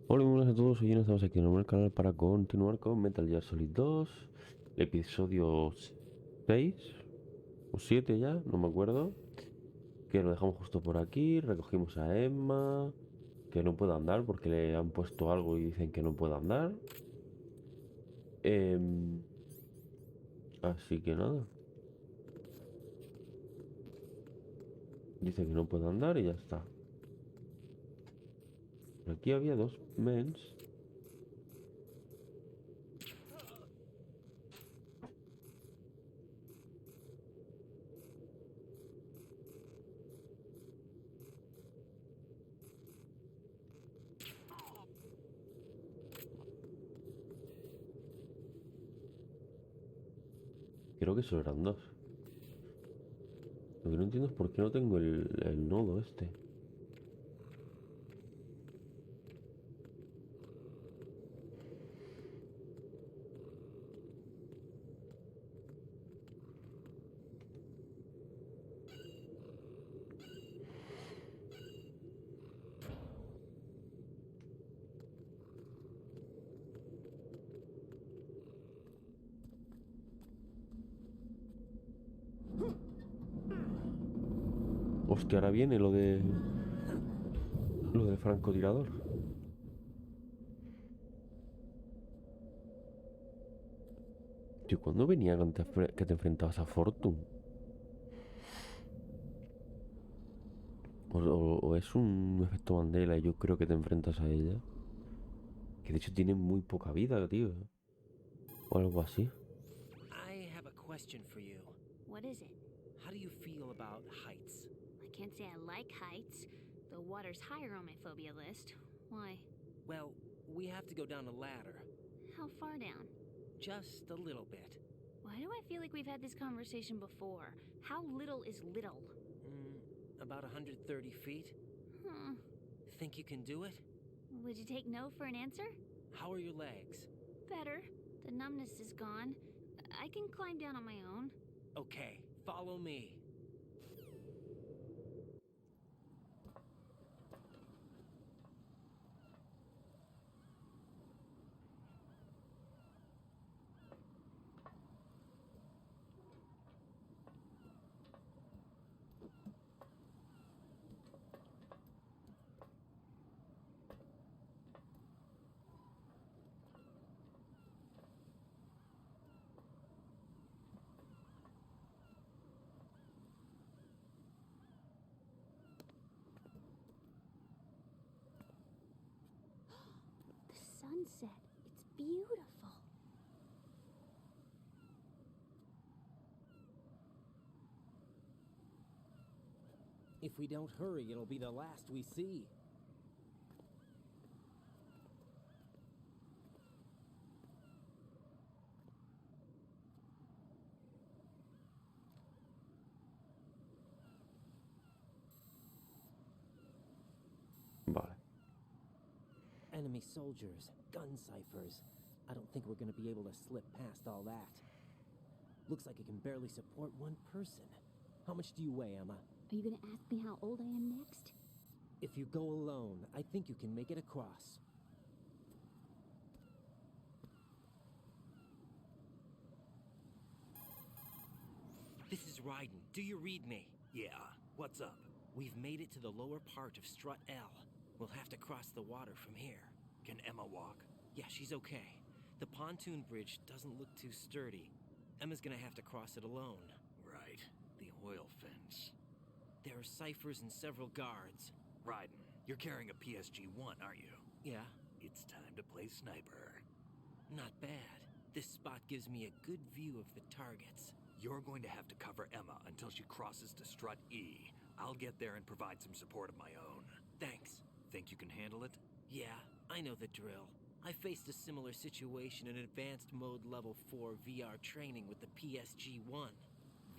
Hola, muy buenas a todos, hoy estamos aquí en el canal para continuar con Metal Gear Solid 2, el episodio 6 o 7 ya, no me acuerdo, que lo dejamos justo por aquí, recogimos a Emma, que no puede andar porque le han puesto algo y dicen que no puede andar. Em, Así que nada, dice que no puede andar y ya está. Por aquí había dos mens. Creo que solo eran dos. Lo que no entiendo es por qué no tengo el nodo este. Hostia, ahora viene lo del francotirador. Tío, ¿cuándo venía que te enfrentabas a Fortune? O es un efecto Mandela y yo creo que te enfrentas a ella. Que de hecho tiene muy poca vida, tío. O algo así. I have a question for you. What is it? How do you feel about heights? I can't say I like heights. The water's higher on my phobia list. Why? Well, we have to go down a ladder. How far down? Just a little bit. Why do I feel like we've had this conversation before? How little is little? About 130 feet. Hmm. Think you can do it? Would you take no for an answer? How are your legs? Better. The numbness is gone. I can climb down on my own. Okay, follow me. The sunset. It's beautiful. If we don't hurry, it'll be the last we see. Vale. Enemy soldiers, gun ciphers. I don't think we're gonna be able to slip past all that. Looks like it can barely support one person. How much do you weigh, Emma? Are you gonna ask me how old I am next? If you go alone, I think you can make it across. This is Raton. Do you read me? Yeah, what's up? We've made it to the lower part of Strut L. We'll have to cross the water from here. Can Emma walk? Yeah, she's okay. The pontoon bridge doesn't look too sturdy. Emma's gonna have to cross it alone. Right, the oil fence. There are ciphers and several guards. Raiden, you're carrying a PSG-1, aren't you? Yeah, It's time to play sniper. not bad. This spot gives me a good view of the targets. You're going to have to cover Emma until she crosses to Strut E. I'll get there and provide some support of my own. Thanks. Think you can handle it? Yeah, I know the drill. I faced a similar situation in advanced mode level 4 VR training with the PSG-1.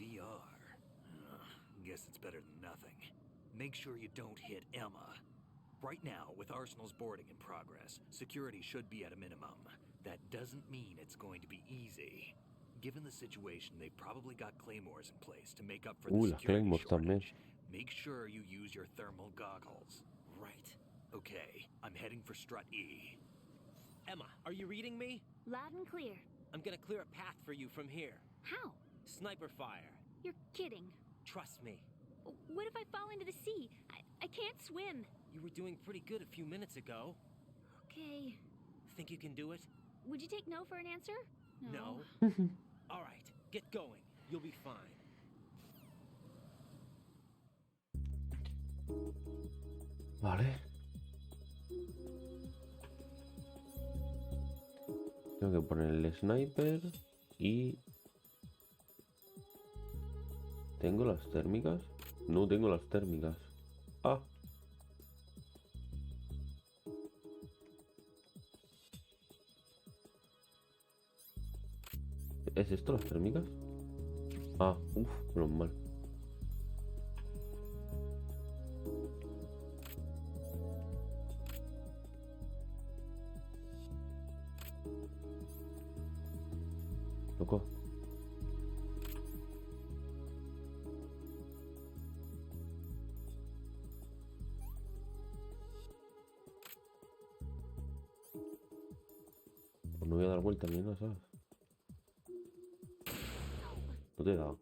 VR. Guess it's better than nothing. Make sure you don't hit Emma. Right now, with Arsenal's boarding in progress, security should be at a minimum. That doesn't mean it's going to be easy. Given the situation, they've probably got claymores in place to make up for the Las security Claymores también. shortage. Make sure you use your thermal goggles. Right. Okay, I'm heading for strut E. Emma, are you reading me? Loud and clear. I'm gonna clear a path for you from here. How? Sniper fire. You're kidding. Trust me. What if I fall into the sea? I can't swim. You were doing pretty good a few minutes ago. Okay. Think you can do it? Would you take no for an answer? No. All right, get going. You'll be fine. Vale. Tengo que poner el sniper y... ¿Tengo las térmicas? No tengo las térmicas. Ah. ¿Es esto las térmicas? Ah, uff, menos mal. Loco. Pues no voy a dar vuelta ni nada, ¿sabes? No te he dado.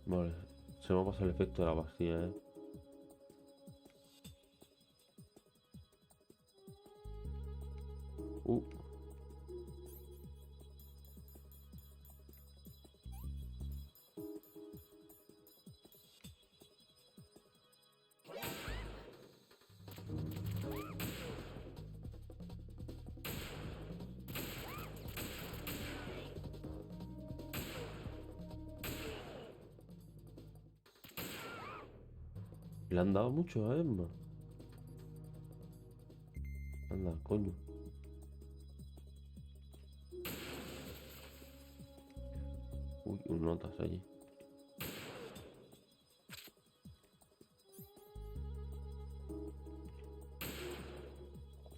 Vale, se me ha pasado el efecto de la pastilla, ¿eh? Le han dado mucho a Emma. Anda, coño. Uy, un notas allí.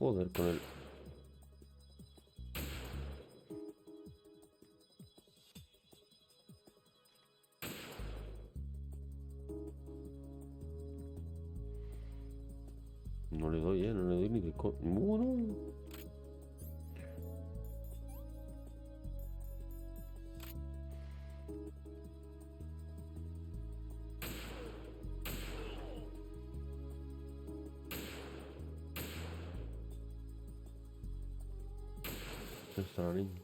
Joder con él. No le doy, no le doy ni de bueno. Está la niña.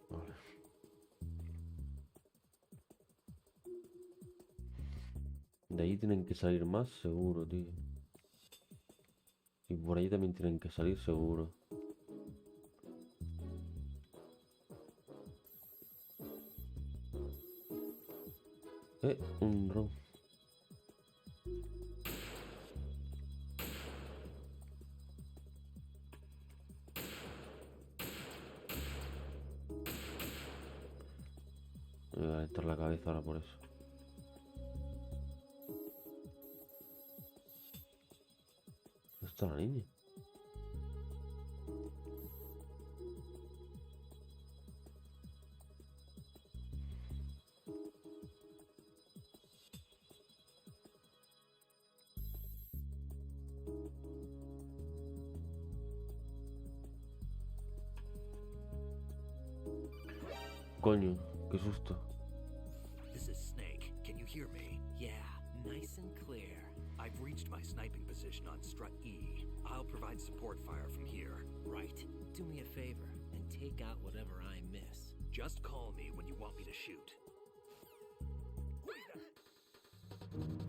Vale. De ahí tienen que salir más seguro, tío. Y por ahí también tienen que salir seguro. Un dron. Me voy a calentar la cabeza ahora por eso. ¿Dónde está la niña? Coño, qué susto. This is Snake. Can you hear me? Yeah, nice and clear. I've reached my sniping position on strut E. I'll provide support fire from here. Right. Do me a favor and take out whatever I miss. Just call me when you want me to shoot.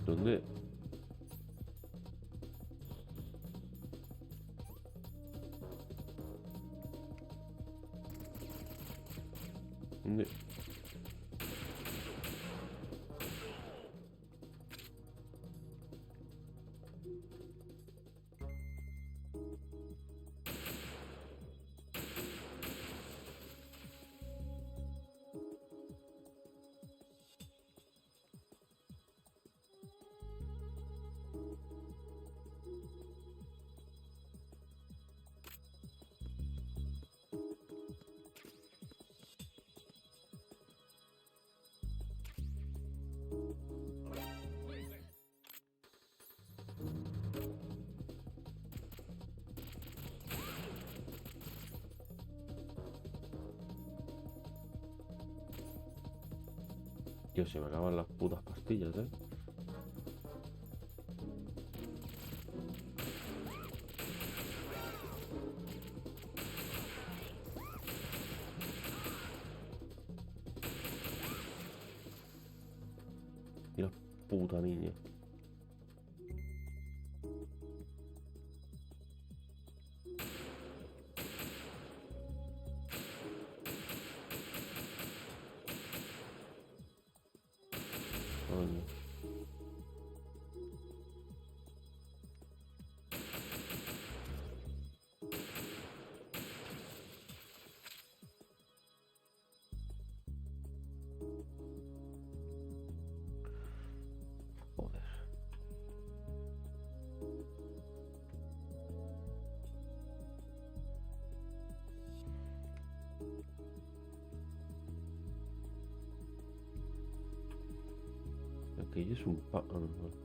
¿Dónde? ¿Dónde? Tío, se me acaban las putas pastillas, ¿eh? Y la puta niña. Coño. Joder. Aquello es un pa... ah, no, vale.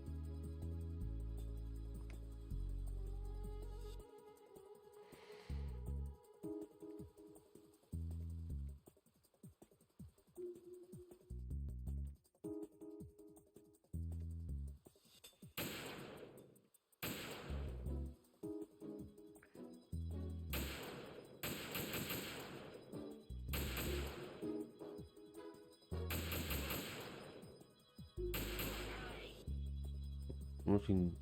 Uno sin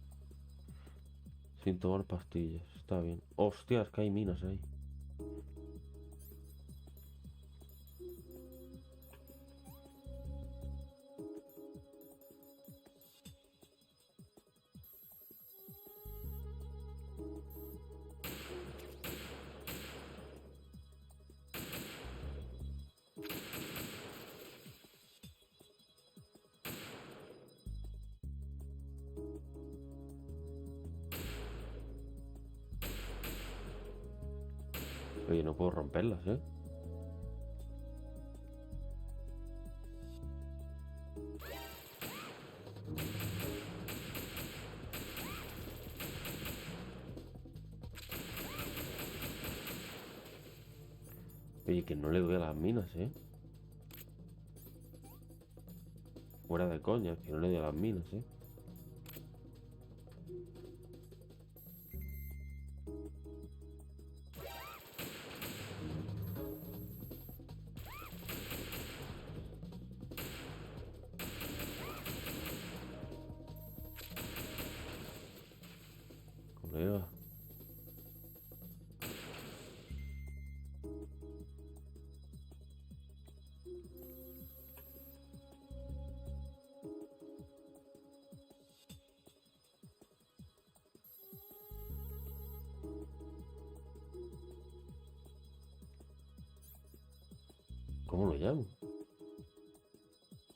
tomar pastillas, está bien. Hostias, que hay minas ahí. Oye, no puedo romperlas, ¿eh? Oye, que no le doy a las minas, ¿eh? Fuera de coña, que no le doy a las minas, ¿eh? Colega. ¿Cómo lo llamo?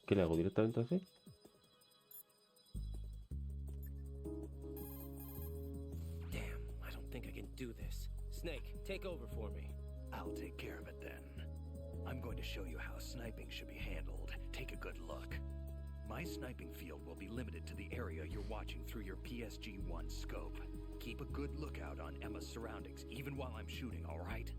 ¿Qué le hago directamente así? Damn, I don't think I can do this. Snake, take over for me. I'll take care of it then. I'm going to show you how sniping should be handled. Take a good look. My sniping field will be limited to the area you're watching through your PSG-1 scope. Keep a good lookout on Emma's surroundings, even while I'm shooting, all right?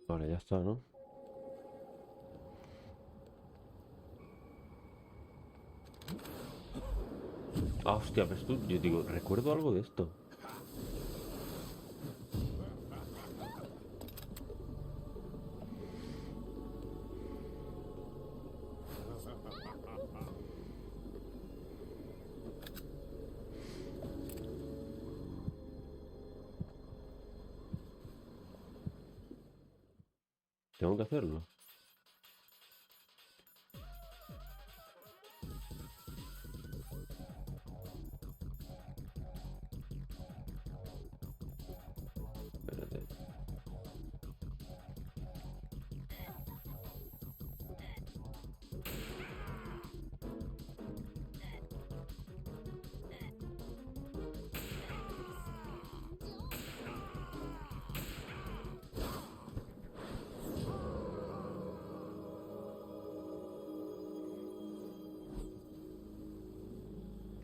Vale, ya está, ¿no? Ah, hostia, pero esto, yo digo, recuerdo algo de esto. Tengo que hacerlo. Espérate.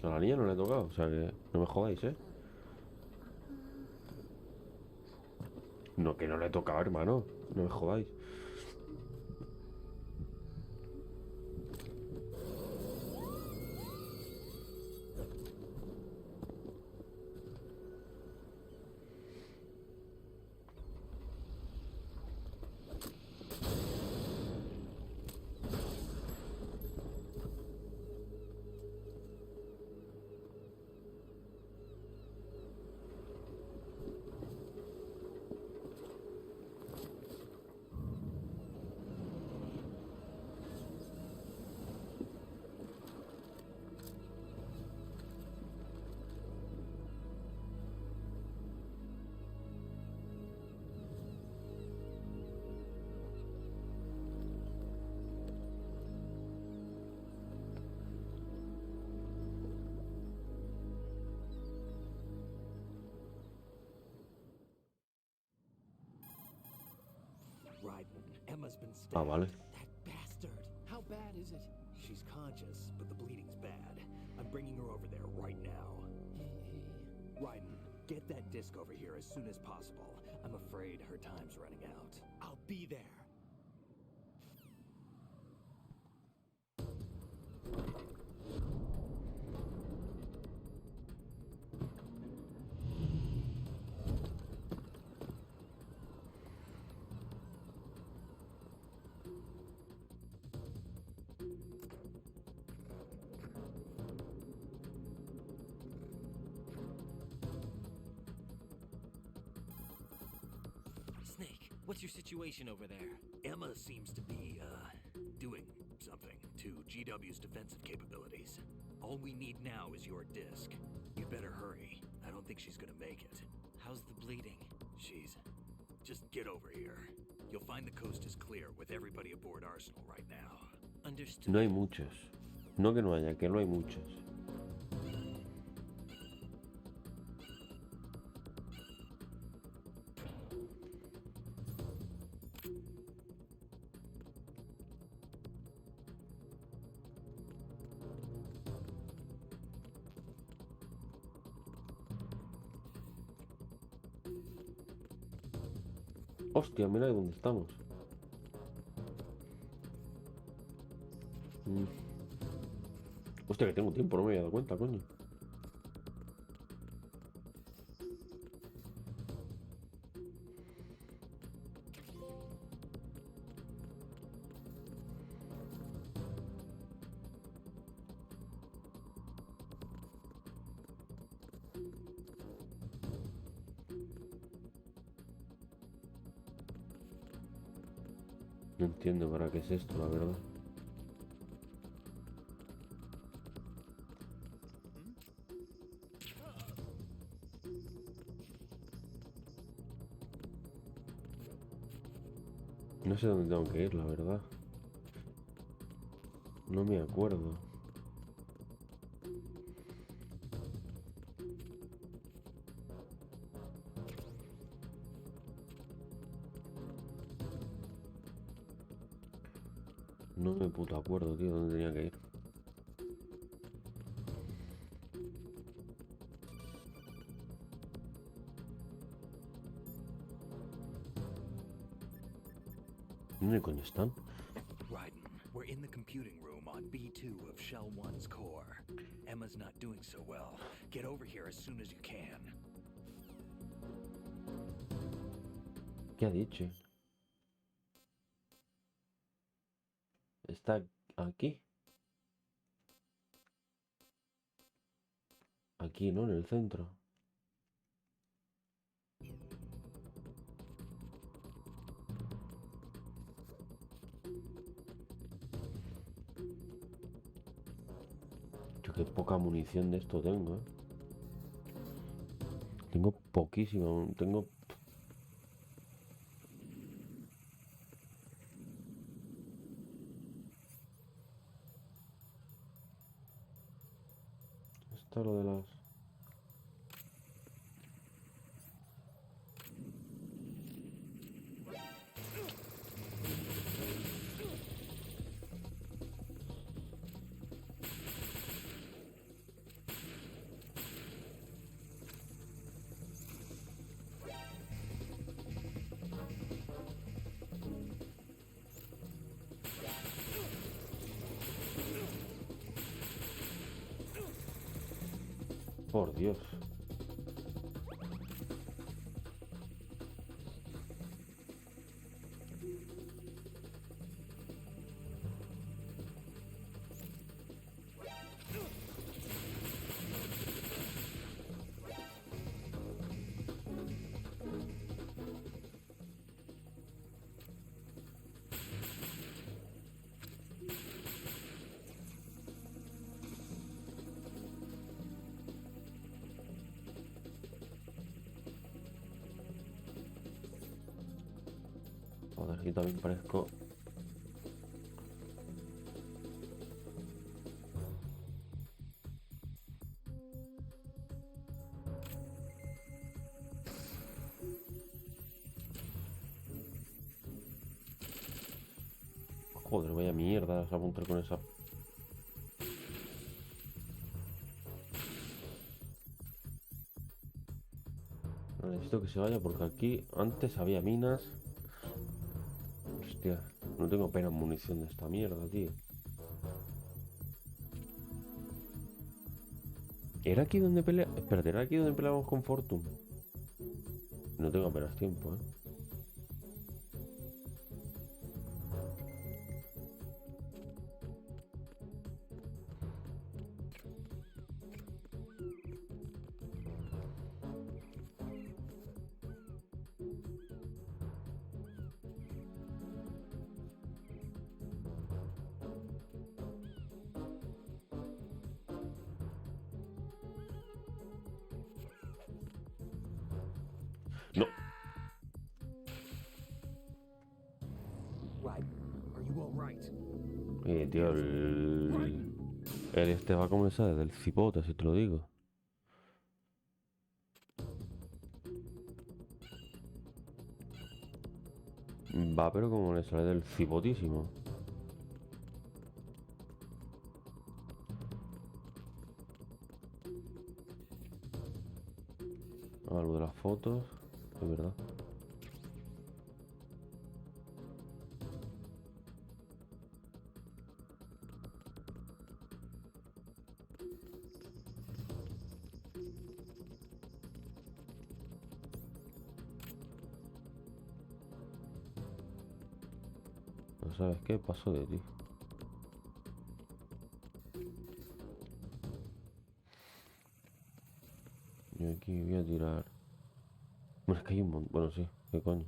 A la niña no le he tocado, o sea que no me jodáis, ¿eh? No, que no le he tocado, hermano. No me jodáis. Raton, Emma's been Ah, stabbed. vale. That bastard. How bad is it? She's conscious, but the bleeding's bad. I'm bringing her over there right now. Raton, get that disc over here as soon as possible. I'm afraid her time's running out. I'll be there. Snake, what's your situation over there? Emma seems to be, doing something to GW's defensive capabilities. All we need now is your disc. You better hurry. I don't think she's gonna make it. How's the bleeding? She's... Just get over here. You'll find the coast is clear with everybody aboard Arsenal right now. Understood. No hay muchos. No que no haya, que no hay muchos. Hostia, mira de dónde estamos. Hostia, que tengo tiempo, no me había dado cuenta, coño. No entiendo para qué es esto, la verdad. No sé dónde tengo que ir, la verdad. No me acuerdo. No me puto acuerdo, tío, dónde tenía que ir. ¿Dónde coño están? Raton, we're in the computing room on B2 of Shell 1's core. Emma's not doing so well. Get over here as soon as you can. ¿Qué ha dicho? Está aquí. Aquí, ¿no? En el centro. Yo qué poca munición de esto tengo, ¿eh? Tengo poquísima. Tengo... Esto es lo de las... Por Dios. Joder, yo también parezco... Joder, vaya mierda, vas a apuntar con esa... No necesito que se vaya porque aquí antes había minas. Hostia, no tengo pena en munición de esta mierda, tío. ¿Era aquí donde pelea? Espérate, ¿era aquí donde peleamos con Fortune? No tengo apenas tiempo, ¿eh? No. Right. Are you all right? Tío, el este va a comenzar desde el cipote, si te lo digo. Va, pero como le sale del cipotísimo. Algo de las fotos, es verdad. No sabes qué pasó de ti. Yo aquí voy a tirar. Bueno, es que hay un montón. Bueno, sí, qué coño.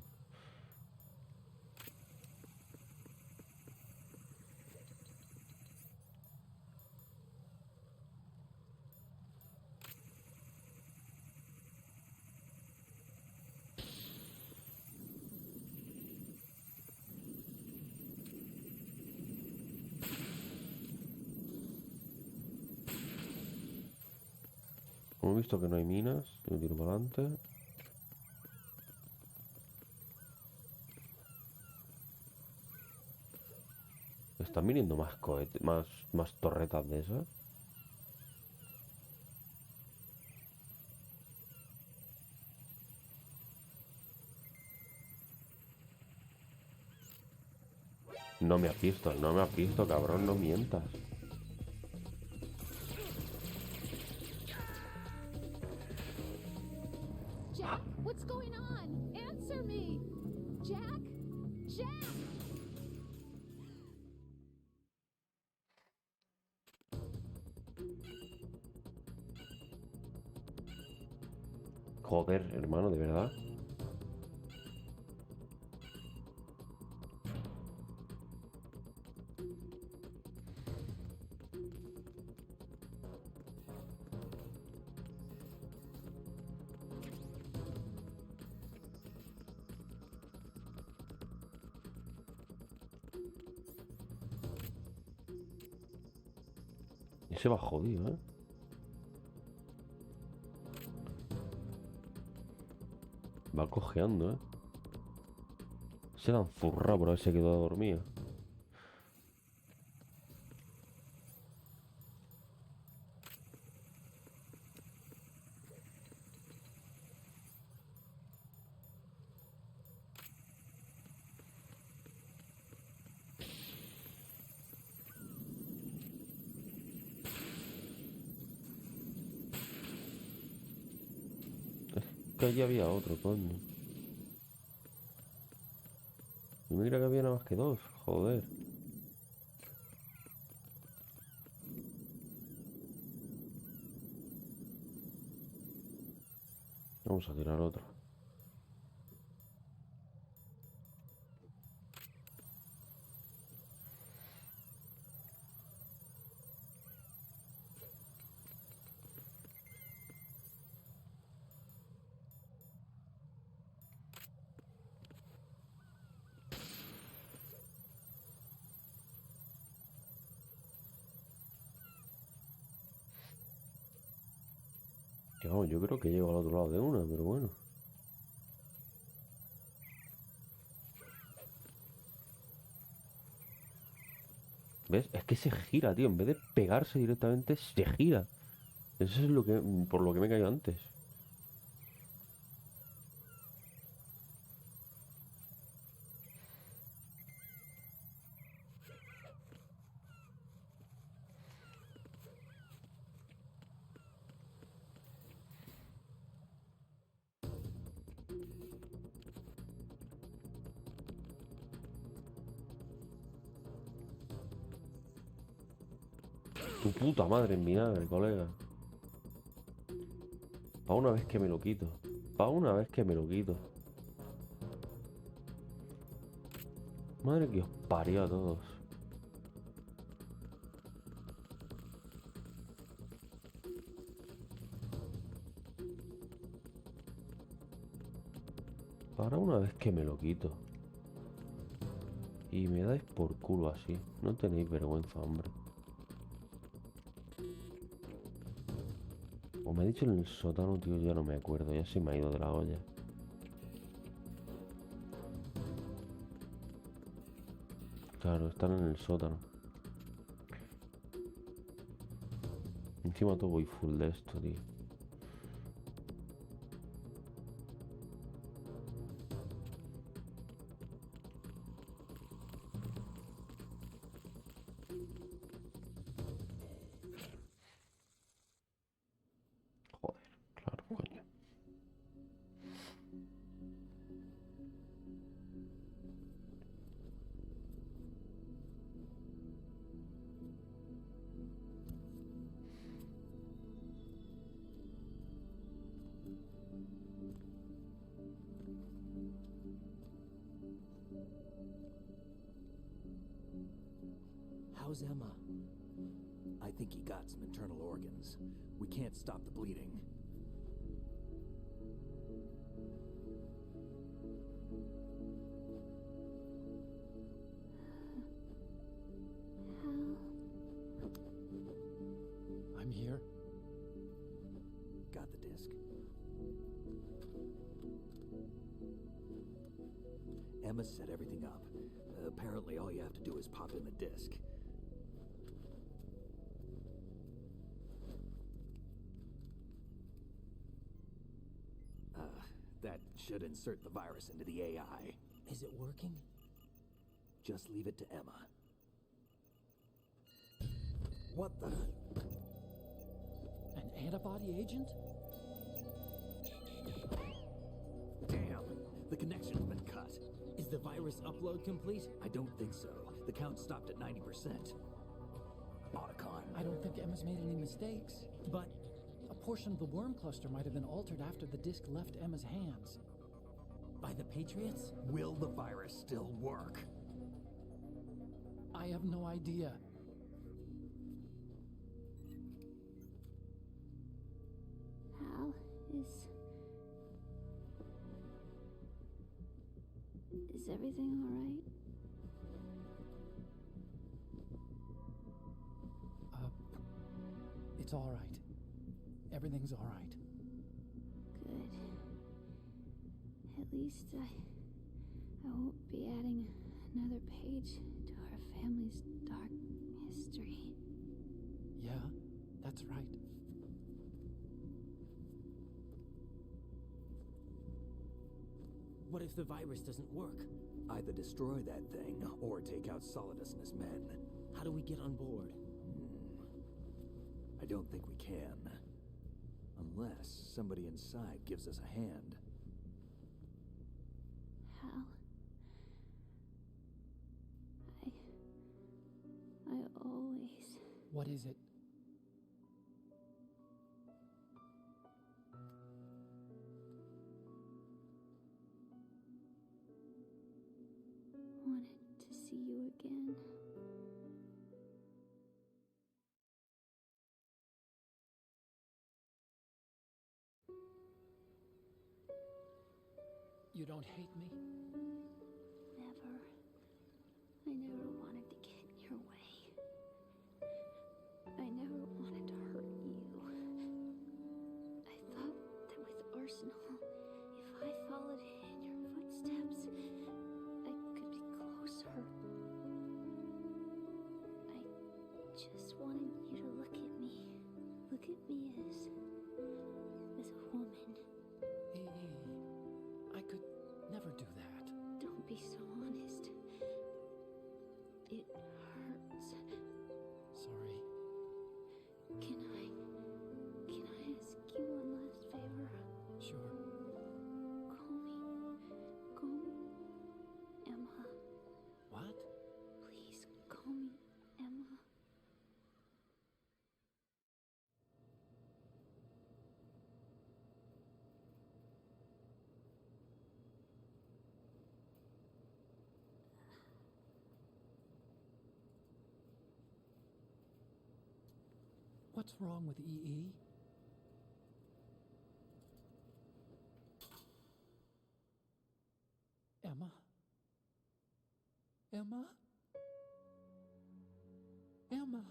Como he visto que no hay minas, yo tiro para adelante. ¿Están viniendo más cohetes, más torretas de esas? No me has visto, no me has visto, cabrón, no mientas. Jack, what's going on? Answer me! Jack? Jack! Joder, hermano, de verdad. Ese va jodido, ¿eh? Va cojeando, ¿eh? Se la han zurrado por haberse quedado dormido. Que allí había otro, coño. Y mira que había nada más que dos, joder. Vamos a tirar otro. Que vamos, yo creo que llego al otro lado de una, pero bueno. ¿Ves? Es que se gira, tío. En vez de pegarse directamente, se gira. Eso es lo que, por lo que me he caído antes. Tu puta madre en vinagre, colega. Pa' una vez que me lo quito. Pa' una vez que me lo quito. Madre que os parió a todos. Para una vez que me lo quito. Y me dais por culo así. No tenéis vergüenza, hombre. O me he dicho en el sótano, tío, ya no me acuerdo. Ya se me ha ido de la olla. Claro, están en el sótano. Encima todo voy full de esto, tío. Joder, claro, coño. How's Emma? I think he got some internal organs. We can't stop the bleeding. I'm here. Got the disc. Emma set everything up. Apparently all you have to do is pop in the disc. That should insert the virus into the AI. Is it working? Just leave it to Emma. What the? An antibody agent? Damn! The connection's been cut. Is the virus upload complete? I don't think so. The count stopped at 90%. Otacon. I don't think Emma's made any mistakes. But A portion of the worm cluster might have been altered after the disc left Emma's hands. by the Patriots? Will the virus still work? I have no idea. Hal, is everything all right? It's all right. Everything's all right. Good. At least I won't be adding another page to our family's dark history. Yeah, that's right. What if the virus doesn't work? Either destroy that thing, or take out Solidus and his men. How do we get on board? I don't think we can. Unless somebody inside gives us a hand. Hal. I always... What is it? wanted to see you again. You don't hate me? Never. I never wanted to get in your way. I never wanted to hurt you. I thought that with Arsenal, if I followed in your footsteps, I could be closer. I just wanted you to look at me. Look at me as a woman. I could never do that. Don't be so honest. It hurts. Sorry. Can I ask you one last favor? Sure. Call me Emma. What? Please call me Emma. What's wrong with EE? Emma? Emma? Emma?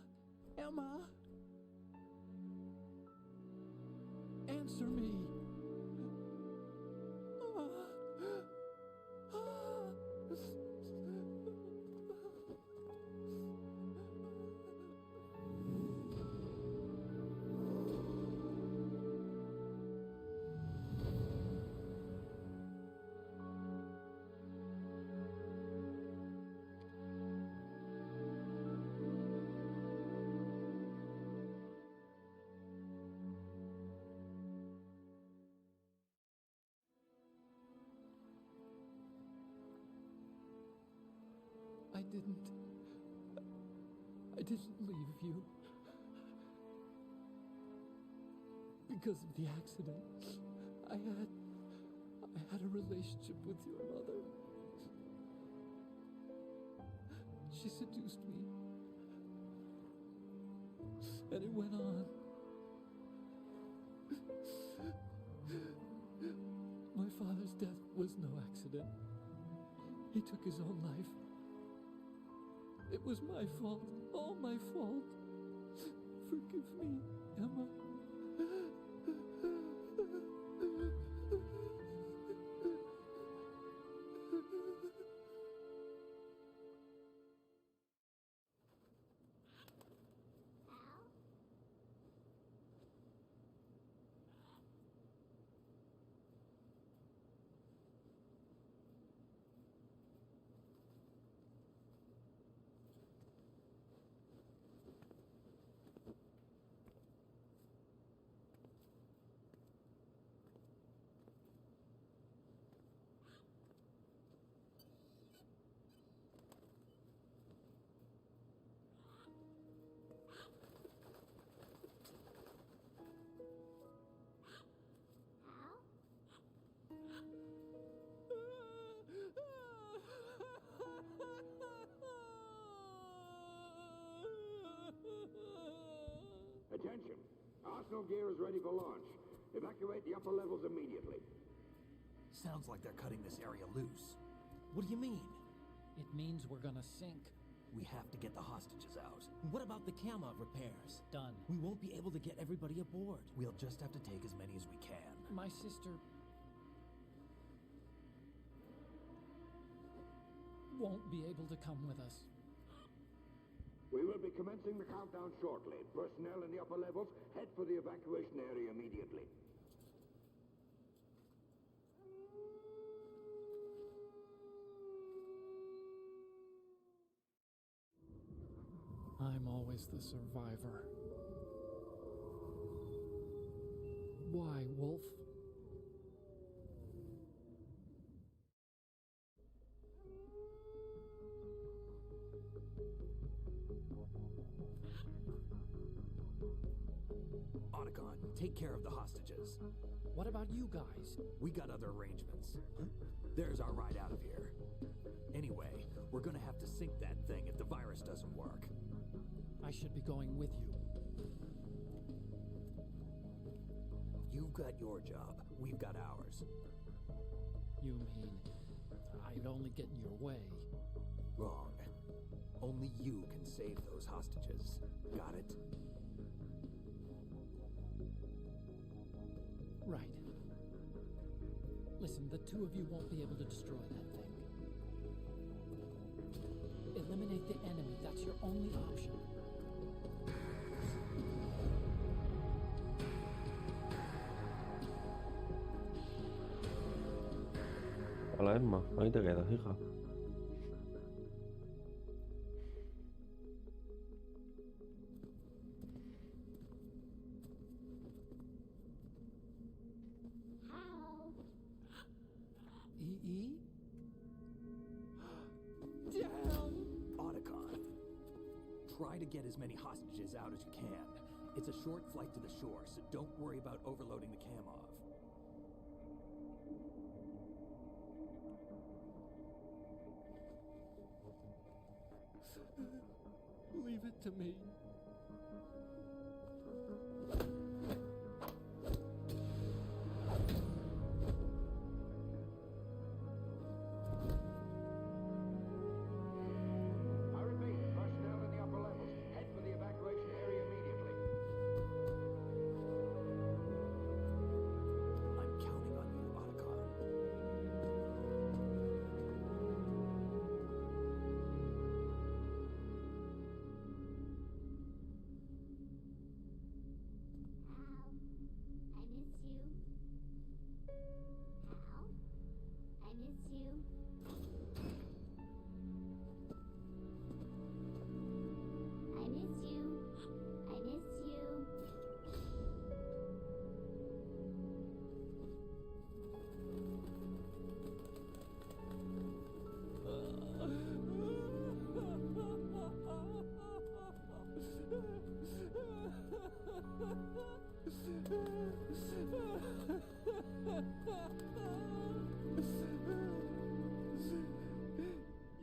Emma? Answer me! I didn't leave you. Because of the accident, I had a relationship with your mother. She seduced me. And it went on. My father's death was no accident. He took his own life. It was my fault, all my fault. Forgive me, Emma. Attention! Arsenal gear is ready for launch. Evacuate the upper levels immediately. Sounds like they're cutting this area loose. What do you mean? It means we're gonna sink. We have to get the hostages out. What about the Caja repairs? Done. We won't be able to get everybody aboard. We'll just have to take as many as we can. My sister won't be able to come with us. We will be commencing the countdown shortly. Personnel in the upper levels, head for the evacuation area immediately. I'm always the survivor. wolf? Otacon, take care of the hostages. What about you guys? We got other arrangements. There's our ride out of here. Anyway, we're gonna have to sink that thing if the virus doesn't work. I should be going with you. You've got your job. We've got ours. You mean I'd only get in your way? Wrong. Only you can save those hostages. Got it? Right. Listen, the two of you won't be able to destroy that thing. Eliminate the enemy. That's your only option. A la Emma, ahí te quedas, hija. EE? Down! Otacon, try to get as many hostages out as you can. It's a short flight to the shore, so don't worry about overloading the Camov. Leave it to me. I repeat, personnel in the upper levels, head for the evacuation area immediately. I'm counting on you, Otacon. I miss you. I miss you. I miss you.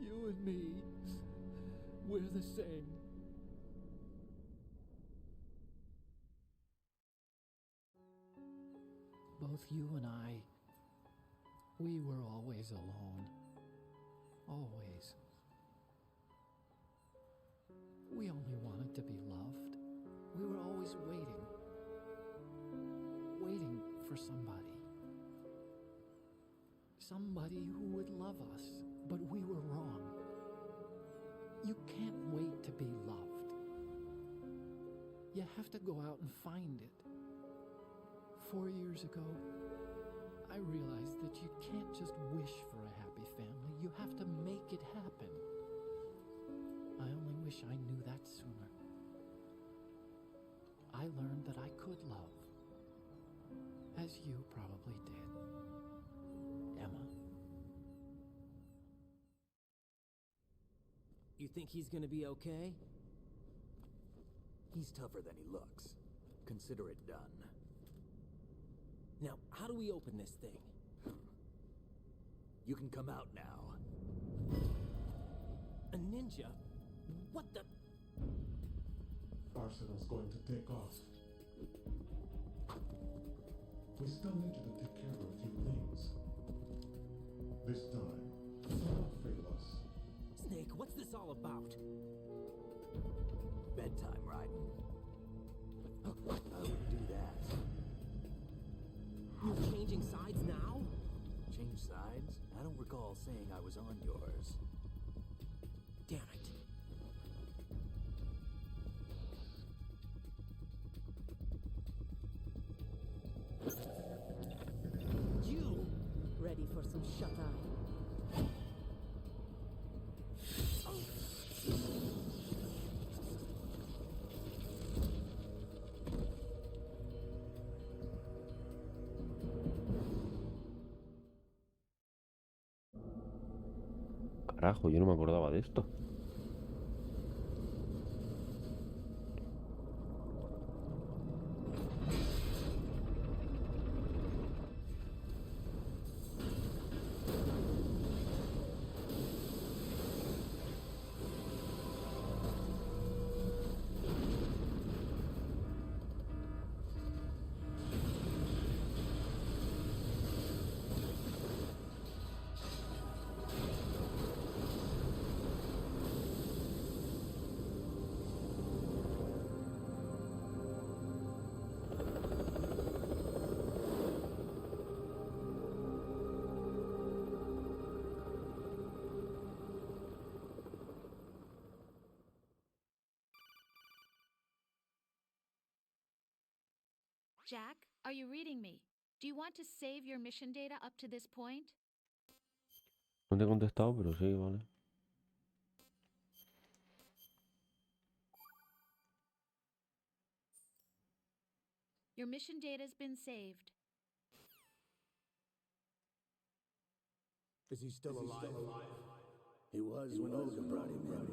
You and me, we're the same. Both you and I, we were always alone. Always. We only wanted to be loved. We were always waiting. Waiting for somebody. Somebody who would love us, but we were wrong. You can't wait to be loved. You have to go out and find it. 4 years ago, I realized that you can't just wish for a happy family. You have to make it happen. I only wish I knew that sooner. I learned that I could love, as you probably did, Emma. You think he's gonna be okay? He's tougher than he looks. Consider it done. Now, how do we open this thing? You can come out now. A ninja? What the? Arsenal's going to take off. We still need you to take care of a few things. This time, do not fail us. Snake, what's this all about? Bedtime, Raton. I wouldn't do that. You're changing sides now? Change sides? I don't recall saying I was on yours. Damn it. You! Ready for some shut-eye? Carajo, yo no me acordaba de esto. Jack, are you reading me? Do you want to save your mission data up to this point? No te he contestado, pero sí, vale. Your mission data's been saved. Is he still alive? He was when Olga brought him in.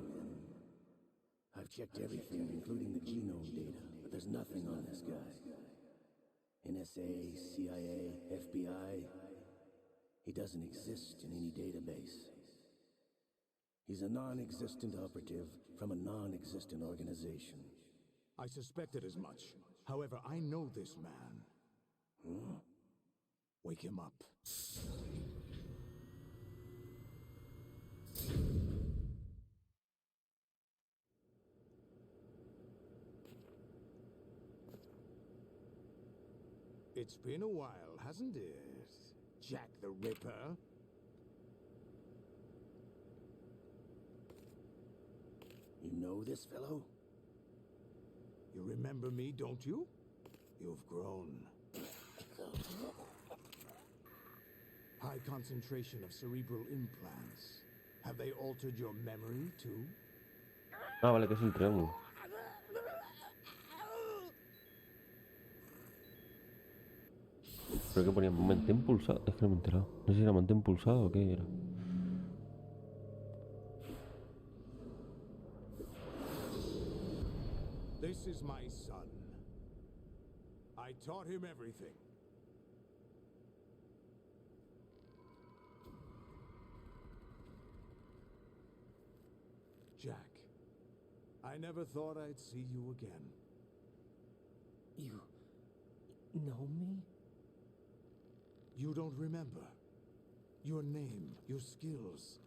I've checked everything, including the genome data, but there's nothing on this guy. NSA, CIA, FBI. He doesn't exist in any database. He's a non-existent operative from a non-existent organization. I suspected as much. However, I know this man. Huh? Wake him up. It's been a while, hasn't it? Jack the Ripper? You know this fellow? You remember me, don't you? You've grown. High concentration of cerebral implants. Have they altered your memory, too? Ah, vale, que es el triángulo. ¿Pero qué ponía? ¿Mantén pulsado? Es que no me he enterado. No sé si era mantén pulsado o qué era. This is my son. I taught him everything. Jack, I never thought I'd see you again. You know me? You don't remember. Your name, your skills.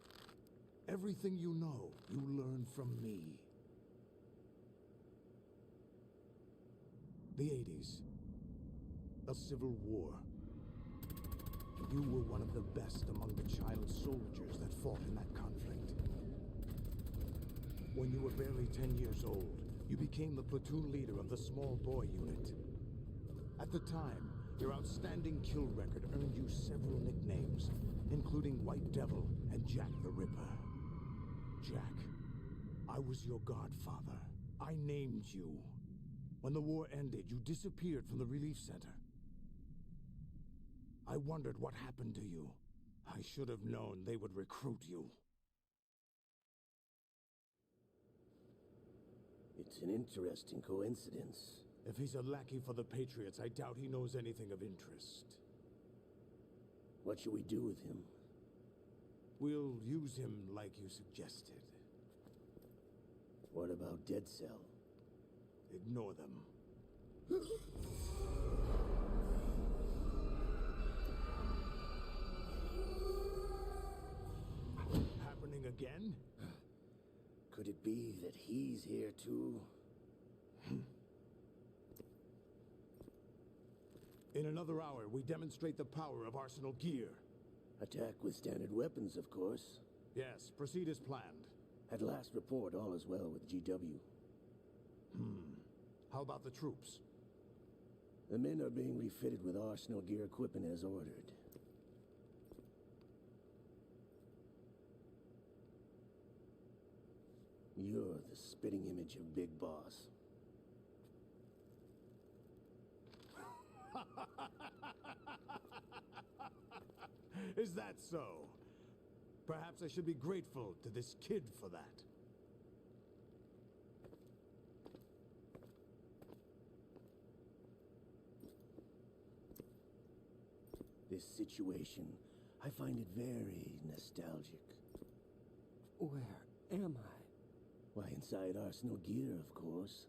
Everything you know, you learned from me. The 80s. A civil war. You were one of the best among the child soldiers that fought in that conflict. When you were barely 10 years old, you became the platoon leader of the small boy unit. At the time, your outstanding kill record earned you several nicknames, including White Devil and Jack the Ripper. Jack, I was your godfather. I named you. When the war ended, you disappeared from the relief center. I wondered what happened to you. I should have known they would recruit you. It's an interesting coincidence. If he's a lackey for the Patriots, I doubt he knows anything of interest. What should we do with him? We'll use him like you suggested. What about Dead Cell? Ignore them. Happening again? Could it be that he's here too? In another hour, we demonstrate the power of Arsenal gear. Attack with standard weapons, of course. Yes, proceed as planned. At last report, all is well with GW. How about the troops? The men are being refitted with Arsenal gear equipment as ordered. You're the spitting image of Big Boss. Is that so? Perhaps I should be grateful to this kid for that. This situation, I find it very nostalgic. Where am I? Why, inside Arsenal gear, of course.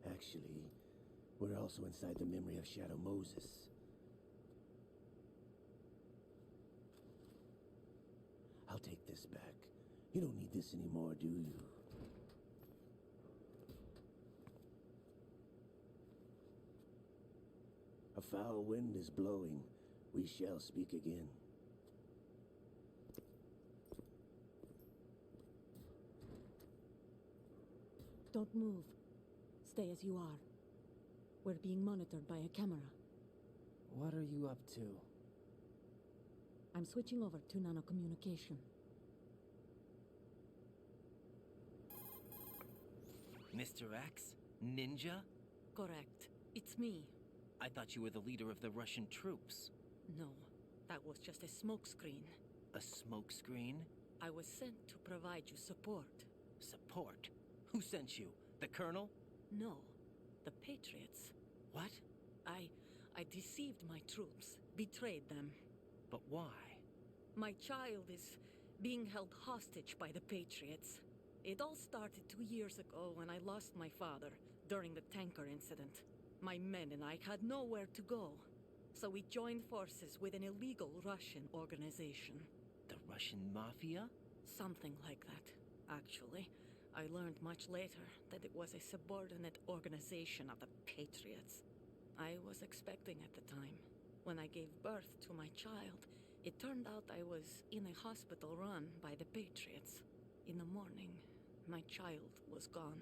Actually, we're also inside the memory of Shadow Moses. I'll take this back. You don't need this anymore, do you? A foul wind is blowing. We shall speak again. Don't move. Stay as you are. We're being monitored by a camera. What are you up to? I'm switching over to nanocommunication. Mr. X? Ninja? Correct. It's me. I thought you were the leader of the Russian troops. No, that was just a smokescreen. A smokescreen? I was sent to provide you support. Support? Who sent you? The Colonel? No, the Patriots. What? I deceived my troops, betrayed them. But why? My child is being held hostage by the Patriots. It all started 2 years ago when I lost my father during the tanker incident. My men and I had nowhere to go, so we joined forces with an illegal Russian organization. The Russian Mafia? Something like that, actually. I learned much later that it was a subordinate organization of the Patriots. I was expecting at the time. When I gave birth to my child, it turned out I was in a hospital run by the Patriots. In the morning, my child was gone.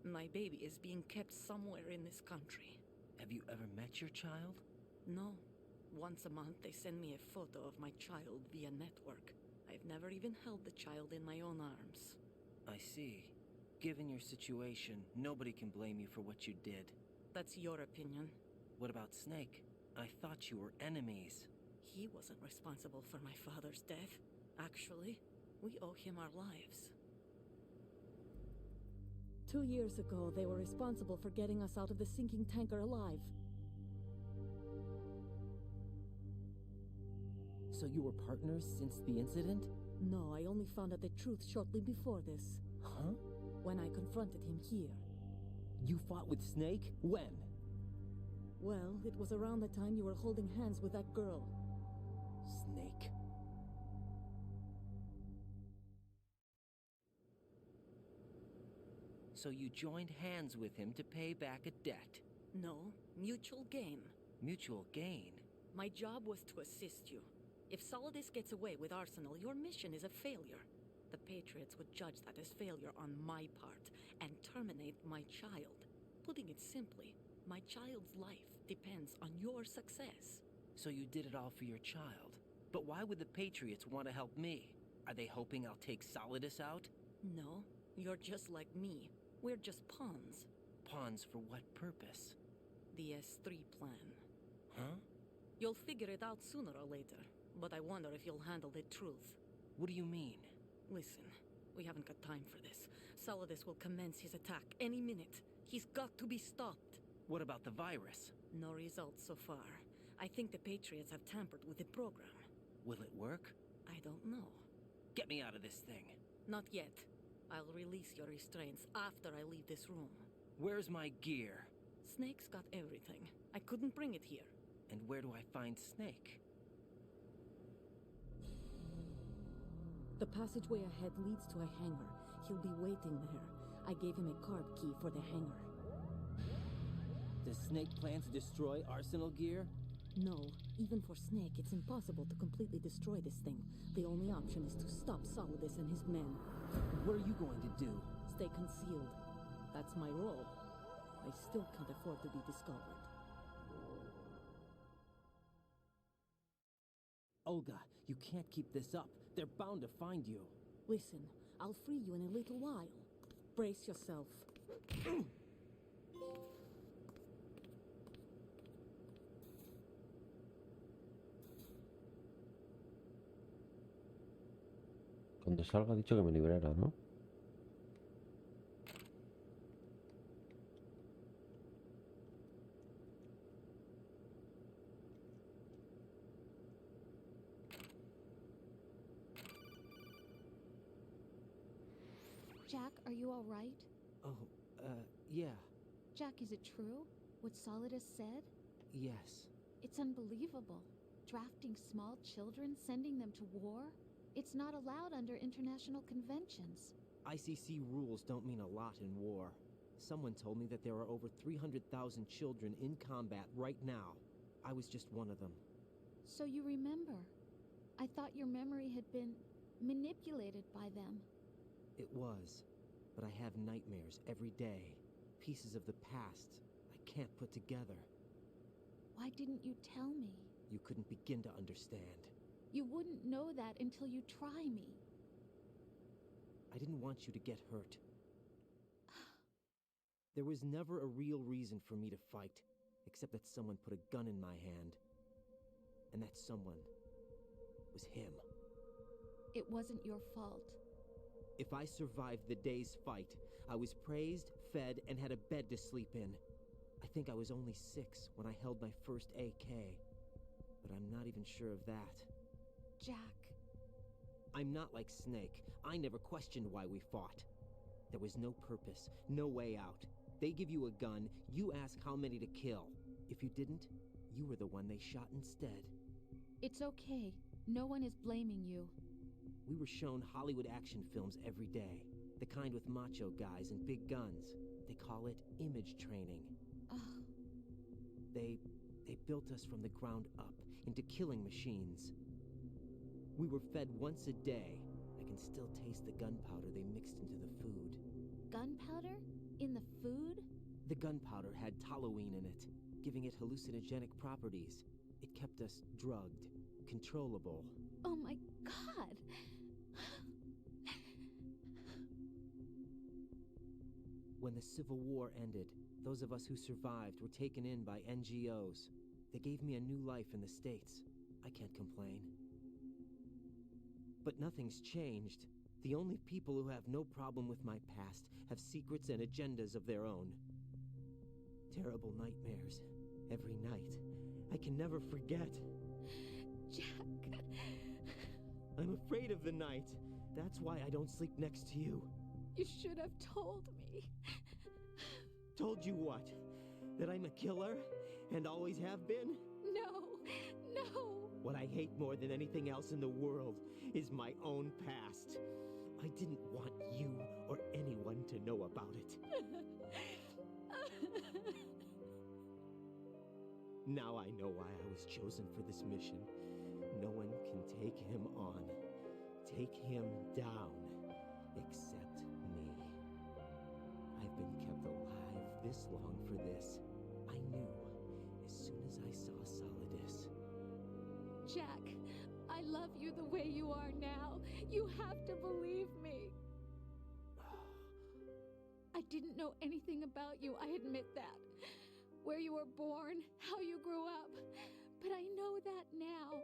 My baby is being kept somewhere in this country. Have you ever met your child? No. Once a month, they send me a photo of my child via network. I've never even held the child in my own arms. I see. Given your situation, nobody can blame you for what you did. That's your opinion. What about Snake? I thought you were enemies. He wasn't responsible for my father's death. Actually, we owe him our lives. 2 years ago, they were responsible for getting us out of the sinking tanker alive. So you were partners since the incident? No, I only found out the truth shortly before this. Huh? When I confronted him here. You fought with Snake? When? Well, it was around the time you were holding hands with that girl. Snake. So you joined hands with him to pay back a debt? No, mutual gain. Mutual gain? My job was to assist you. If Solidus gets away with Arsenal, your mission is a failure. The Patriots would judge that as failure on my part and terminate my child. Putting it simply, my child's life depends on your success. So you did it all for your child. But why would the Patriots want to help me? Are they hoping I'll take Solidus out? No, you're just like me. We're just pawns. Pawns for what purpose? The S3 plan. Huh? You'll figure it out sooner or later, but I wonder if you'll handle the truth. What do you mean? Listen, we haven't got time for this. Solidus will commence his attack any minute. He's got to be stopped. What about the virus? No results so far. I think the Patriots have tampered with the program. Will it work? I don't know. Get me out of this thing. Not yet. I'll release your restraints after I leave this room. Where's my gear? Snake's got everything. I couldn't bring it here. And where do I find Snake? The passageway ahead leads to a hangar. He'll be waiting there. I gave him a card key for the hangar. Does Snake plan to destroy Arsenal gear? No. Even for Snake, it's impossible to completely destroy this thing. The only option is to stop Solidus and his men. What are you going to do? Stay concealed. That's my role. I still can't afford to be discovered. Olga, you can't keep this up. They're bound to find you. Listen, I'll free you in a little while. Brace yourself. Donde salga ha dicho que me liberara, ¿no? Jack, are you all right? Oh, yeah. Jack, is it true? What Solidus said? Yes. It's unbelievable. Drafting small children, sending them to war? It's not allowed under international conventions. ICC rules don't mean a lot in war. Someone told me that there are over 300,000 children in combat right now. I was just one of them. So you remember. I thought your memory had been manipulated by them. It was, but I have nightmares every day. Pieces of the past I can't put together. Why didn't you tell me? You couldn't begin to understand. You wouldn't know that until you try me. I didn't want you to get hurt. There was never a real reason for me to fight, except that someone put a gun in my hand. And that someone was him. It wasn't your fault. If I survived the day's fight, I was praised, fed, and had a bed to sleep in. I think I was only 6 when I held my first AK. But I'm not even sure of that. Jack. I'm not like Snake. I never questioned why we fought. There was no purpose, no way out. They give you a gun, you ask how many to kill. If you didn't, you were the one they shot instead. It's okay. No one is blaming you. We were shown Hollywood action films every day. The kind with macho guys and big guns. They call it image training. Ugh. They built us from the ground up into killing machines. We were fed once a day. I can still taste the gunpowder they mixed into the food. Gunpowder? In the food? The gunpowder had toluene in it, giving it hallucinogenic properties. It kept us drugged, controllable. Oh my God! When the Civil War ended, those of us who survived were taken in by NGOs. They gave me a new life in the States. I can't complain. But nothing's changed. The only people who have no problem with my past have secrets and agendas of their own. Terrible nightmares. Every night. I can never forget. Jack. I'm afraid of the night. That's why I don't sleep next to you. You should have told me. Told you what? That I'm a killer? And always have been? No. What I hate more than anything else in the world is my own past. I didn't want you or anyone to know about it. Now I know why I was chosen for this mission. No one can take him on, take him down, except me. I've been kept alive this long for this. I knew as soon as I saw Solidus. Jack, I love you the way you are now. You have to believe me. I didn't know anything about you, I admit that. Where you were born, how you grew up. But I know that now.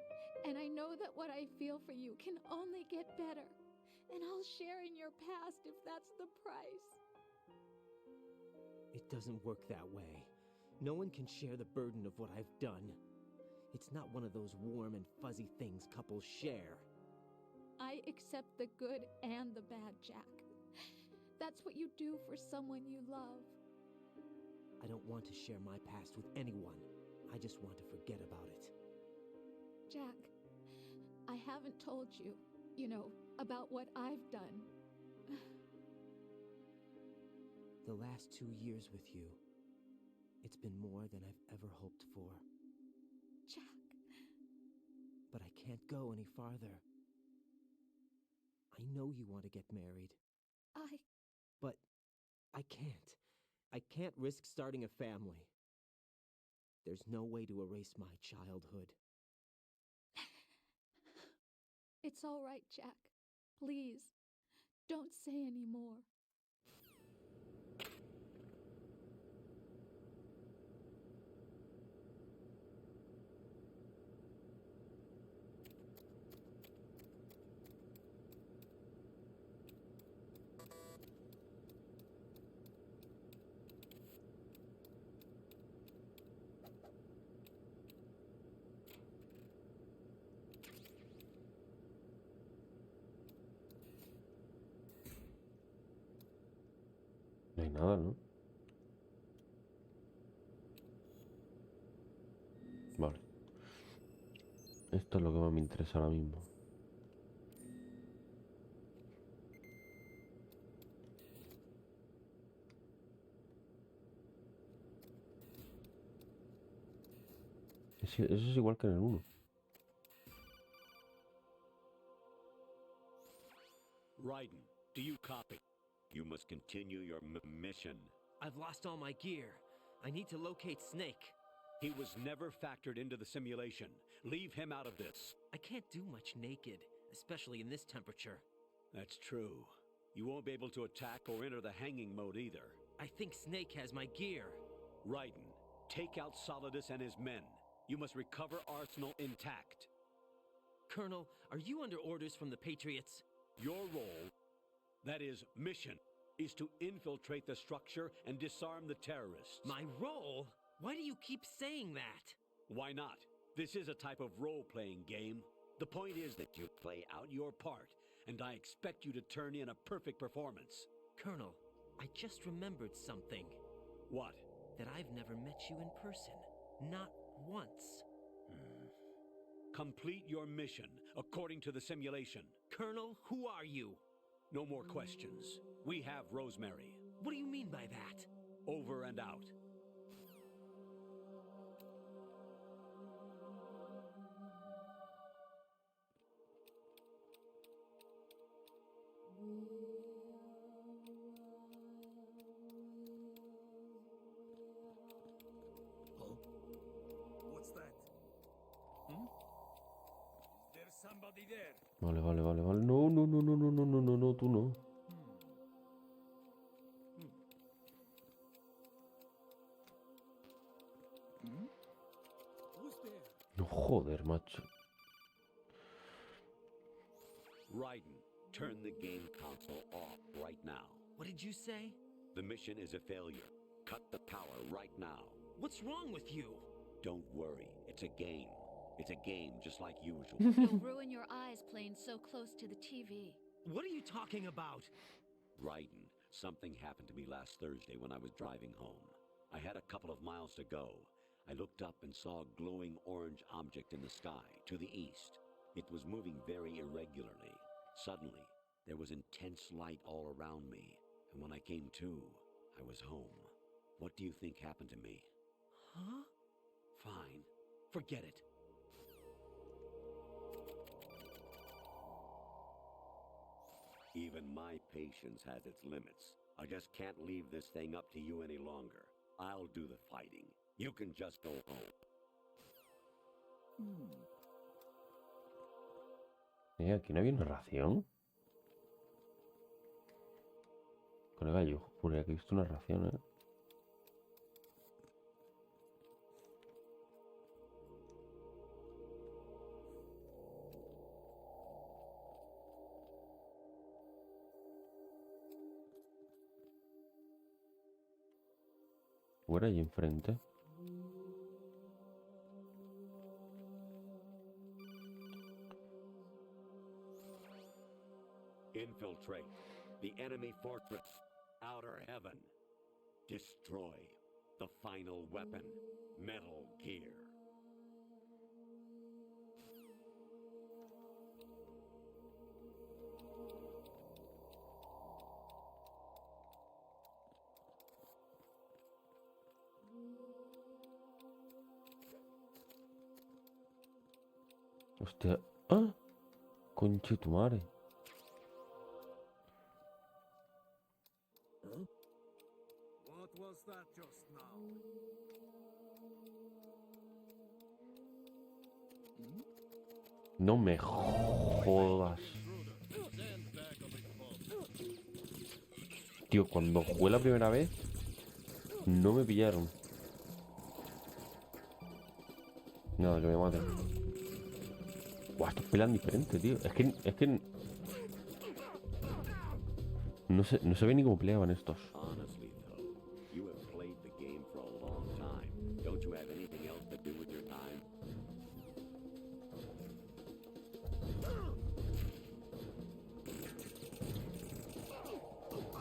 And I know that what I feel for you can only get better. And I'll share in your past if that's the price. It doesn't work that way. No one can share the burden of what I've done. It's not one of those warm and fuzzy things couples share. I accept the good and the bad, Jack. That's what you do for someone you love. I don't want to share my past with anyone. I just want to forget about it. Jack, I haven't told you, about what I've done. The last 2 years with you, it's been more than I've ever hoped for. Jack. But I can't go any farther. I know you want to get married. But I can't. I can't risk starting a family. There's no way to erase my childhood. It's all right, Jack. Please, don't say any more. nada, ¿no? Vale. Esto es lo que más me interesa ahora mismo. Eso es igual que en el 1. Raiden, do you copy? You must continue your mission. I've lost all my gear. I need to locate Snake. He was never factored into the simulation. Leave him out of this. I can't do much naked, especially in this temperature. That's true. You won't be able to attack or enter the hanging mode either. I think Snake has my gear. Raiden, take out Solidus and his men. You must recover Arsenal intact. Colonel, are you under orders from the Patriots? Your role, that is, mission, is to infiltrate the structure and disarm the terrorists. My role? Why do you keep saying that? Why not? This is a type of role-playing game. The point is that you play out your part, and I expect you to turn in a perfect performance. Colonel, I just remembered something. What? That I've never met you in person. Not once. Complete your mission according to the simulation. Colonel, who are you? No more questions. We have Rosemary. What do you mean by that? Over and out. What's that? Is there somebody there? Vale. No, tú no. Who's there? No, joder, macho. Raiden, turn the game console off right now. What did you say? The mission is a failure. Cut the power right now. What's wrong with you? Don't worry, it's a game. It's a game just like usual. You'll ruin your eyes playing so close to the TV. What are you talking about? Raiden, something happened to me last Thursday when I was driving home. I had a couple of miles to go. I looked up and saw a glowing orange object in the sky to the east. It was moving very irregularly. Suddenly, there was intense light all around me, and when I came to, I was home. What do you think happened to me? Huh? Fine. Forget it. Even my patience has its limits. I just can't leave this thing up to you any longer. I'll do the fighting. You can just go home. Aquí no había narración. Colega, yo juraría que he visto una narración, ¿eh? ¿O era allí enfrente? Infiltrate the enemy fortress, outer heaven. Destroy the final weapon, Metal Gear. Hostia. ¡Ah! Conche tu madre. What was that just now? No me jodas. Tío, cuando jugué la primera vez, no me pillaron. Nada, que me maten. Buah, estos pelan diferente, tío. Es que... No sé ni cómo peleaban estos. Honestly, though, you have played the game for a long time. Don't you have anything else to do with your time?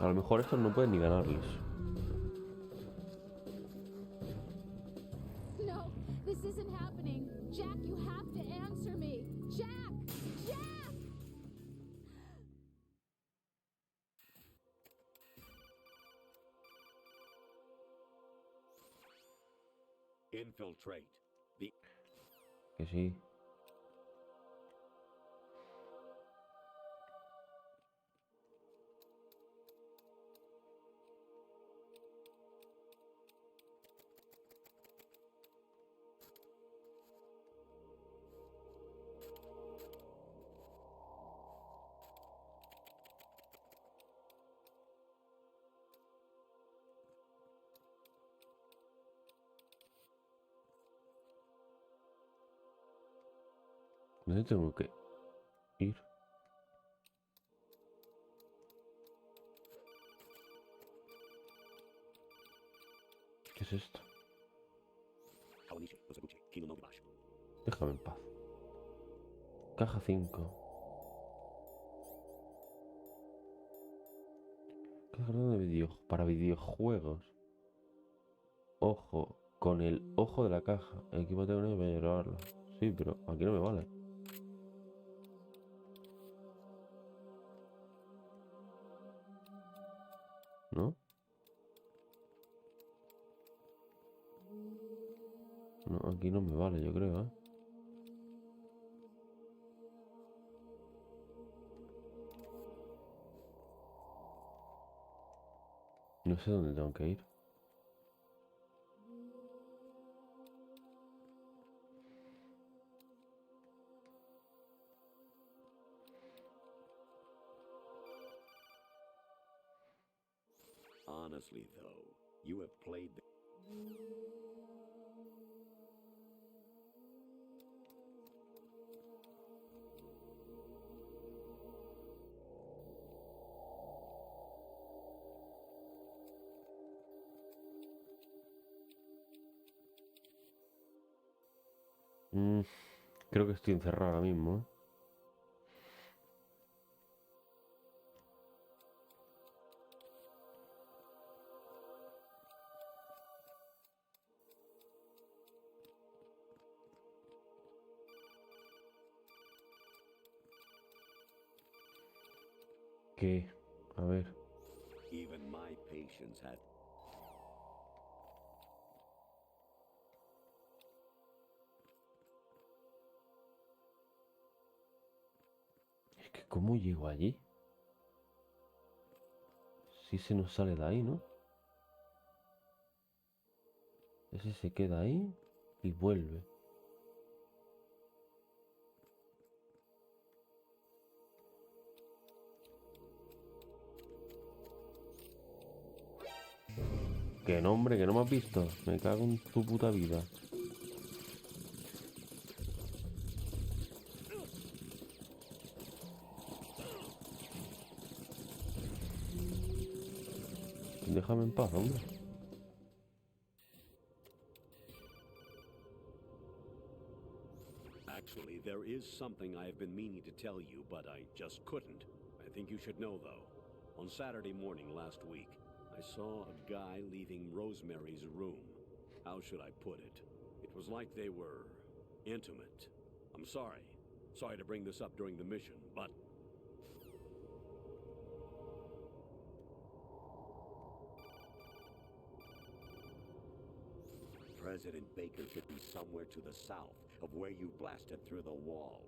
A lo mejor estos no pueden ni ganarles. Infiltrate. The Que sí. ¿Dónde tengo que ir? ¿Qué es esto? Déjame en paz. Caja 5. Caja para videojuegos. Ojo. Con el ojo de la caja. Equipo técnico para llevarlo. Sí, pero aquí no me vale. ¿No? No, aquí no me vale, yo creo, ¿eh? No sé dónde tengo que ir. Honestly, though, you have played the... Creo que estoy encerrado ahora mismo, ¿eh? ¿Qué? A ver. Even my patience had... Es que ¿cómo llego allí? Si se nos sale de ahí, ¿no? Ese se queda ahí y vuelve. Que no, hombre, que no me has visto. Me cago en tu puta vida. Déjame en paz, hombre. Actually, there is something I have been meaning to tell you, but I just couldn't. I think you should know, though. On Saturday morning last week, I saw a guy leaving Rosemary's room. How should I put it? It was like they were intimate. I'm sorry. Sorry to bring this up during the mission, but... President Baker should be somewhere to the south of where you blasted through the wall.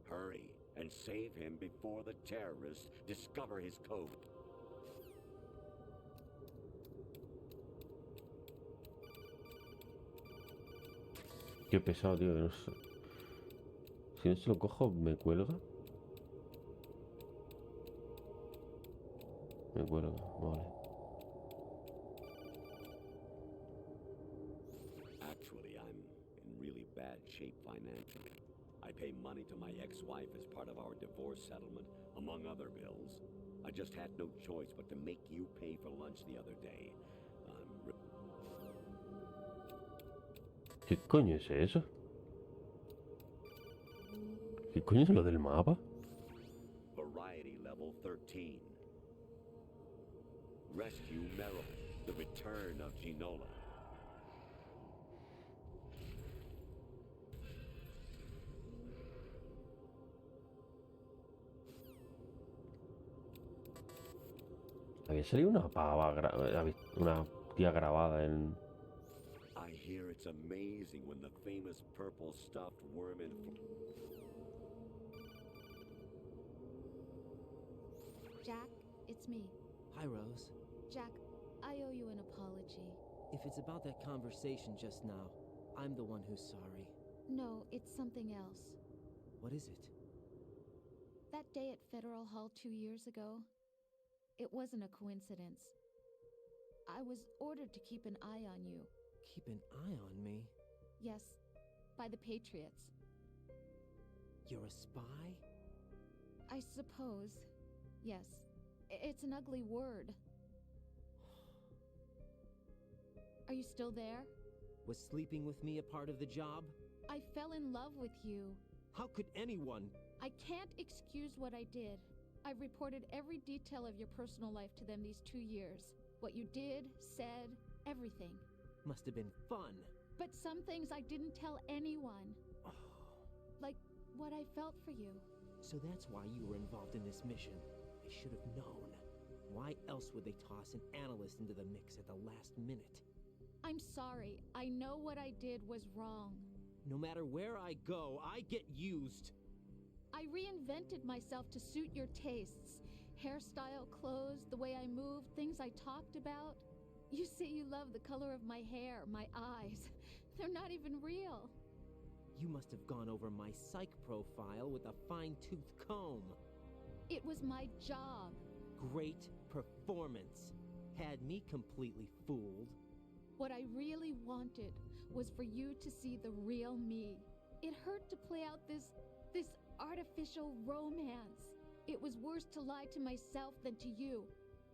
Hurry and save him before the terrorists discover his code. Qué pesado, tío. Que no sé. Si no se lo cojo, ¿me cuelga? Me cuelga, vale. Actually, I'm in really bad shape financially. I pay money to my ex-wife as part of our divorce settlement, among other bills. I just had no choice but to make you pay for lunch the other day. ¿Qué coño es eso? ¿Qué coño es lo del mapa? Variety level 13. Rescue Merrill, the return of Ginola. Había salido una pava, una tía grabada en... I hear it's amazing when the famous purple stuffed worm in... Jack, it's me. Hi, Rose. Jack, I owe you an apology. If it's about that conversation just now, I'm the one who's sorry. No, it's something else. What is it? That day at Federal Hall 2 years ago, it wasn't a coincidence. I was ordered to keep an eye on you. Keep an eye on me? Yes, by the Patriots. You're a spy? I suppose. Yes. It's an ugly word. Are you still there? Was sleeping with me a part of the job? I fell in love with you. How could anyone? I can't excuse what I did. I've reported every detail of your personal life to them these 2 years. What you did, said, everything. Must have been fun. But some things I didn't tell anyone. Oh. Like what I felt for you. So that's why you were involved in this mission. I should have known. Why else would they toss an analyst into the mix at the last minute? I'm sorry. I know what I did was wrong. No matter where I go, I get used. I reinvented myself to suit your tastes. Hairstyle, clothes, the way I moved, things I talked about. You say you love the color of my hair, my eyes. They're not even real. You must have gone over my psych profile with a fine-toothed comb. It was my job. Great performance. Had me completely fooled. What I really wanted was for you to see the real me. It hurt to play out this artificial romance. It was worse to lie to myself than to you.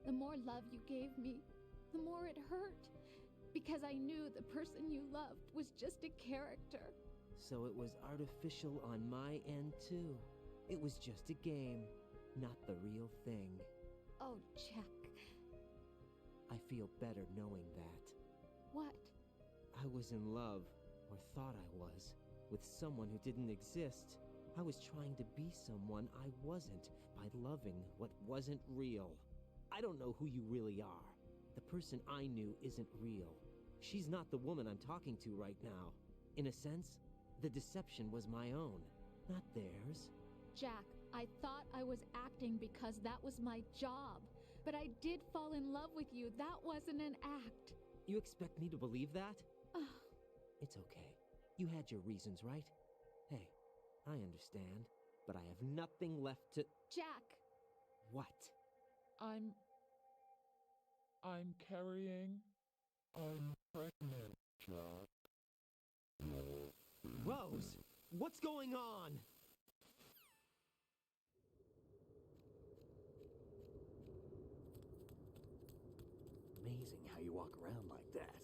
The more love you gave me, the more it hurt. Because I knew the person you loved was just a character. So it was artificial on my end too. It was just a game, not the real thing. Oh, Jack. I feel better knowing that. What? I was in love, or thought I was, with someone who didn't exist. I was trying to be someone I wasn't by loving what wasn't real. I don't know who you really are. The person I knew isn't real. She's not the woman I'm talking to right now. In a sense, the deception was my own, not theirs. Jack, I thought I was acting because that was my job. But I did fall in love with you. That wasn't an act. You expect me to believe that? It's okay. You had your reasons, right? Hey, I understand, but I have nothing left to... Jack! What? I'm carrying... I'm pregnant, Jack. Rose! What's going on? Amazing how you walk around like that.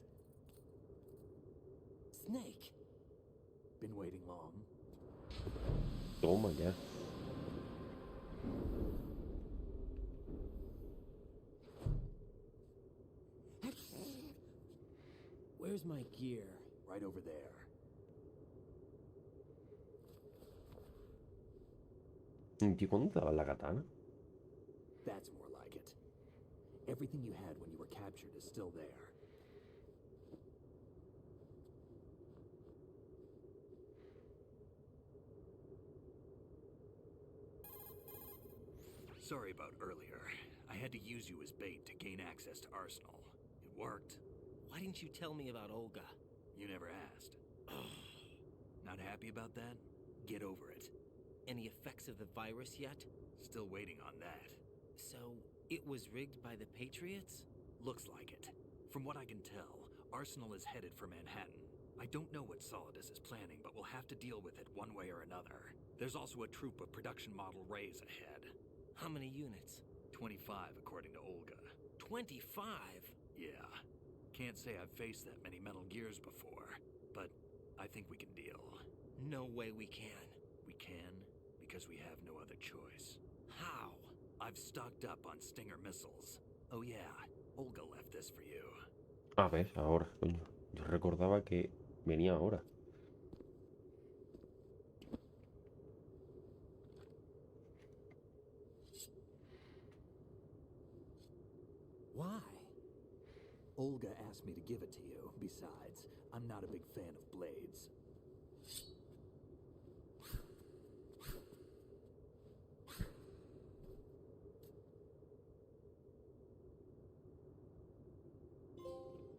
Snake! Been waiting long? Toma ya. Where's my gear? Right over there. ¿Y cuándo te daba la katana? That's more like it. Everything you had when you were captured is still there. Sorry about earlier. I had to use you as bait to gain access to Arsenal. It worked. Why didn't you tell me about Olga? You never asked. Not happy about that? Get over it. Any effects of the virus yet? Still waiting on that. So, it was rigged by the Patriots? Looks like it. From what I can tell, Arsenal is headed for Manhattan. I don't know what Solidus is planning, but we'll have to deal with it one way or another. There's also a troop of production model Rays ahead. How many units? 25, according to Olga. 25? Yeah. Can't say I've faced that many Metal Gears before, but I think we can deal. No way we can. We can, because we have no other choice. How? I've stocked up on Stinger missiles. Oh yeah, Olga left this for you. Ah, ves, ahora, coño. Yo recordaba que venía ahora. Why? Olga asked me to give it to you. Besides, I'm not a big fan of blades.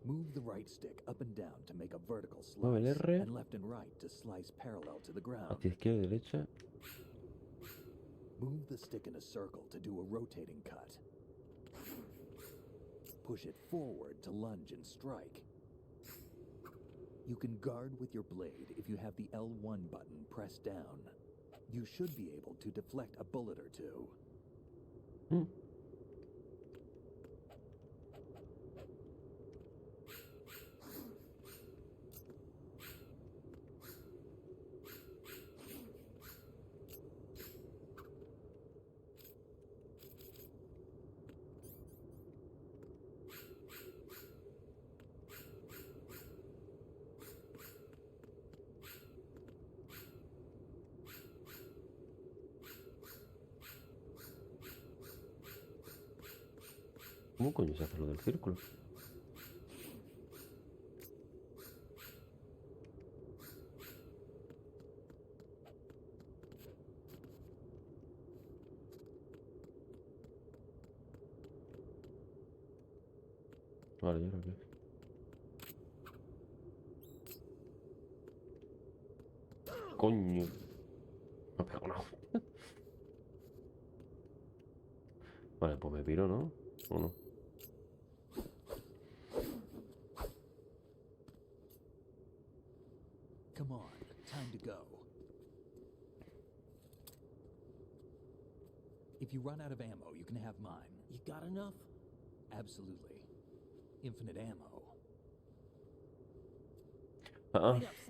Move the right stick up and down to make a vertical Mueve el slice, R. and left and right to slice parallel to the ground. Hacia izquierda y derecha. Move the stick in a circle to do a rotating cut. Push it forward to lunge and strike. You can guard with your blade if you have the L1 button pressed down. You should be able to deflect a bullet or two. ¿Cómo coño se hace lo del círculo? Vale, ¿y ahora qué? Coño. Me ha pegado una. Vale, pues me piro, ¿no? ¿O no? Come on, time to go. If you run out of ammo, you can have mine. You got enough? Absolutely. Infinite ammo.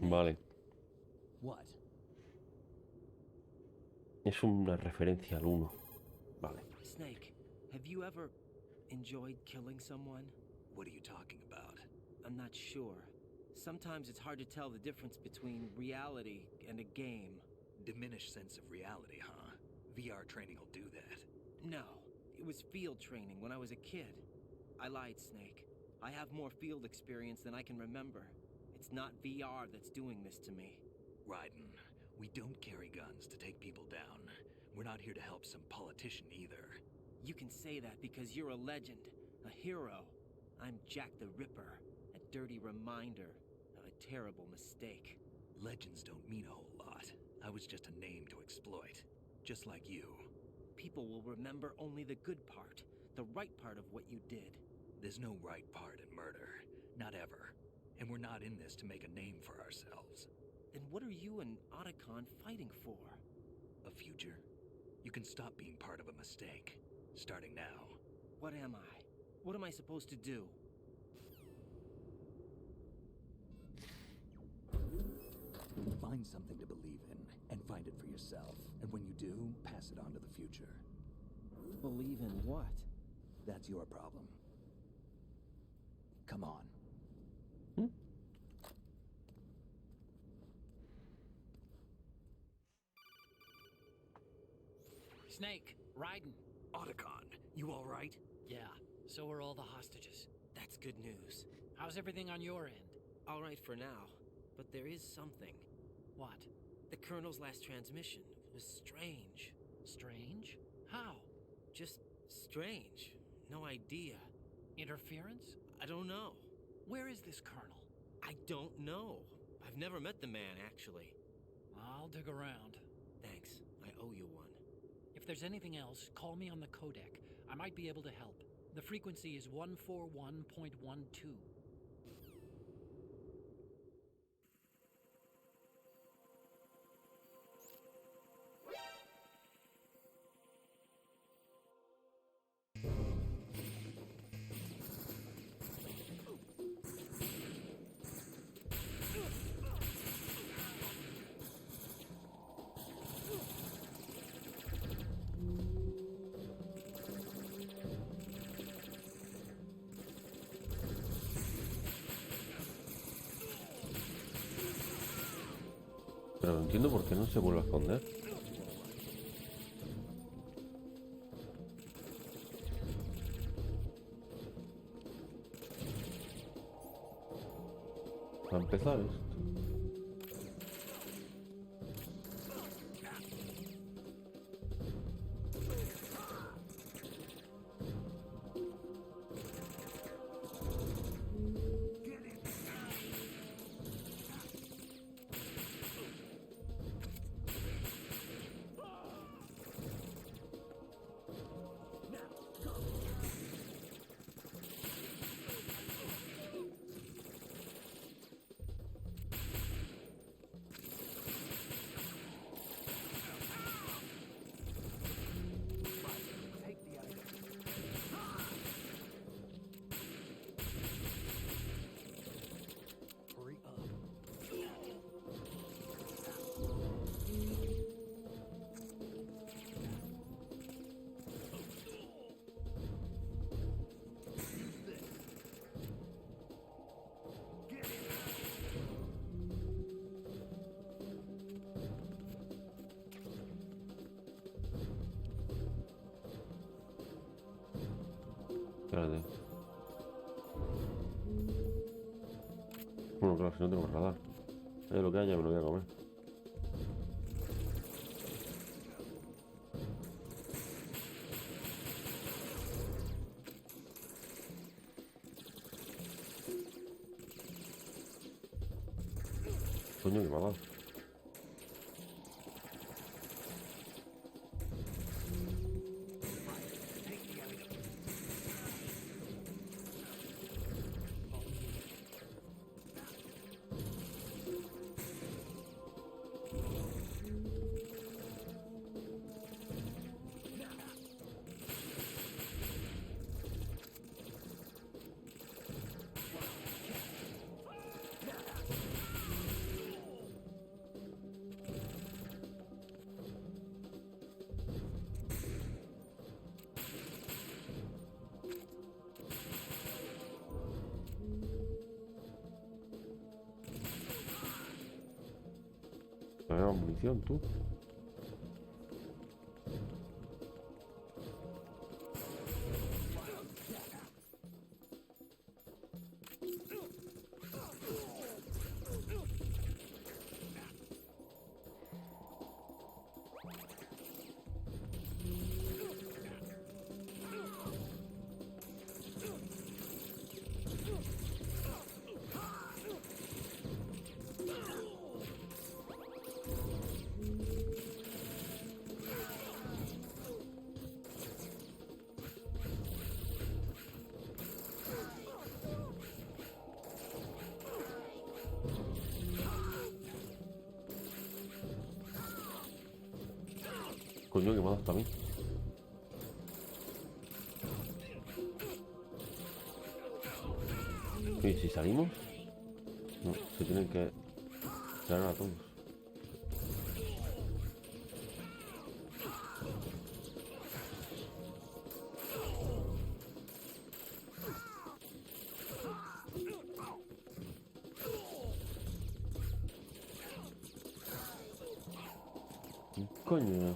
Vale. What? Es una referencia al 1. Vale. Snake, have you ever enjoyed killing someone? What are you talking about? I'm not sure. Sometimes it's hard to tell the difference between reality and a game. Diminished sense of reality, huh? VR training will do that. No, it was field training when I was a kid. I lied, Snake. I have more field experience than I can remember. It's not VR that's doing this to me. Raton, we don't carry guns to take people down. We're not here to help some politician either. You can say that because you're a legend, a hero. I'm Jack the Ripper, a dirty reminder of a terrible mistake. Legends don't mean a whole lot. I was just a name to exploit, just like you. People will remember only the good part, the right part of what you did. There's no right part in murder, not ever. And we're not in this to make a name for ourselves. Then what are you and Otacon fighting for? A future. You can stop being part of a mistake, starting now. What am I? What am I supposed to do? Find something to believe in, and find it for yourself. And when you do, pass it on to the future. Believe in what? That's your problem. Come on. Snake, Raiden. Otacon, you all right? Yeah, so are all the hostages. That's good news. How's everything on your end? All right for now, but there is something. What? The Colonel's last transmission was strange. Strange? How? Just strange. No idea. Interference? I don't know. Where is this Colonel? I don't know. I've never met the man, actually. I'll dig around. Thanks. I owe you one. If there's anything else, call me on the codec. I might be able to help. The frequency is 141.12. Pero no entiendo por qué no se vuelve a esconder. Para empezar esto. Espérate. Bueno, claro, si no tengo radar. Lo que haya me lo voy a comer. Coño, que me ha dado. Me da munición, tú. Coño, que me ha dado también. ¿Y si salimos? No, se tienen que ganar a todos. ¿Qué coño?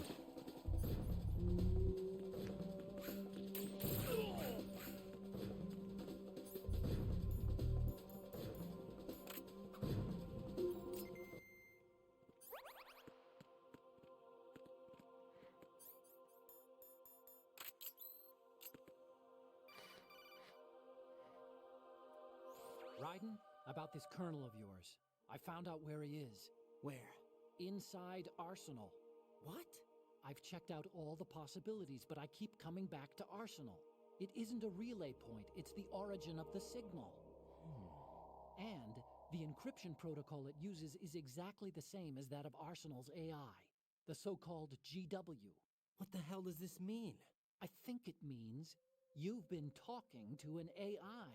Raiden, about this colonel of yours. I found out where he is. Where? Inside Arsenal. What? I've checked out all the possibilities, but I keep coming back to Arsenal. It isn't a relay point, it's the origin of the signal. And the encryption protocol it uses is exactly the same as that of Arsenal's AI, the so-called GW. What the hell does this mean? I think it means you've been talking to an AI.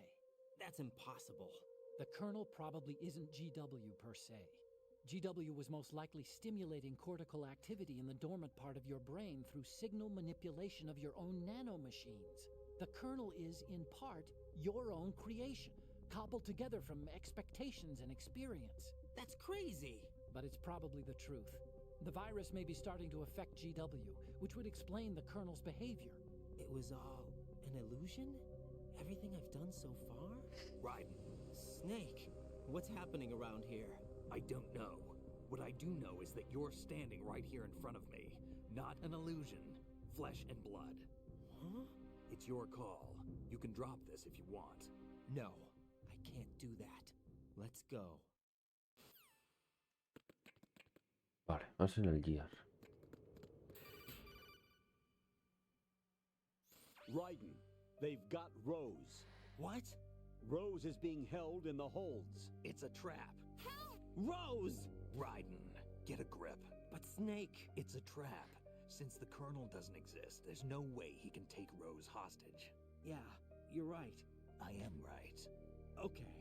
That's impossible. The kernel probably isn't GW per se. GW was most likely stimulating cortical activity in the dormant part of your brain through signal manipulation of your own nanomachines. The kernel is, in part, your own creation, cobbled together from expectations and experience. That's crazy! But it's probably the truth. The virus may be starting to affect GW, which would explain the kernel's behavior. It was all an illusion? Everything I've done so far? Raiden. Snake, What's happening around here? I don't know. What I do know is that you're standing right here in front of me. Not an illusion. Flesh and blood. Huh? It's your call. You can drop this if you want. No, I can't do that. Let's go. Vale, vamos en el gear. Raton, they've got Rose. What? Rose is being held in the holds. It's a trap. Help! Rose! Raiden, get a grip. But Snake... It's a trap. Since the Colonel doesn't exist, there's no way he can take Rose hostage. Yeah, you're right. I am right. Okay.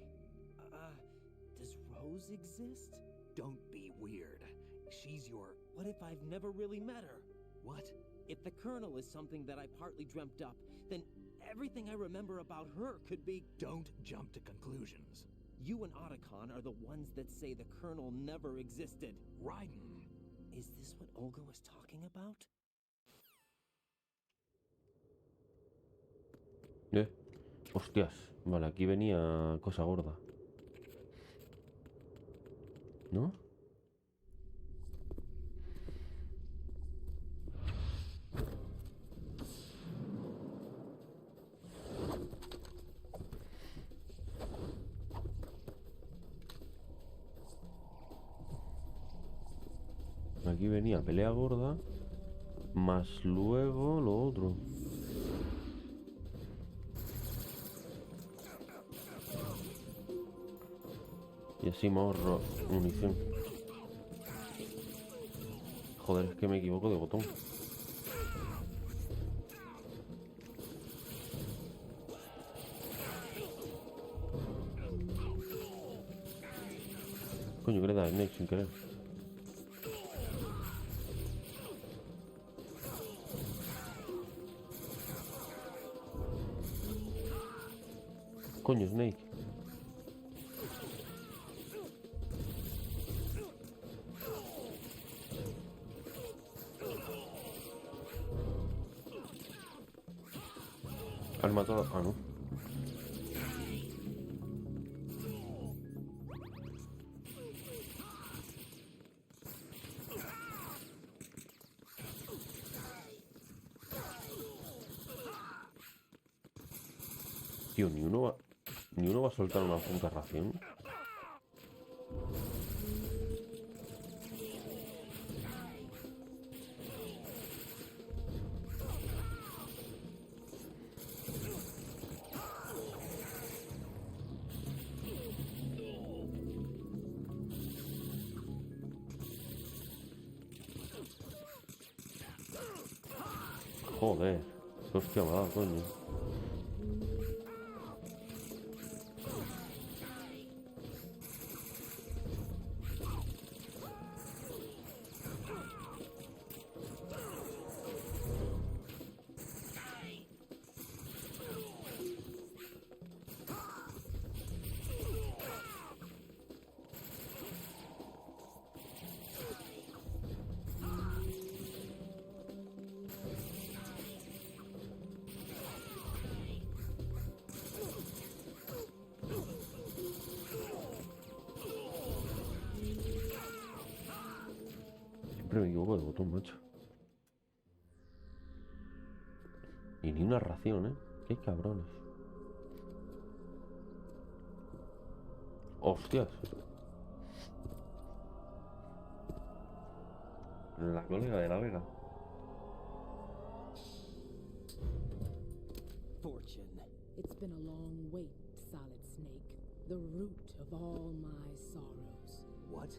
Does Rose exist? Don't be weird. She's your... What if I've never really met her? What? If the Colonel is something that I partly dreamt up, then everything I remember about her could be... Don't jump to conclusions. You and Otacon are the ones that say the Colonel never existed. Raiden. Is this what Olga was talking about? Hostias. Vale, aquí venía cosa gorda. ¿No? Aquí venía pelea gorda, más luego lo otro. Y así me ahorro munición. Joder, es que me equivoco de botón. Coño, que le da Snake sin querer. Coño, Snake. ¿Has matado? Ah, no. Tío, ni uno va a soltar una puta ración. Joder, qué hostia me ha dado, coño. Siempre me equivoco de botón, macho. Y ni una ración, ¿eh? Qué cabrones. Hostias. La colega de la Vega. Fortune. It's been a long wait, Solid Snake. The root of all my sorrows. What?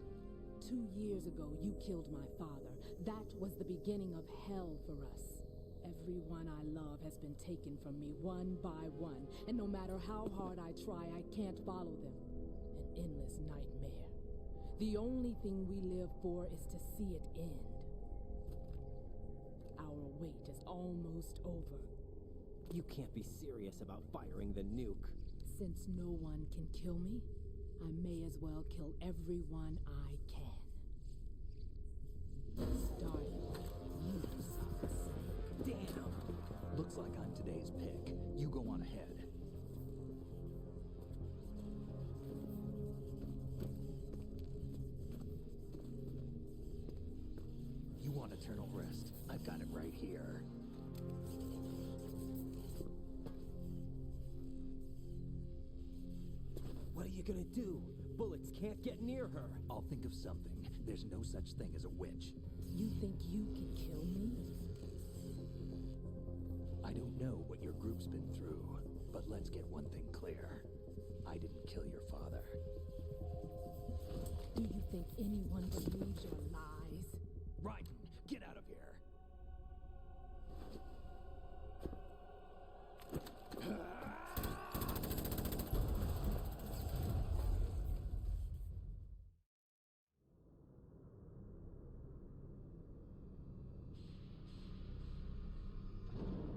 2 years ago, you killed my father. That was the beginning of hell for us. Everyone I love has been taken from me one by one, and no matter how hard I try, I can't follow them. An endless nightmare. The only thing we live for is to see it end. Our wait is almost over. You can't be serious about firing the nuke. Since no one can kill me, I may as well kill everyone I can. Starting with you, Solid Snake. Damn! Looks like I'm today's pick. You go on ahead. want eternal rest, I've got it right here. What are you gonna do? Bullets can't get near her. I'll think of something. There's no such thing as a witch. You think you can kill me? I don't know what your group's been through, but let's get one thing clear. I didn't kill your father. Do you think anyone believes your lies? Raton, get out of here!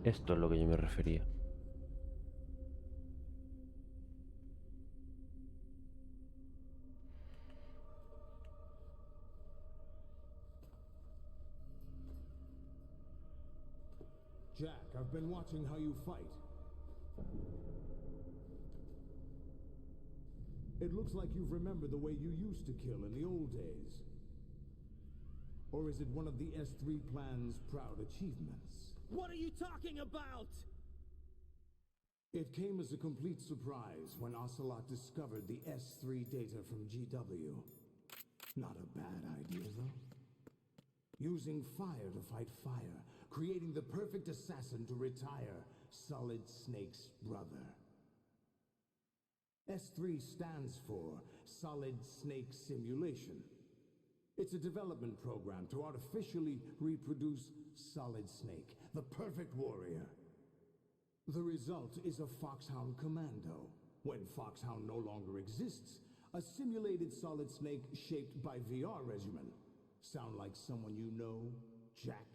Esto es lo que yo me refería. Jack, I've been watching how you fight. It looks like you've remembered the way you used to kill in the old days. Or is it one of the S3 plan's proud achievements? What are you talking about? It came as a complete surprise when Ocelot discovered the S3 data from GW. Not a bad idea, though. Using fire to fight fire, creating the perfect assassin to retire Solid Snake's brother. S3 stands for Solid Snake Simulation. It's a development program to artificially reproduce Solid Snake, the perfect warrior. The result is a Foxhound Commando. When Foxhound no longer exists, a simulated Solid Snake shaped by VR regimen. Sound like someone you know, Jack?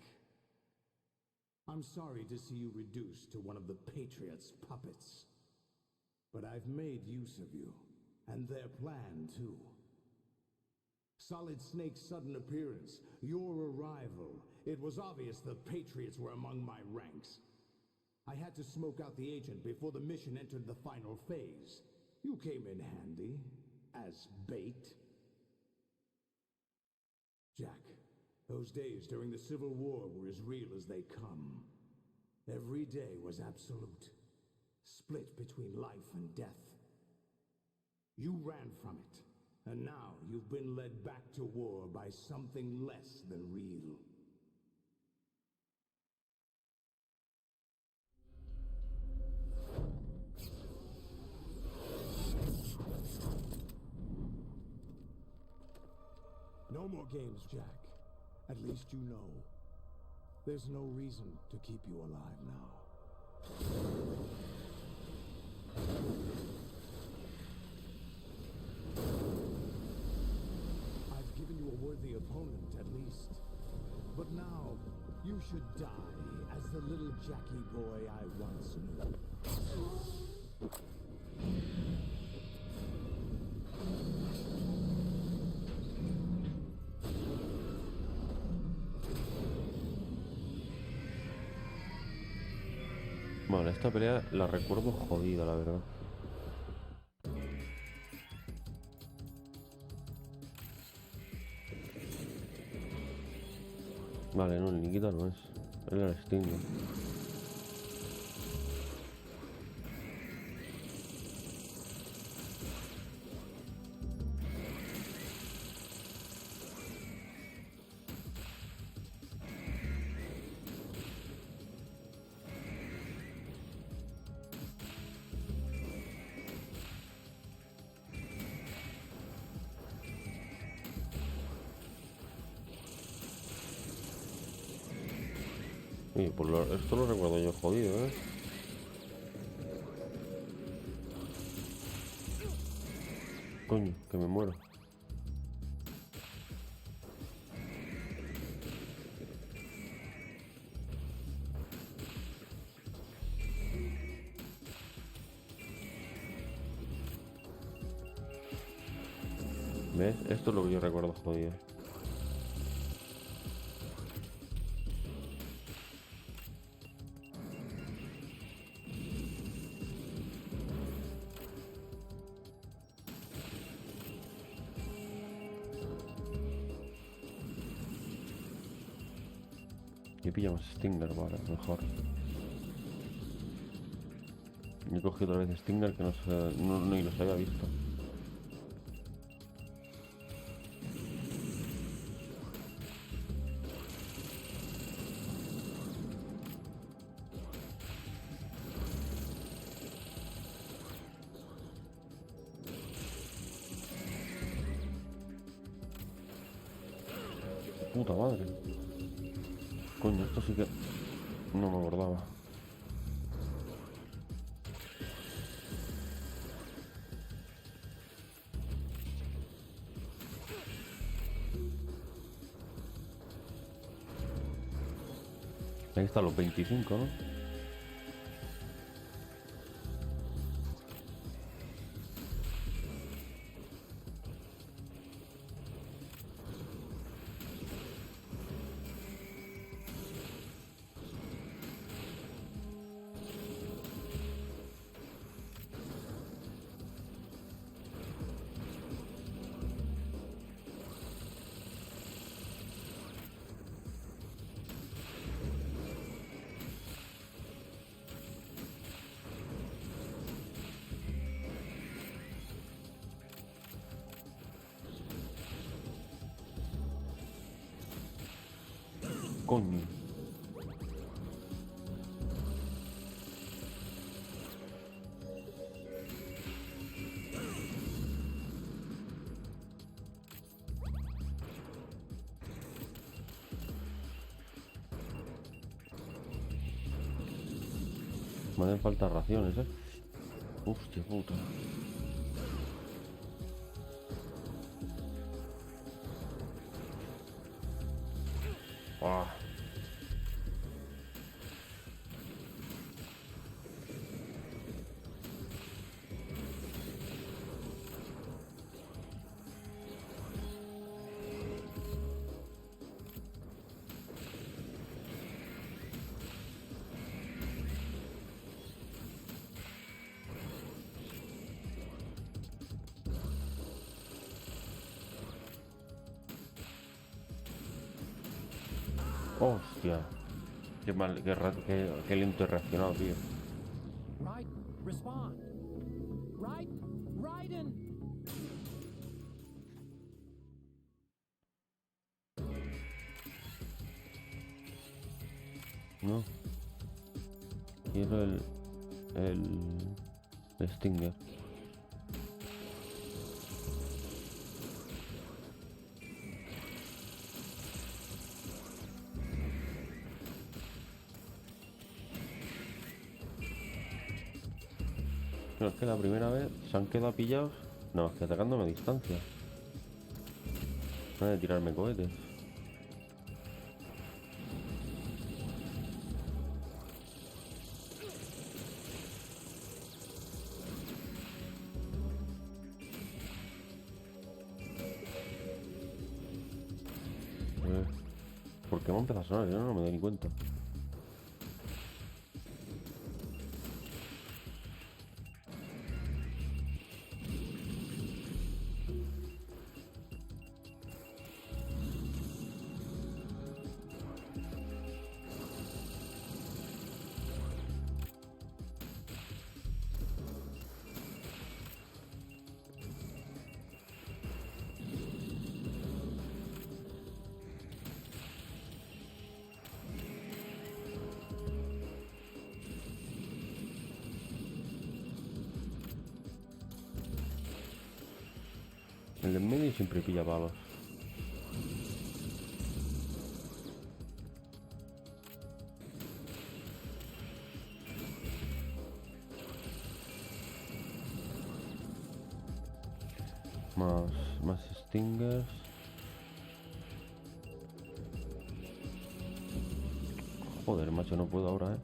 I'm sorry to see you reduced to one of the Patriots' puppets. But I've made use of you, and their plan too. Solid Snake's sudden appearance, your arrival, it was obvious the Patriots were among my ranks. I had to smoke out the agent before the mission entered the final phase. You came in handy, as bait. Jack, those days during the Civil War were as real as they come. Every day was absolute, split between life and death. You ran from it, and now you've been led back to war by something less than real. No more games, Jack. At least you know. There's no reason to keep you alive now. I've given you a worthy opponent, at least. But now, you should die as the little Jackie boy I once knew. Vale, esta pelea la recuerdo jodida, la verdad. Vale, no, el Nikita no es. Él era el Sting, ¿no? Pues esto lo recuerdo yo jodido, ¿eh? Coño, que me muero. ¿Ves? Esto es lo que yo recuerdo jodido. Y pillamos Stinger, vale, mejor. He cogido otra vez Stinger que ni los había visto. Puta madre. Coño, esto sí que no me acordaba. Ahí están los 25, ¿no? Coño. Me hacen falta raciones, Hostia puta. Ah. Hostia. Qué mal, qué lento he reaccionado, tío. Right, respond. Right, Raiden. No. Quiero el Stinger. No, es que la primera vez se han quedado pillados. No, es que atacándome a distancia. No hay de tirarme cohetes. ¿Por qué me empezado a sonar? Yo no me doy ni cuenta. El de en medio siempre pilla palos. Más stingers. Joder, macho, no puedo ahora,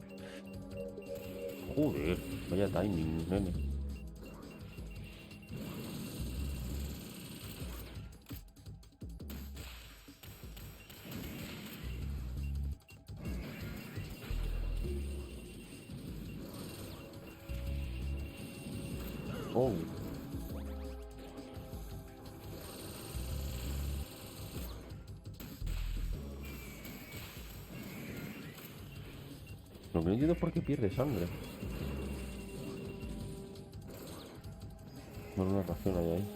Joder, vaya timing, nene. Oh. Lo que no entiendo es por qué pierde sangre. Bueno, una ración hay ahí.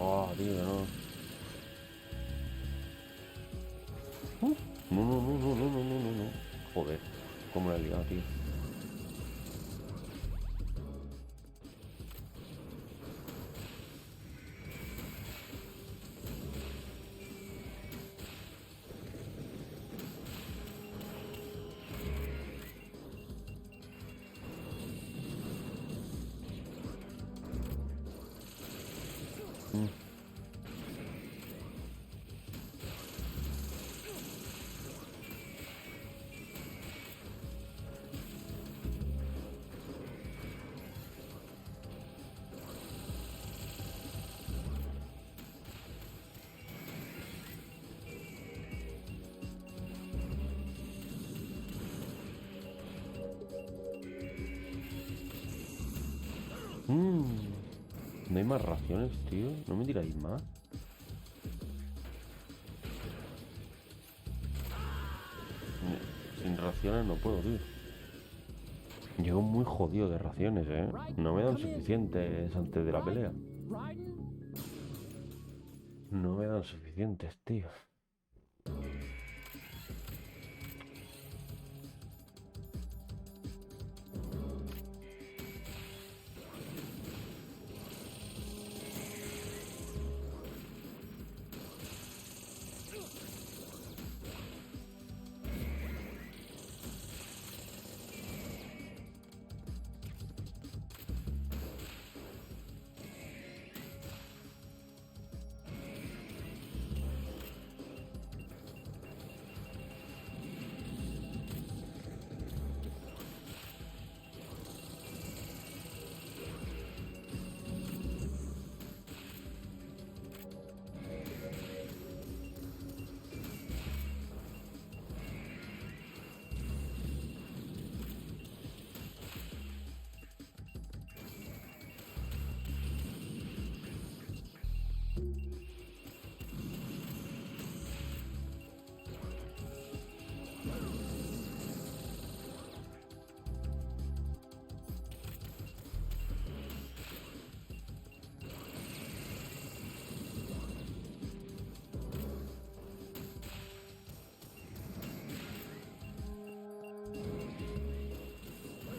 Oh, tío, no. No. Joder, cómo la he liado, tío. ¿No hay más raciones, tío? ¿No me tiráis más? Sin raciones no puedo, tío. Llego muy jodido de raciones, ¿eh? No me dan suficientes antes de la pelea. No me dan suficientes, tío.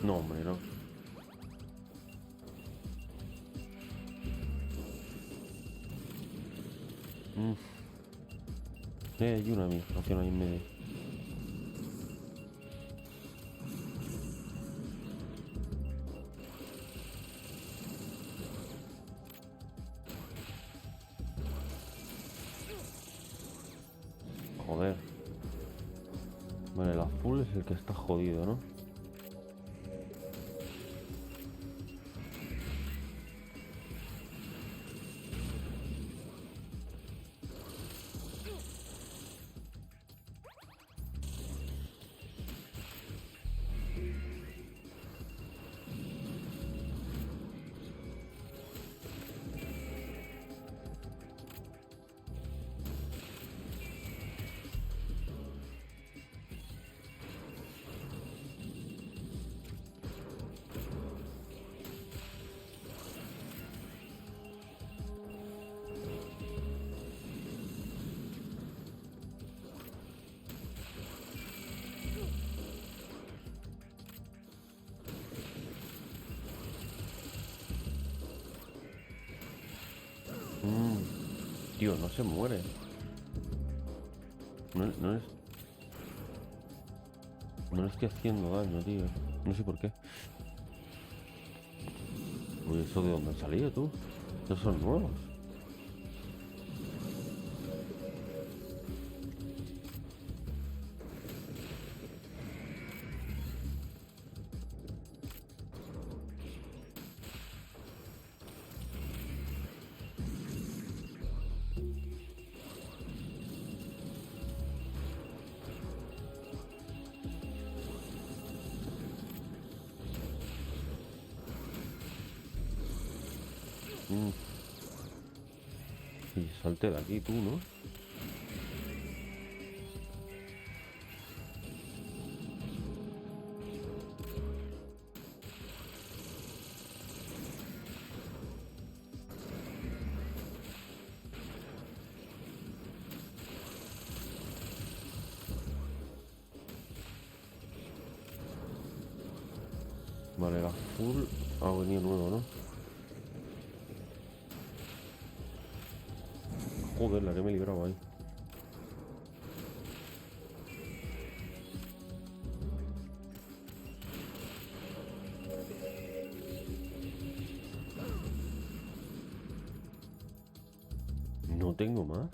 No, hombre, no. Hay una ración ahí en medio. Joder. Vale, el azul es el que está jodido, ¿no? Tío, no se muere. No es... No le estoy haciendo daño, tío. No sé por qué. Uy, ¿eso de dónde han salido, tú? Esos son nuevos. Y salte de aquí tú, ¿no? Vale, la full ha venido nuevo, ¿no? Joder, la que me he librado ahí. No tengo más.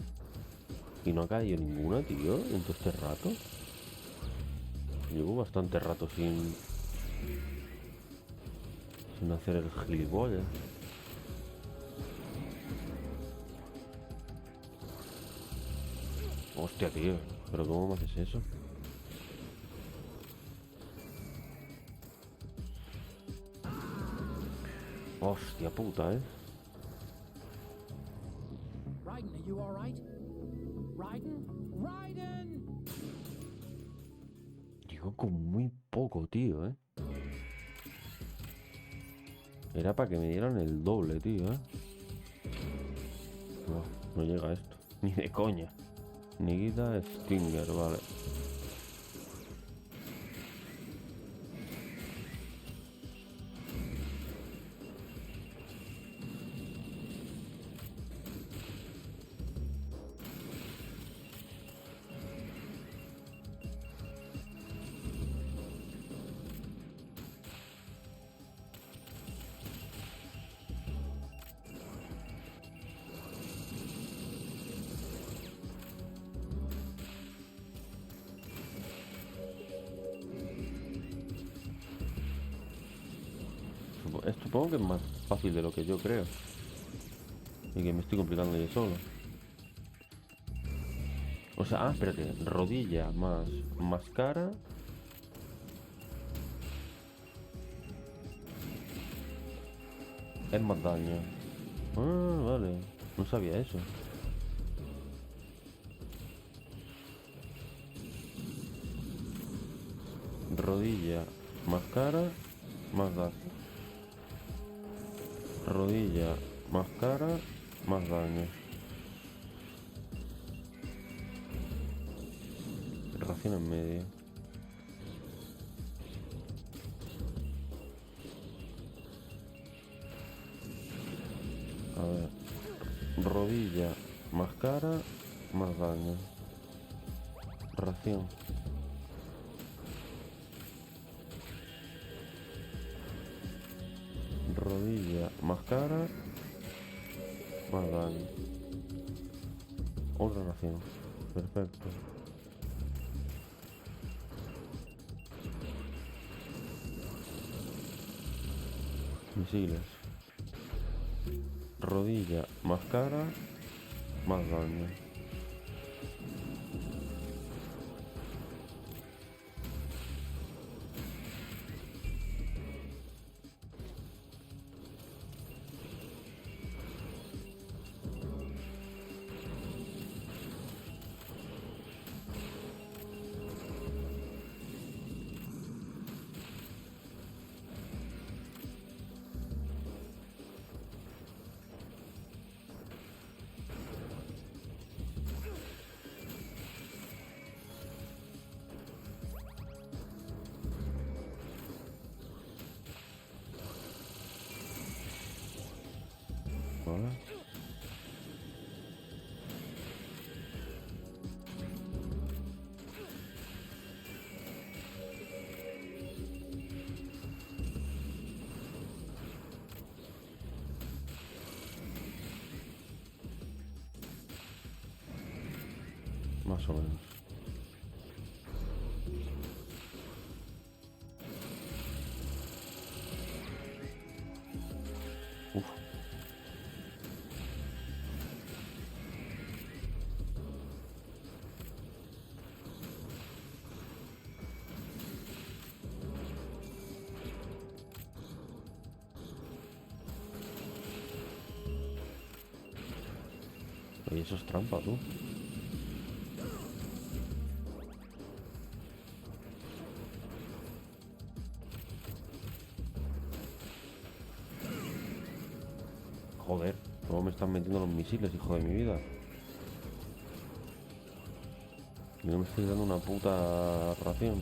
Y no ha caído ninguna, tío, en todo este rato. Llevo bastante rato sin hacer el gilipollas. Hostia, tío. ¿Pero cómo me haces eso? Hostia puta, ¿eh? Raiden, are you alright? Raiden? Raiden! Digo con muy poco, tío, ¿eh? Era para que me dieran el doble, tío, ¿eh? No, no llega esto. Ni de coña. Nvidia Stinger, vale. Supongo que es más fácil de lo que yo creo. Y que me estoy complicando yo solo. O sea, espérate. Rodilla más cara. Es más daño. Ah, vale. No sabía eso. Rodilla más cara, más daño. Rodilla más cara, más daño. Ración en medio. A ver. Rodilla más cara, más daño. Ración. Rodilla más cara, más daño. Otra ración. Perfecto. Misiles. Rodilla más cara, más daño. Vale. Más o menos. Uf. Oye, eso es trampa, tú. Joder, ¿cómo me están metiendo los misiles, hijo de mi vida? Y no me estoy dando una puta ración.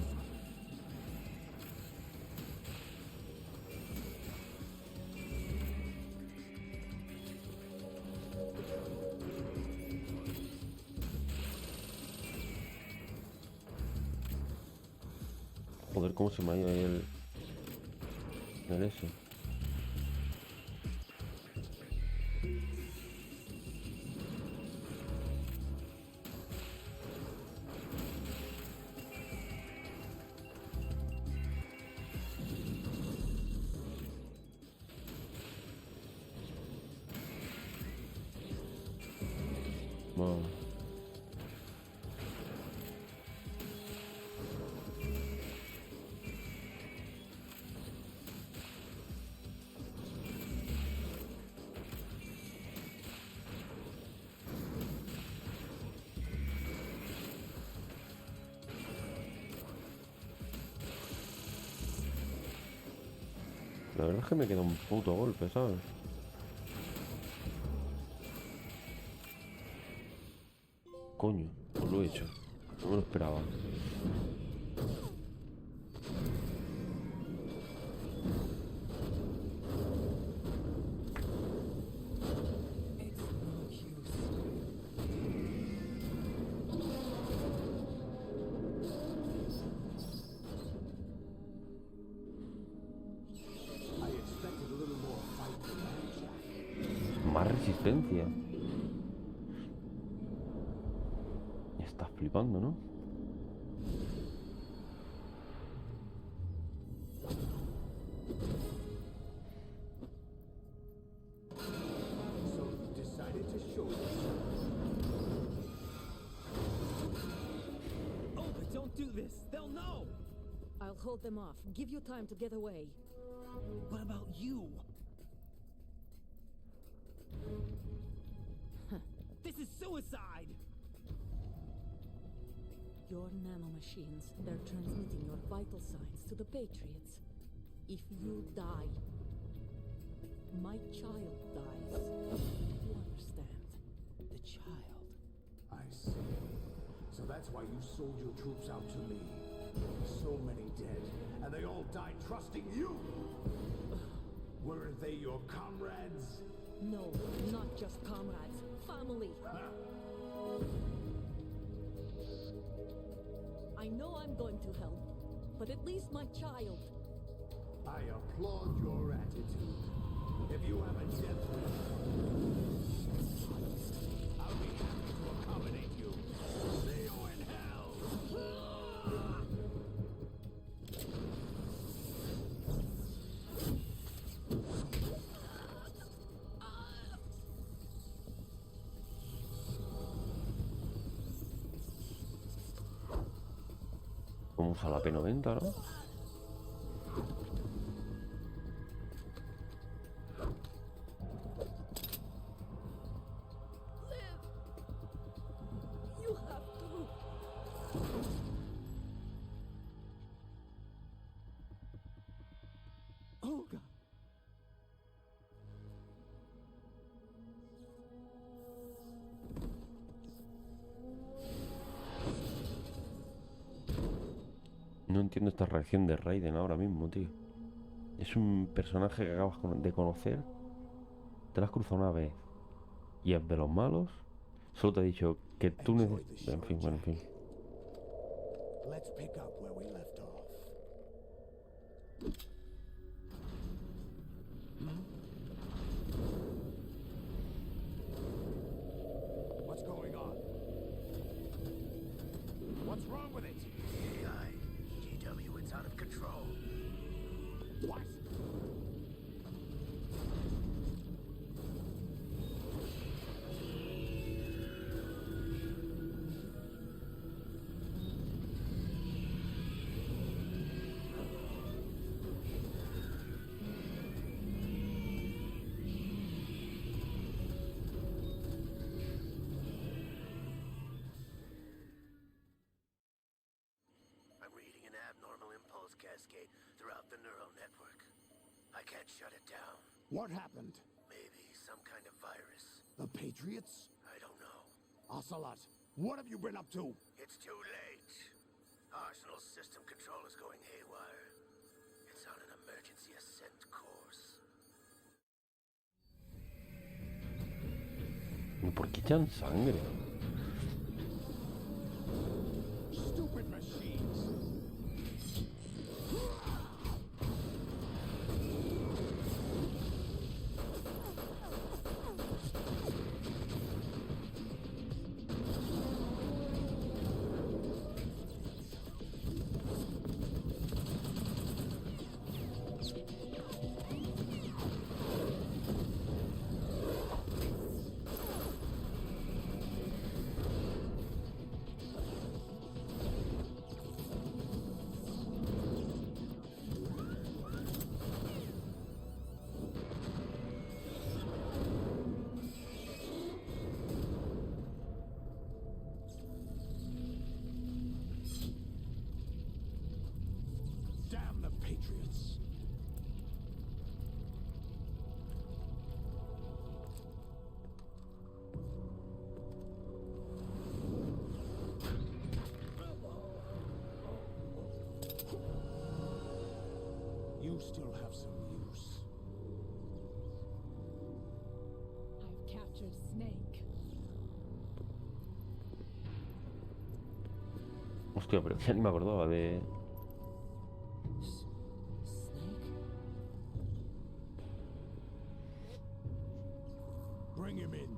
Joder, cómo se me ha ido ahí el ese. Bueno. La verdad es que me queda un puto golpe, ¿sabes? Coño, pues lo he hecho. No me lo esperaba. Más resistencia. Estás flipando, ¿no? Oh, but don't do this. They'll know. I'll hold them off. Give you time to get away. What about you? This is suicide! Your nanomachines, they're transmitting your vital signs to the Patriots. If you die, my child dies. You understand? The child. I see. So that's why you sold your troops out to me. So many dead, and they all died trusting you! Weren't they your comrades? No, not just comrades. Family. I know I'm going to help, but at least my child. I applaud your attitude. If you have a death wish, I'll be happy to accommodate you. See you in hell! Vamos a la P90, ¿no? You have to. Olga. No entiendo esta reacción de Raiden ahora mismo, tío. Es un personaje que acabas de conocer. Te lo has cruzado una vez. Y es de los malos. Solo te ha dicho que tú necesitas... En fin, bueno, en fin. Let's pick up where we left off. What's going on? What's wrong with it? AI. GW, it's out of control. What? I'm reading an abnormal impulse cascade throughout the neural network. I can't shut it down. What happened? Maybe some kind of virus. The Patriots? I don't know. Ocelot, what have you been up to? It's too late. Arsenal's system control is going haywire. It's on an emergency ascent course. ¿Por qué echan sangre? Stupid machines. Damn the Patriots. You still have some use. I've captured Snake. Hostia, pero ya ni me acordaba de... Bring him in.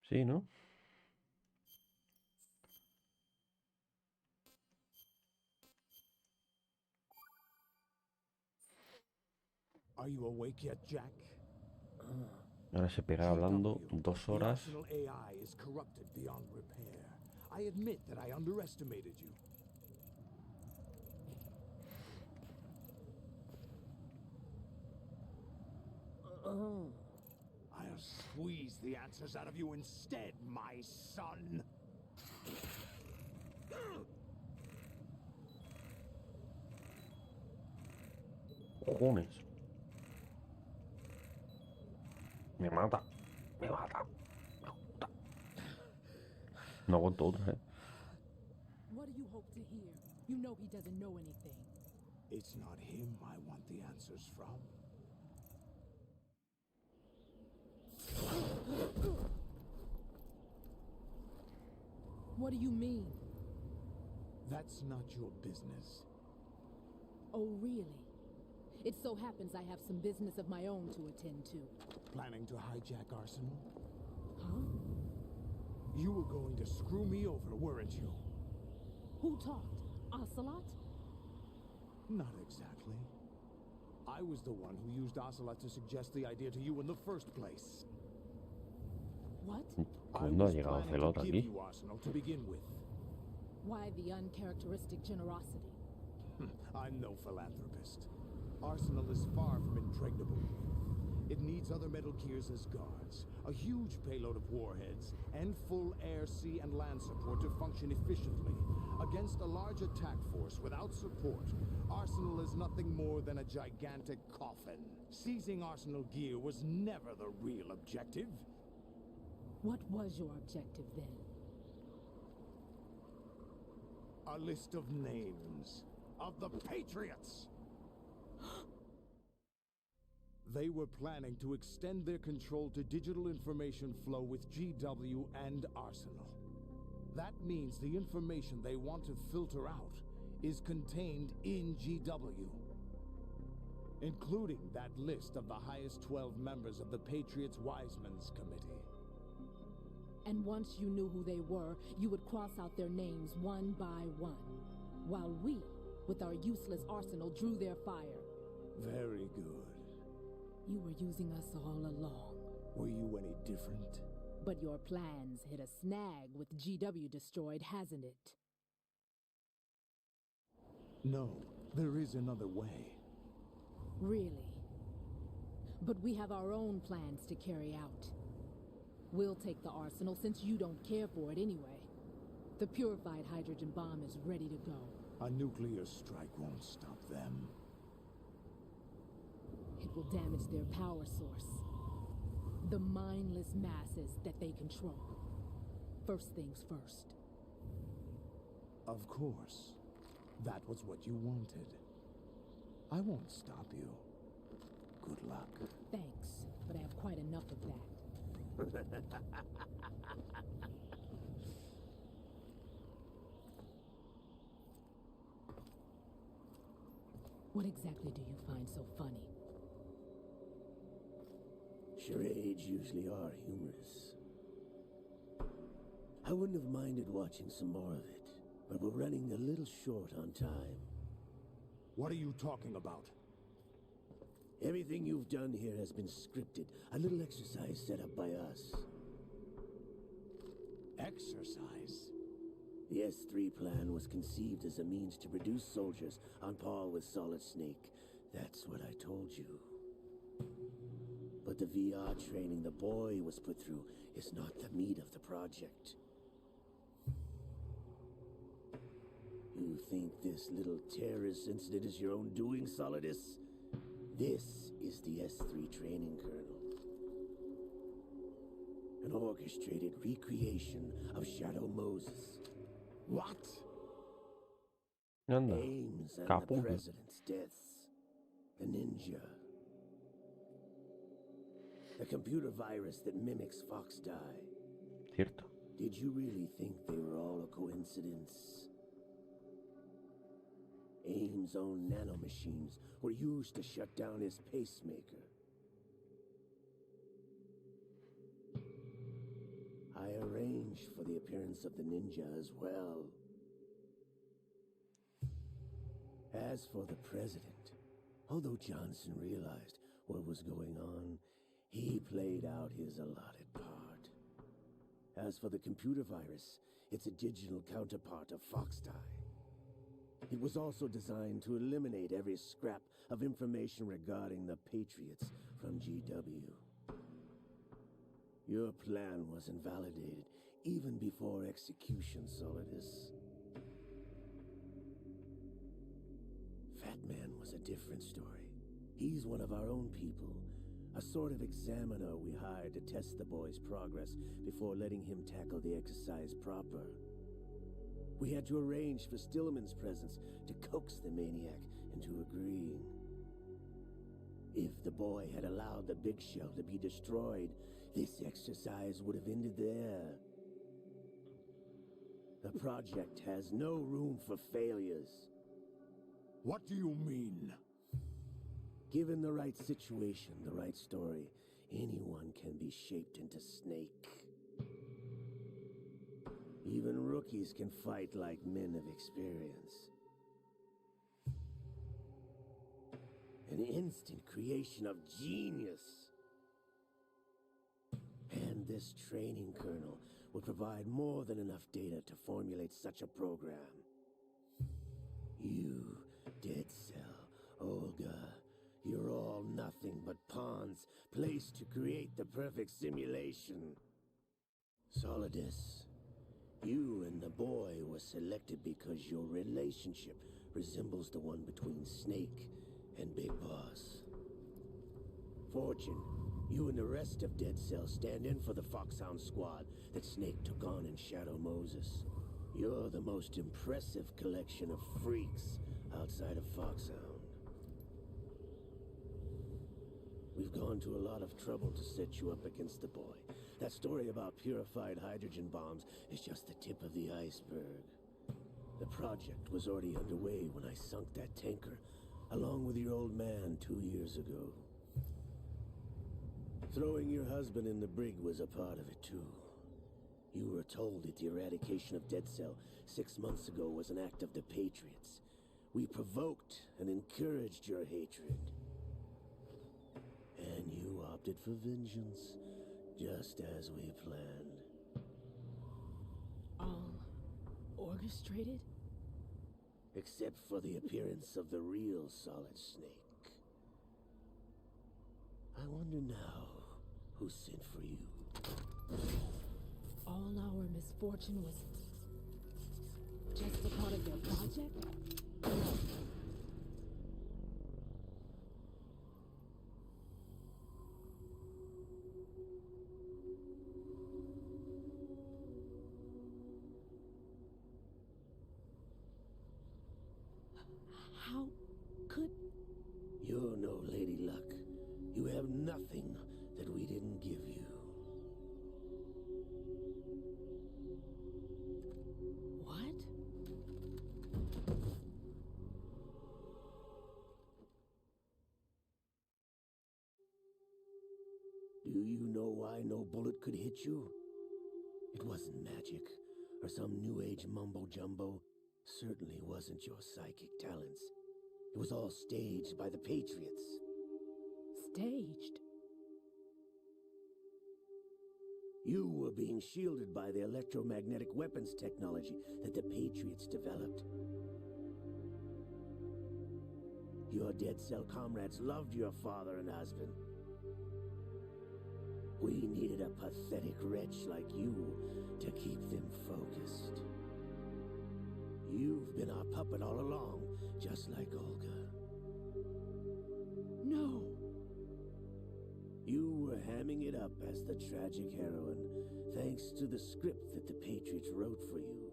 Sí, ¿no? Are you awake yet, Jack? Ahora se pegará hablando 2 horas. The Arsenal AI is corrupted beyond repair. I admit that I underestimated you. I'll squeeze the answers out of you instead, my son. Cojones. Me mata. Me mata. Me mata. No aguanto otra, ¿eh? What do you hope to hear? You know he doesn't know anything. It's not him I want the answers from. What do you mean? That's not your business. Oh, really? It so happens I have some business of my own to attend to. Planning to hijack Arsenal? Huh? You were going to screw me over, weren't you? Who talked? Ocelot? Not exactly. I was the one who used Ocelot to suggest the idea to you in the first place. What? ¿Cuándo ha llegado Ocelot aquí? You Arsenal to begin with. Why the uncharacteristic generosity? I'm no philanthropist. Arsenal is far from impregnable. It needs other Metal Gears as guards, a huge payload of warheads, and full air, sea, and land support to function efficiently. Against a large attack force without support, Arsenal is nothing more than a gigantic coffin. Seizing Arsenal gear was never the real objective. What was your objective then? A list of names of the Patriots! They were planning to extend their control to digital information flow with GW and Arsenal. That means the information they want to filter out is contained in GW, including that list of the highest 12 members of the Patriots Wiseman's Committee. And once you knew who they were, you would cross out their names one by one, while we, with our useless arsenal, drew their fire. Very good. You were using us all along. Were you any different? But your plans hit a snag with GW destroyed, hasn't it? No, there is another way. Really? But we have our own plans to carry out. We'll take the arsenal since you don't care for it anyway. The purified hydrogen bomb is ready to go. A nuclear strike won't stop them. It will damage their power source. The mindless masses that they control. First things first. Of course. That was what you wanted. I won't stop you. Good luck. Thanks, but I have quite enough of that. What exactly do you find so funny? Charades usually are humorous. I wouldn't have minded watching some more of it, but we're running a little short on time. What are you talking about? Everything you've done here has been scripted. A little exercise set up by us. Exercise? The S3 plan was conceived as a means to produce soldiers on par with Solid Snake. That's what I told you. But the VR training the boy was put through is not the meat of the project. You think this little terrorist incident is your own doing, Solidus? This is the S3 training kernel. An orchestrated recreation of Shadow Moses. What? Anda. Aims at the Capullo. president's deaths. The ninja. The computer virus that mimics Fox Die. Cierto. Did you really think they were all a coincidence? AIM's own nanomachines were used to shut down his pacemaker. I arranged for the appearance of the ninja as well. As for the president, although Johnson realized what was going on, he played out his allotted part. As for the computer virus, it's a digital counterpart of Fox Die. It was also designed to eliminate every scrap of information regarding the Patriots from GW. Your plan was invalidated even before execution, Solidus. Fat Man was a different story. He's one of our own people, a sort of examiner we hired to test the boy's progress before letting him tackle the exercise proper. We had to arrange for Stillman's presence to coax the maniac into agreeing. If the boy had allowed the big shell to be destroyed, this exercise would have ended there. The project has no room for failures. What do you mean? Given the right situation, the right story, anyone can be shaped into Snake. Even rookies can fight like men of experience. An instant creation of genius. And this training kernel will provide more than enough data to formulate such a program. You, Dead Cell, Olga, you're all nothing but pawns placed to create the perfect simulation. Solidus, you and the boy were selected because your relationship resembles the one between Snake and Big Boss. Fortune, you and the rest of Dead Cell stand in for the Foxhound squad that Snake took on in Shadow Moses. You're the most impressive collection of freaks outside of Foxhound. We've gone to a lot of trouble to set you up against the boy. That story about purified hydrogen bombs is just the tip of the iceberg. The project was already underway when I sunk that tanker, along with your old man 2 years ago. Throwing your husband in the brig was a part of it, too. You were told that the eradication of Dead Cell 6 months ago was an act of the Patriots. We provoked and encouraged your hatred. And you opted for vengeance, just as we planned. All orchestrated? Except for the appearance of the real Solid Snake. I wonder now who sent for you. All our misfortune was just a part of their project? How could... You're no Lady Luck. You have nothing that we didn't give you. What? Do you know why no bullet could hit you? It wasn't magic, or some new age mumbo-jumbo. Certainly wasn't your psychic talents. It was all staged by the Patriots. Staged? You were being shielded by the electromagnetic weapons technology that the Patriots developed. Your Dead Cell comrades loved your father and husband. We needed a pathetic wretch like you to keep them focused. You've been our puppet all along, just like Olga. No! You were hamming it up as the tragic heroine, thanks to the script that the Patriots wrote for you.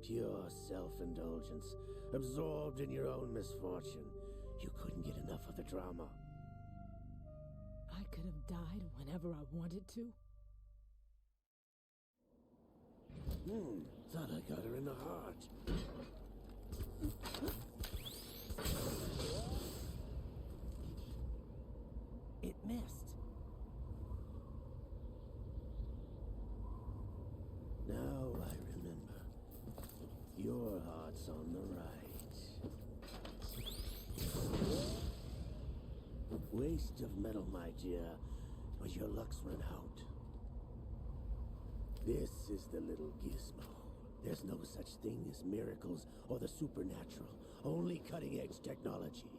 Pure self-indulgence, absorbed in your own misfortune. You couldn't get enough of the drama. I could have died whenever I wanted to. Thought I got her in the heart. It missed. Now I remember. Your heart's on the right. Waste of metal, my dear, but your luck's run out. This is the little gizmo. There's no such thing as miracles or the supernatural. Only cutting-edge technology.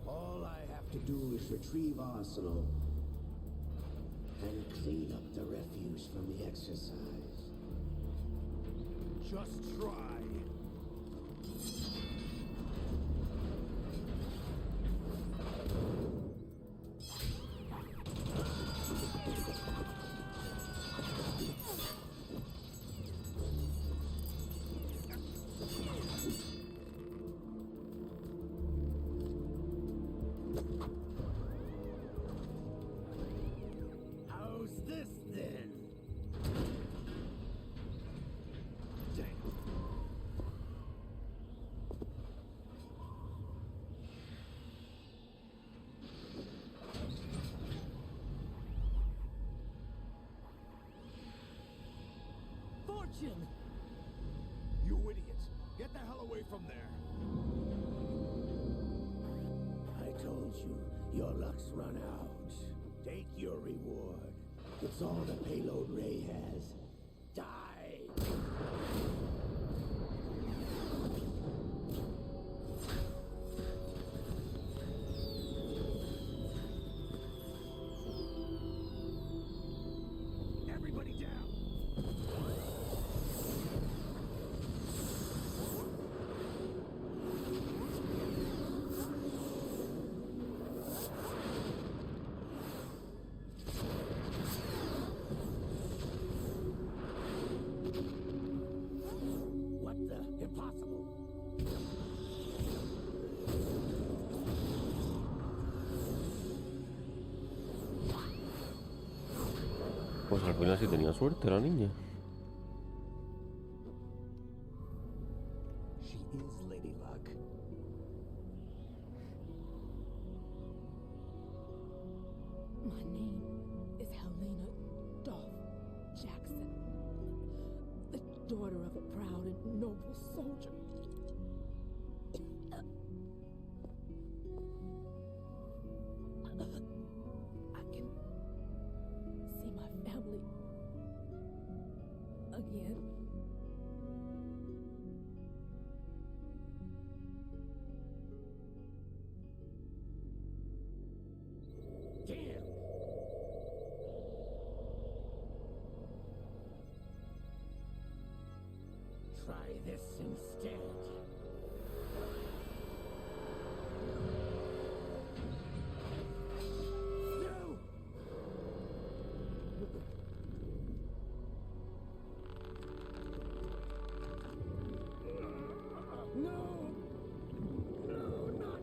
All I have to do is retrieve Arsenal and clean up the refuse from the exercise. Just try. You idiot! Get the hell away from there! I told you, your luck's run out. Take your reward. It's all the payload Ray has. Die! Everybody down! What the? Impossible! Pues al final sí tenía suerte la niña. She is Lady Luck. My name is Helena Dolph Jackson, the daughter of a proud and noble soldier. I can see my family again. Damn! Try this instead. No! No! No, not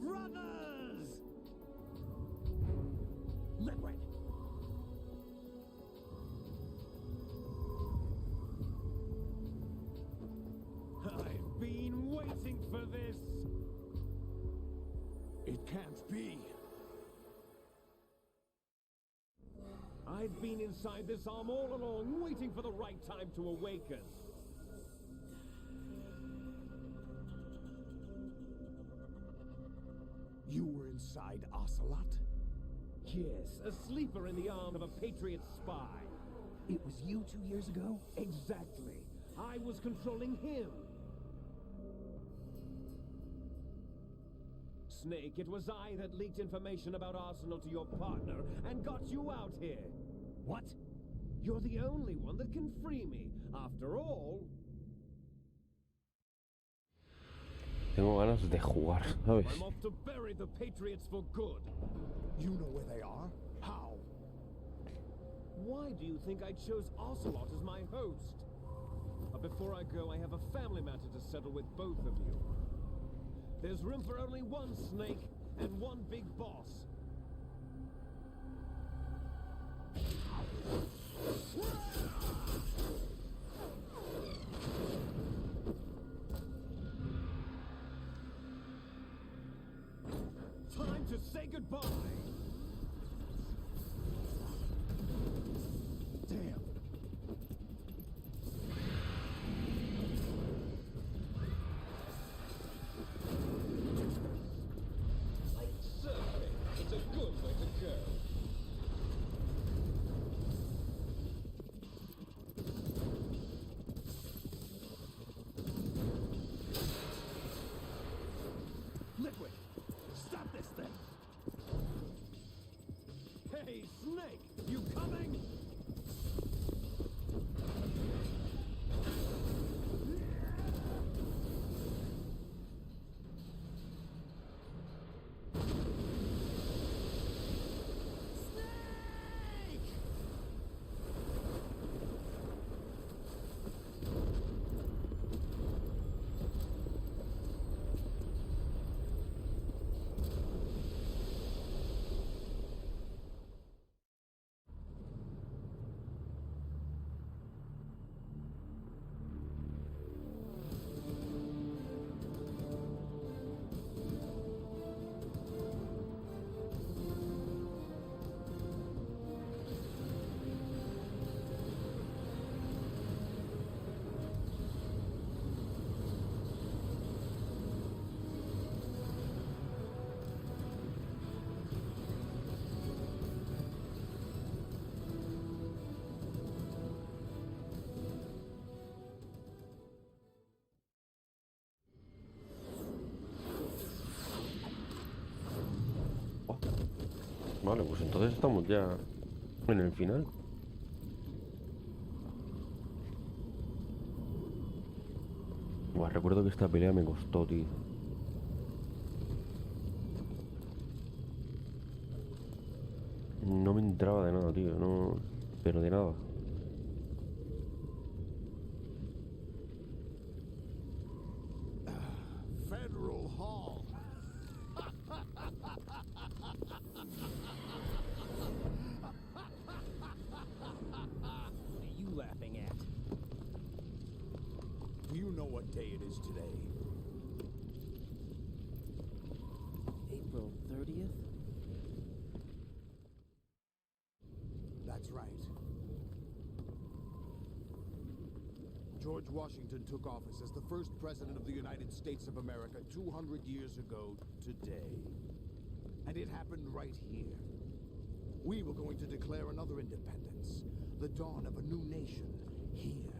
Brothers! Liquid! I've been waiting for this! It can't be. I've been inside this arm all along, waiting for the right time to awaken. You were inside Ocelot? Yes, a sleeper in the arm of a Patriot spy. It was you 2 years ago? Exactly. I was controlling him. Snake, it was I that leaked information about Arsenal to your partner and got you out here. What? You're the only one that can free me. After all... Tengo ganas de jugar, ¿sabes? I'm off to bury the Patriots for good. You know where they are? How? Why do you think I chose Ocelot as my host? But before I go, I have a family matter to settle with both of you. There's room for only one Snake and one big boss. Time to say goodbye! Damn. Certainly, it's a good way to go. Liquid, stop this thing! Vale, pues entonces estamos ya en el final. Buah, recuerdo que esta pelea me costó, tío. No me entraba de nada, tío, no... Pero de nada. Federal Hall. What are you laughing at? Do you know what day it is today? April 30th? That's right. George Washington took office as the first president of the United States of America 200 years ago today. And it happened right here. We were going to declare another independence, the dawn of a new nation, here.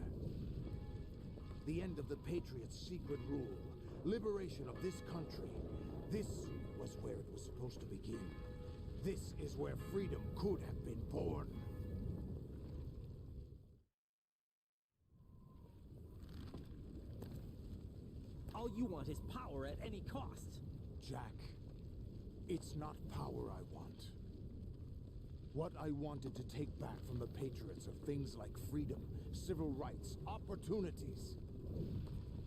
The end of the Patriots' secret rule, liberation of this country. This was where it was supposed to begin. This is where freedom could have been born. All you want is power at any cost. Jack, it's not power I want. What I wanted to take back from the Patriots are things like freedom, civil rights, opportunities.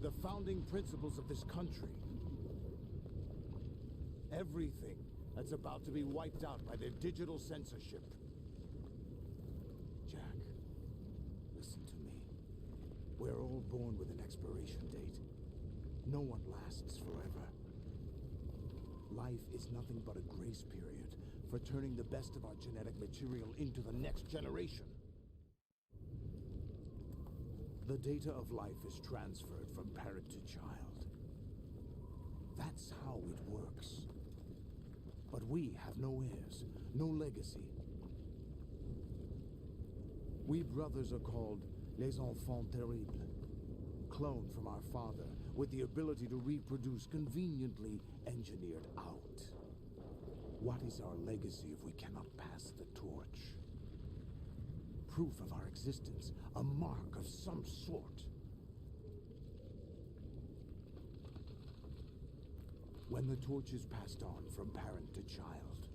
The founding principles of this country. Everything that's about to be wiped out by their digital censorship. Jack, listen to me. We're all born with an expiration date. No one lasts forever. Life is nothing but a grace period for turning the best of our genetic material into the next generation. The data of life is transferred from parent to child. That's how it works. But we have no heirs, no legacy. We brothers are called les enfants terribles, cloned from our father, with the ability to reproduce conveniently engineered out. What is our legacy if we cannot pass the torch? Proof of our existence, a mark of some sort. When the torch is passed on from parent to child,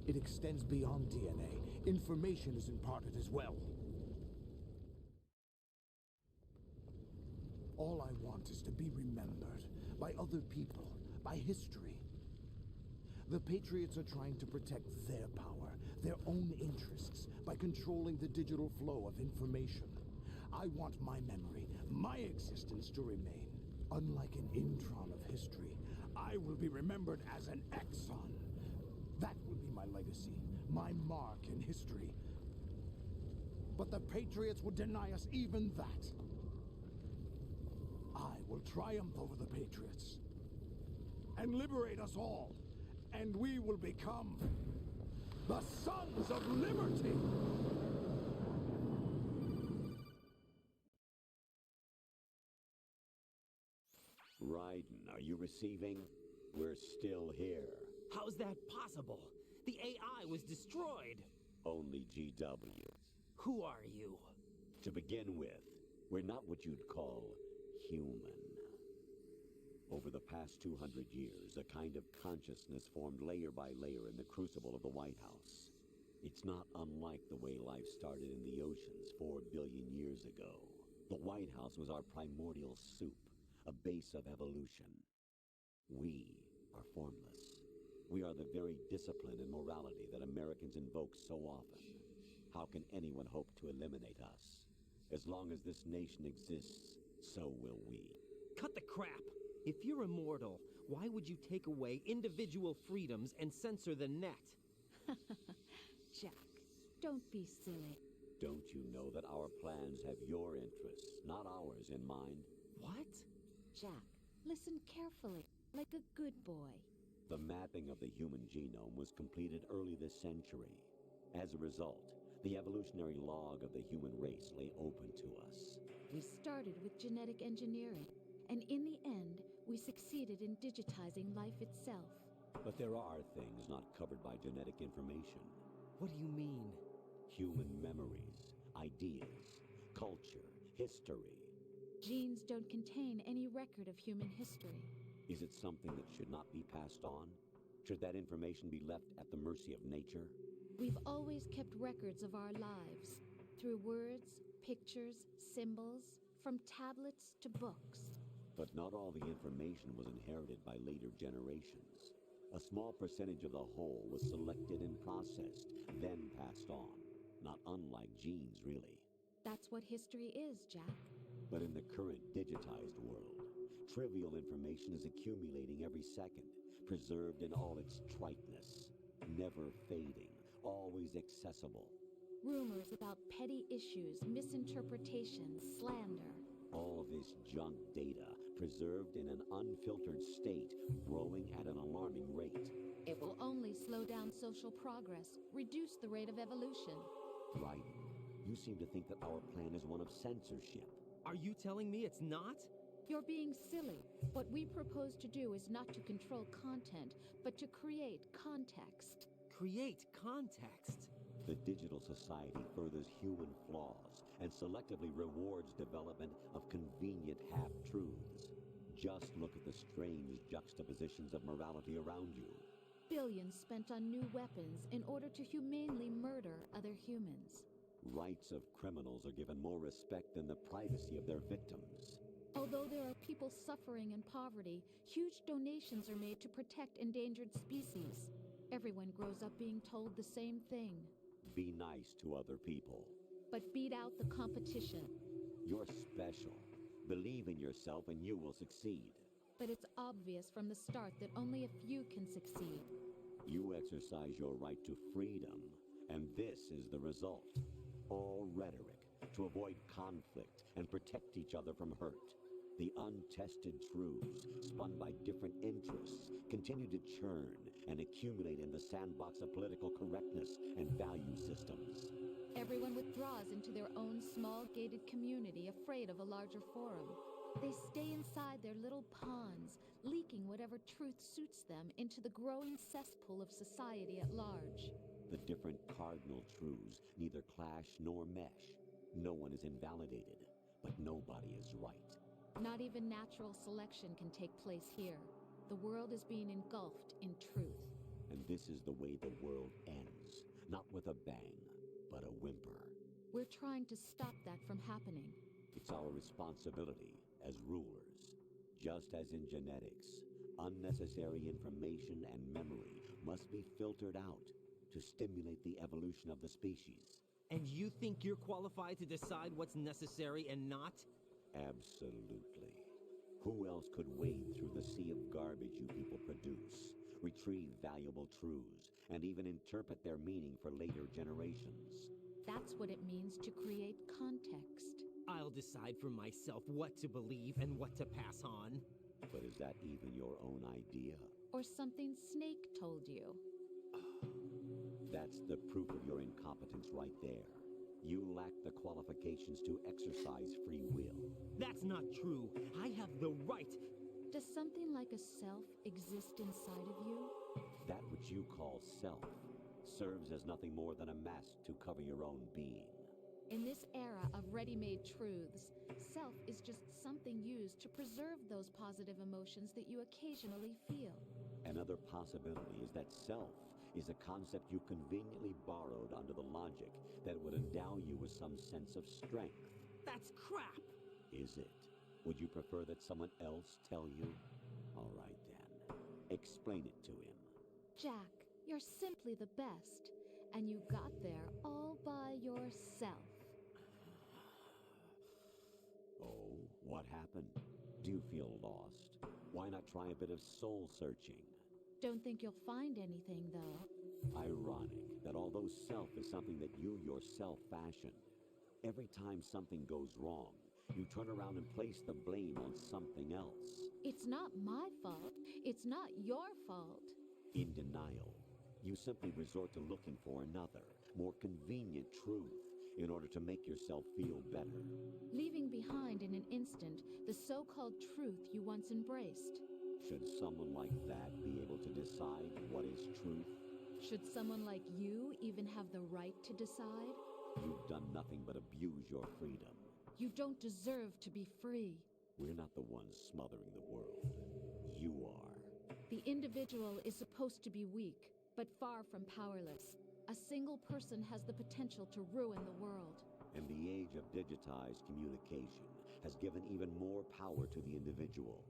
it extends beyond DNA. Information is imparted as well. All I want is to be remembered by other people, by history. The Patriots are trying to protect their power, their own interests, by controlling the digital flow of information. I want my memory, my existence to remain. Unlike an intron of history, I will be remembered as an exon. That will be my legacy, my mark in history. But the Patriots would deny us even that. I will triumph over the Patriots and liberate us all, and we will become the Sons of Liberty! Raiden, are you receiving? We're still here. How's that possible? The AI was destroyed. Only GW. Who are you? To begin with, we're not what you'd call human. Over the past 200 years, a kind of consciousness formed layer by layer in the crucible of the White House. It's not unlike the way life started in the oceans 4 billion years ago. The White House was our primordial soup, a base of evolution. We are formless. We are the very discipline and morality that Americans invoke so often. How can anyone hope to eliminate us? As long as this nation exists, so will we. Cut the crap! If you're immortal, why would you take away individual freedoms and censor the net? Jack, don't be silly. Don't you know that our plans have your interests, not ours, in mind? What? Jack, listen carefully, like a good boy. The mapping of the human genome was completed early this century. As a result, the evolutionary log of the human race lay open to us. We started with genetic engineering, and in the end, we succeeded in digitizing life itself. But there are things not covered by genetic information. What do you mean? Human memories, ideas, culture, history. Genes don't contain any record of human history. Is it something that should not be passed on? Should that information be left at the mercy of nature? We've always kept records of our lives, through words, pictures, symbols, from tablets to books. But not all the information was inherited by later generations. A small percentage of the whole was selected and processed, then passed on. Not unlike genes, really. That's what history is, Jack. But in the current digitized world, trivial information is accumulating every second, preserved in all its triteness, never fading, always accessible. Rumors about petty issues, misinterpretations, slander. All this junk data, preserved in an unfiltered state, growing at an alarming rate. It will only slow down social progress, reduce the rate of evolution. Right. You seem to think that our plan is one of censorship. Are you telling me it's not? You're being silly. What we propose to do is not to control content, but to create context. Create context? The digital society furthers human flaws and selectively rewards development of convenient half-truths. Just look at the strange juxtapositions of morality around you. Billions spent on new weapons in order to humanely murder other humans. Rights of criminals are given more respect than the privacy of their victims. Although there are people suffering in poverty, huge donations are made to protect endangered species. Everyone grows up being told the same thing. Be nice to other people. But beat out the competition. You're special. Believe in yourself and you will succeed. But it's obvious from the start that only a few can succeed. You exercise your right to freedom, and this is the result. All rhetoric to avoid conflict and protect each other from hurt. The untested truths, spun by different interests, continue to churn and accumulate in the sandbox of political correctness and value systems. Everyone withdraws into their own small gated community, afraid of a larger forum. They stay inside their little ponds, leaking whatever truth suits them into the growing cesspool of society at large. The different cardinal truths neither clash nor mesh. No one is invalidated, but nobody is right. Not even natural selection can take place here. The world is being engulfed in truth. And this is the way the world ends. Not with a bang, but a whimper. We're trying to stop that from happening. It's our responsibility as rulers. Just as in genetics, unnecessary information and memory must be filtered out to stimulate the evolution of the species. And you think you're qualified to decide what's necessary and not? Absolutely. Who else could wade through the sea of garbage you people produce, retrieve valuable truths, and even interpret their meaning for later generations? That's what it means to create context. I'll decide for myself what to believe and what to pass on. But is that even your own idea? Or something Snake told you? That's the proof of your incompetence right there. You lack the qualifications to exercise free will. That's not true. I have the right. Does something like a self exist inside of you? That which you call self serves as nothing more than a mask to cover your own being. In this era of ready-made truths, self is just something used to preserve those positive emotions that you occasionally feel. Another possibility is that self is a concept you conveniently borrowed under the logic that would endow you with some sense of strength. That's crap! Is it? Would you prefer that someone else tell you? All right then. Explain it to him. Jack, you're simply the best. And you got there all by yourself. Oh, what happened? Do you feel lost? Why not try a bit of soul searching? Don't think you'll find anything, though. Ironic that although self is something that you yourself fashioned, every time something goes wrong, you turn around and place the blame on something else. It's not my fault. It's not your fault. In denial, you simply resort to looking for another, more convenient truth in order to make yourself feel better. Leaving behind in an instant the so-called truth you once embraced. Should someone like that be able to decide what is truth? Should someone like you even have the right to decide? You've done nothing but abuse your freedom. You don't deserve to be free. We're not the ones smothering the world. You are. The individual is supposed to be weak, but far from powerless. A single person has the potential to ruin the world. And the age of digitized communication has given even more power to the individual.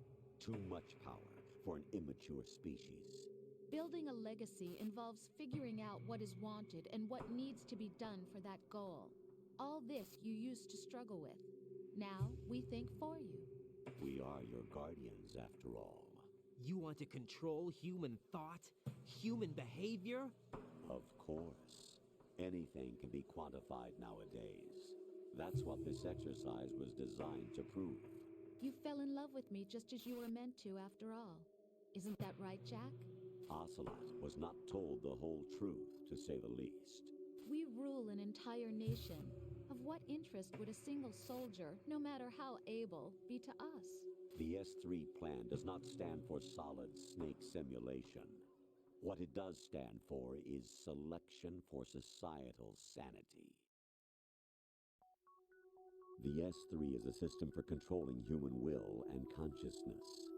Too much power for an immature species. Building a legacy involves figuring out what is wanted and what needs to be done for that goal. All this you used to struggle with. Now we think for you. We are your guardians, after all. You want to control human thought? Human behavior? Of course. Anything can be quantified nowadays. That's what this exercise was designed to prove. You fell in love with me just as you were meant to, after all. Isn't that right, Jack? Ocelot was not told the whole truth, to say the least. We rule an entire nation. Of what interest would a single soldier, no matter how able, be to us? The S3 plan does not stand for solid snake simulation. What it does stand for is selection for societal sanity. The S3 is a system for controlling human will and consciousness.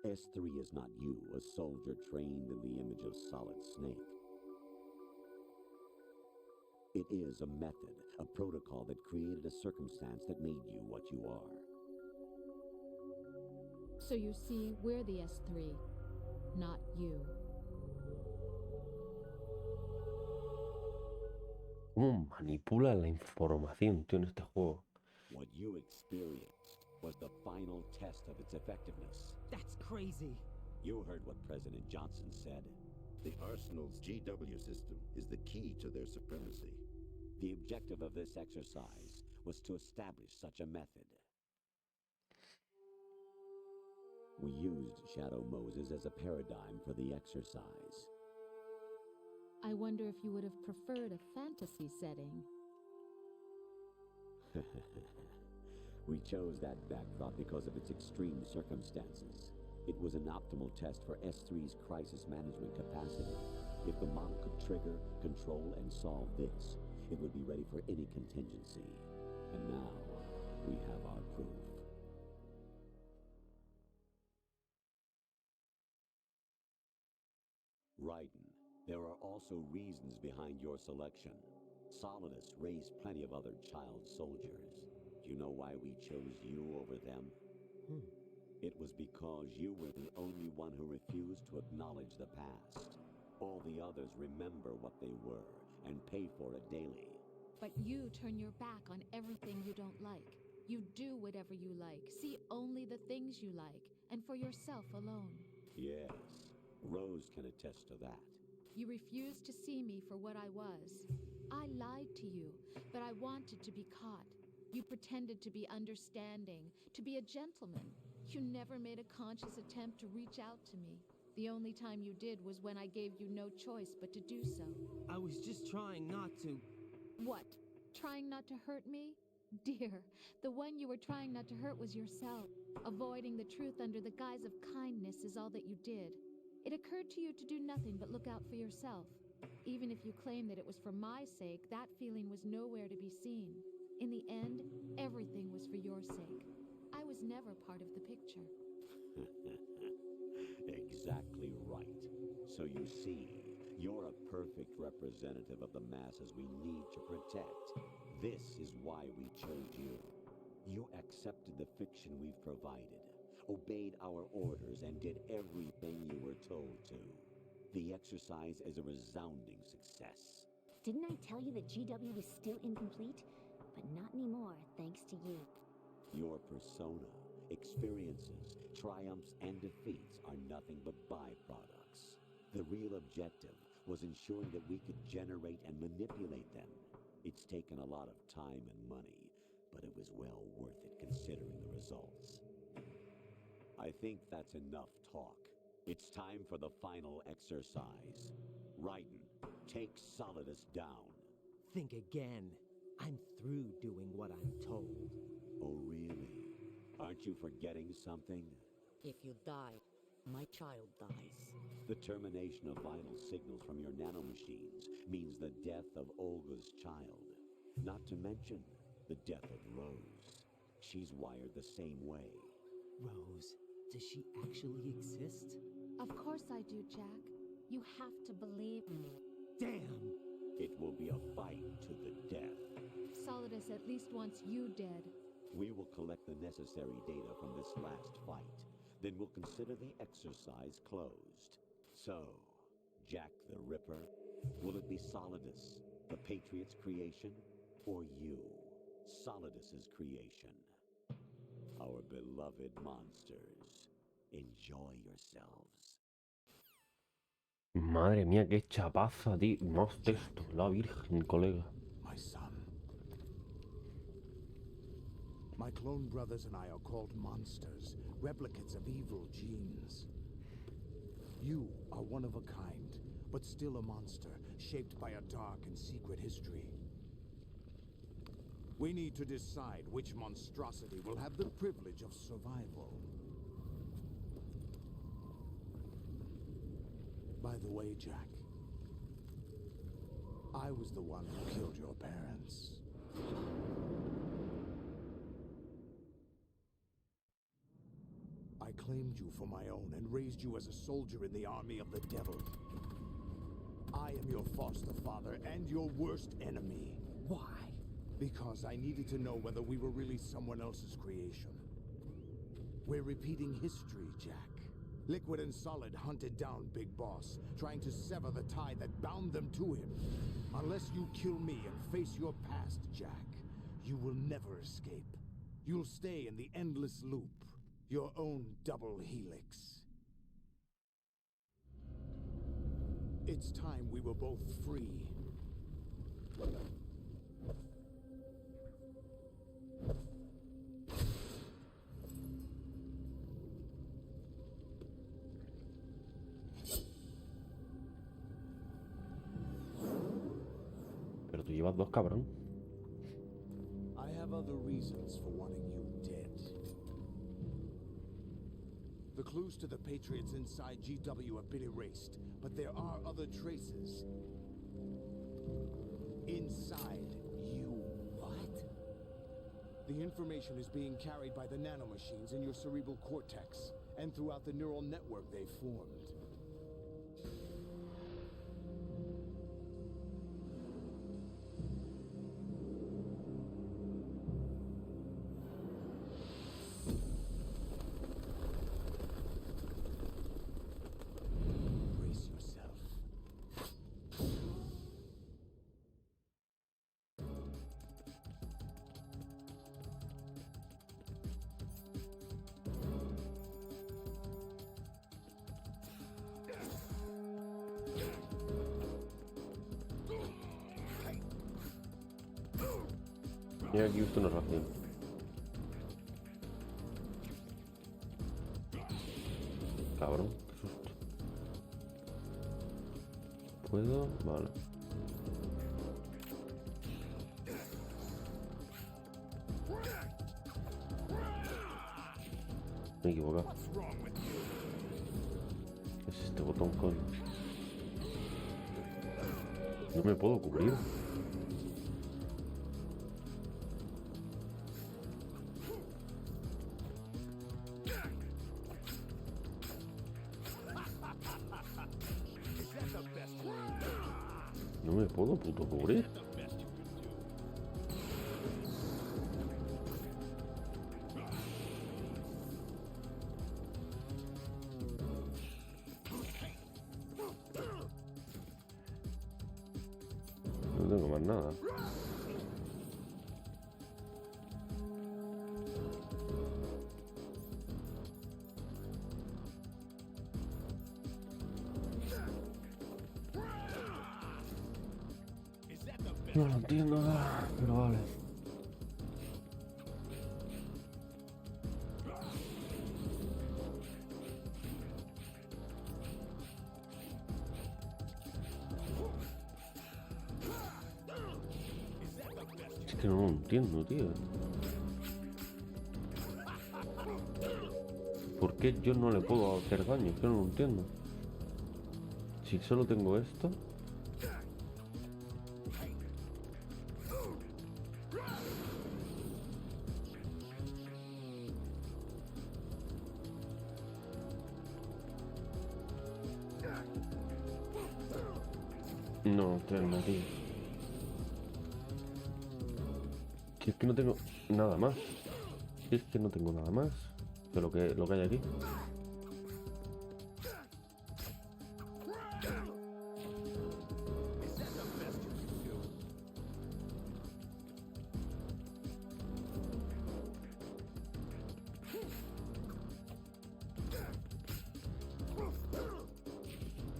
S3 is not you, a soldier trained in the image of Solid Snake. It is a method, a protocol that created a circumstance that made you what you are. So you see, we're the S3, not you. ¿Cómo manipula la información, tío, en este juego? What you experienced was the final test of its effectiveness. That's crazy. You heard what President Johnson said. The Arsenal's GW system is the key to their supremacy. The objective of this exercise was to establish such a method. We used Shadow Moses as a paradigm for the exercise. I wonder if you would have preferred a fantasy setting. We chose that backdrop because of its extreme circumstances. It was an optimal test for S3's crisis management capacity. If the model could trigger, control, and solve this, it would be ready for any contingency. And now, we have our proof. Raton, there are also reasons behind your selection. Solidus raised plenty of other child soldiers. Do you know why we chose you over them? It was because you were the only one who refused to acknowledge the past. All the others remember what they were and pay for it daily. But you turn your back on everything you don't like. You do whatever you like, see only the things you like, and for yourself alone. Yes, Rose can attest to that. You refused to see me for what I was. I lied to you, but I wanted to be caught. You pretended to be understanding, to be a gentleman. You never made a conscious attempt to reach out to me. The only time you did was when I gave you no choice but to do so. I was just trying not to... What? Trying not to hurt me? Dear, the one you were trying not to hurt was yourself. Avoiding the truth under the guise of kindness is all that you did. It occurred to you to do nothing but look out for yourself. Even if you claim that it was for my sake, that feeling was nowhere to be seen. In the end, everything was for your sake. I was never part of the picture. Exactly right. So you see, you're a perfect representative of the masses we need to protect. This is why we chose you. You accepted the fiction we've provided, obeyed our orders, and did everything you were told to. The exercise is a resounding success. Didn't I tell you that GW was still incomplete? But not anymore, thanks to you. Your persona, experiences, triumphs, and defeats are nothing but byproducts. The real objective was ensuring that we could generate and manipulate them. It's taken a lot of time and money, but it was well worth it considering the results. I think that's enough talk. It's time for the final exercise. Raton, take Solidus down. Think again. I'm through doing what I'm told. Oh, really? Aren't you forgetting something? If you die, my child dies. The termination of vital signals from your nanomachines means the death of Olga's child. Not to mention the death of Rose. She's wired the same way. Rose, does she actually exist? Of course I do, Jack. You have to believe me. Damn! It will be a fight to the death. Solidus at least wants you dead. We will collect the necessary data from this last fight. Then we'll consider the exercise closed. So, Jack the Ripper, will it be Solidus, the Patriot's creation, or you, Solidus's creation? Our beloved monsters, enjoy yourselves. Madre mía, qué chapaza, tío. Más texto, la virgen, colega. My son. My clone brothers and I are called monsters, replicates of evil genes. You are one of a kind, but still a monster, shaped by a dark and secret history. We need to decide which monstrosity will have the privilege of survival. By the way, Jack, I was the one who killed your parents. I claimed you for my own and raised you as a soldier in the army of the devil. I am your foster father and your worst enemy. Why? Because I needed to know whether we were really someone else's creation. We're repeating history, Jack. Liquid and Solid hunted down Big Boss, trying to sever the tie that bound them to him. Unless you kill me and face your past, Jack, you will never escape. You'll stay in the endless loop, your own double helix. It's time we were both free. Pero tú llevas dos, cabrón. I have other reasons for wanting you dead. The clues to the Patriots inside GW have been erased, but there are other traces. Inside you. What? The information is being carried by the nanomachines in your cerebral cortex, and throughout the neural network they formed. Brace yourself. Mira, aquí justo una ración. Cabrón, qué susto. ¿Puedo? Vale. Me he equivocado. ¿Qué es este botón, coño? No me puedo cubrir. No me puedo puto cubrir. No tengo más nada. No lo entiendo, pero vale. Es que no lo entiendo, tío. ¿Por qué yo no le puedo hacer daño? Es que no lo entiendo. Si solo tengo esto. No entiendo, tío. Si es que no tengo nada más. Si es que no tengo nada más de lo que hay aquí.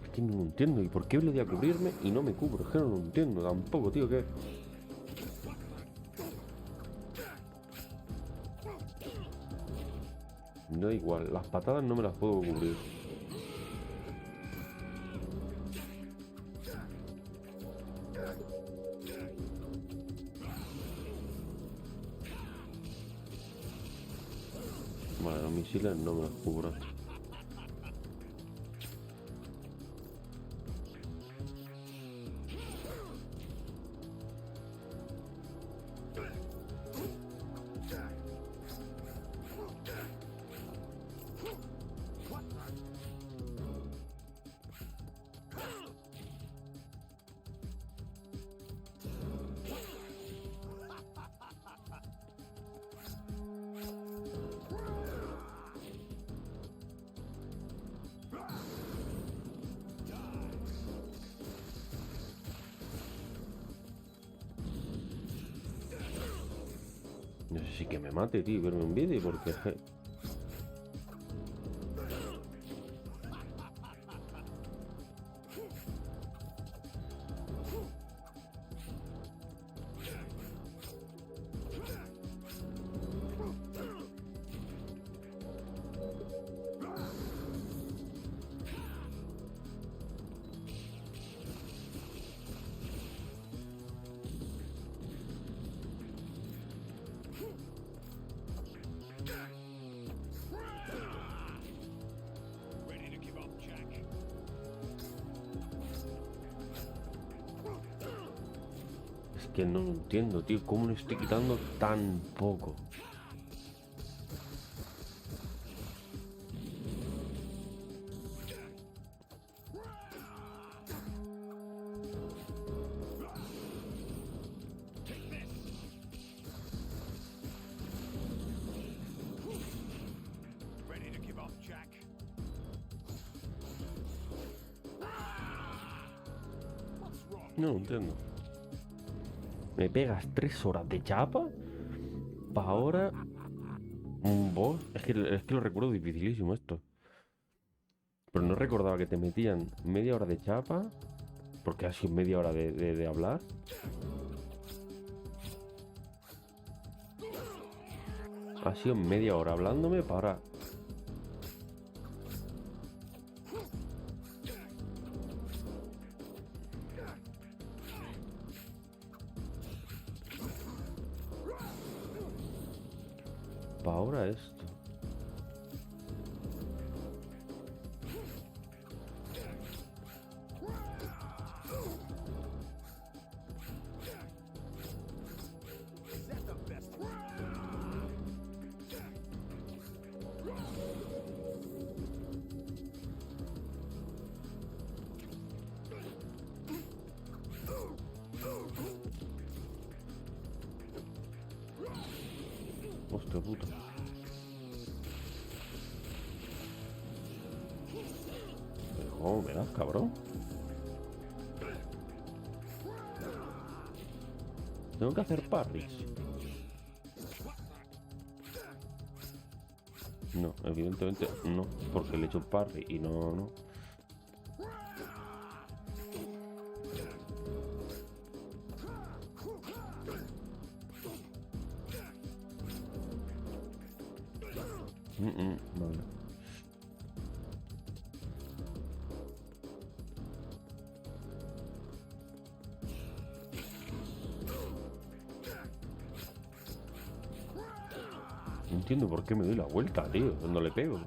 Es que no lo entiendo. ¿Y por qué le doy a cubrirme y no me cubro? Es que no lo entiendo tampoco, tío. ¿Qué? No da igual, las patadas no me las puedo cubrir. Vale, los misiles no me los cubro. No sé si que me mate, tío, verme un vídeo porque es que... Que no lo entiendo, tío. ¿Cómo le estoy quitando tan poco? No lo entiendo. Me pegas 3 horas de chapa para ahora un boss. Es que lo recuerdo dificilísimo esto. Pero no recordaba que te metían media hora de chapa. Porque ha sido media hora de hablar. Ha sido media hora hablándome para... para ahora esto. Hostia puta. Pero ¿cómo me das, cabrón? Tengo que hacer parries. No, evidentemente no, porque le he hecho parry y no. Vale. No entiendo por qué me doy la vuelta, tío, cuando le pego.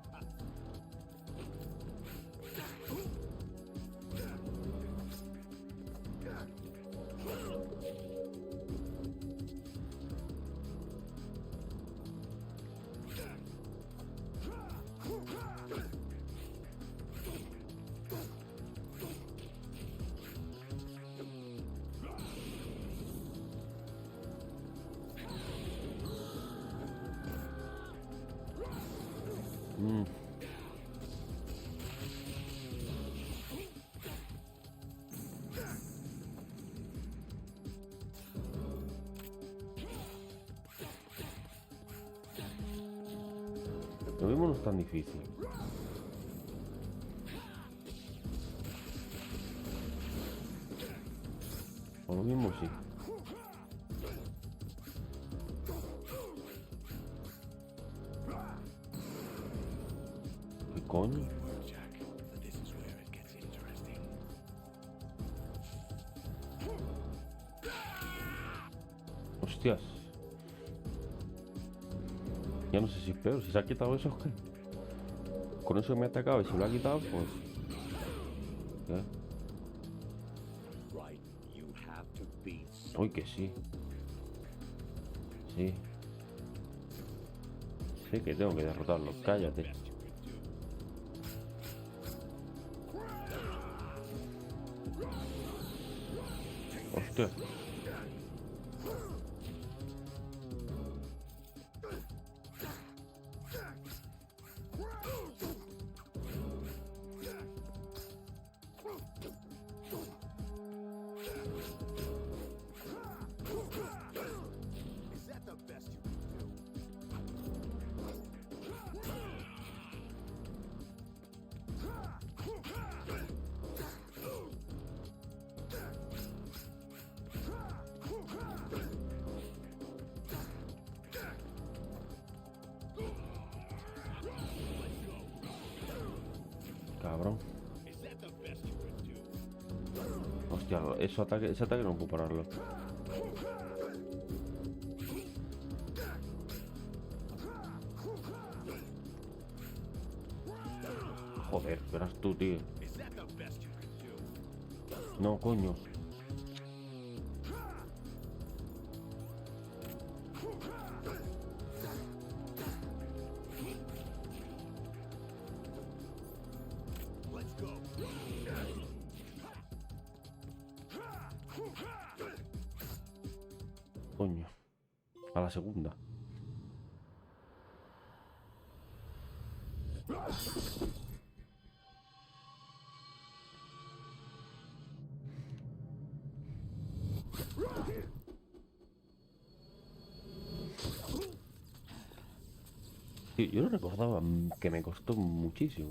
Lo mismo no es tan difícil. O lo mismo sí. ¿Qué coño? Hostias. Ya no sé si es peor, si se ha quitado eso o qué. Con eso me ha atacado y si lo ha quitado, pues... ¿Qué? Uy, que sí. Sí. Sí que tengo que derrotarlo, cállate. Hostia. Cabrón. Hostia, ese ataque no puedo pararlo. Joder, verás tú, tío. No, coño. Coño. A la segunda. Tío, yo no recordaba que me costó muchísimo.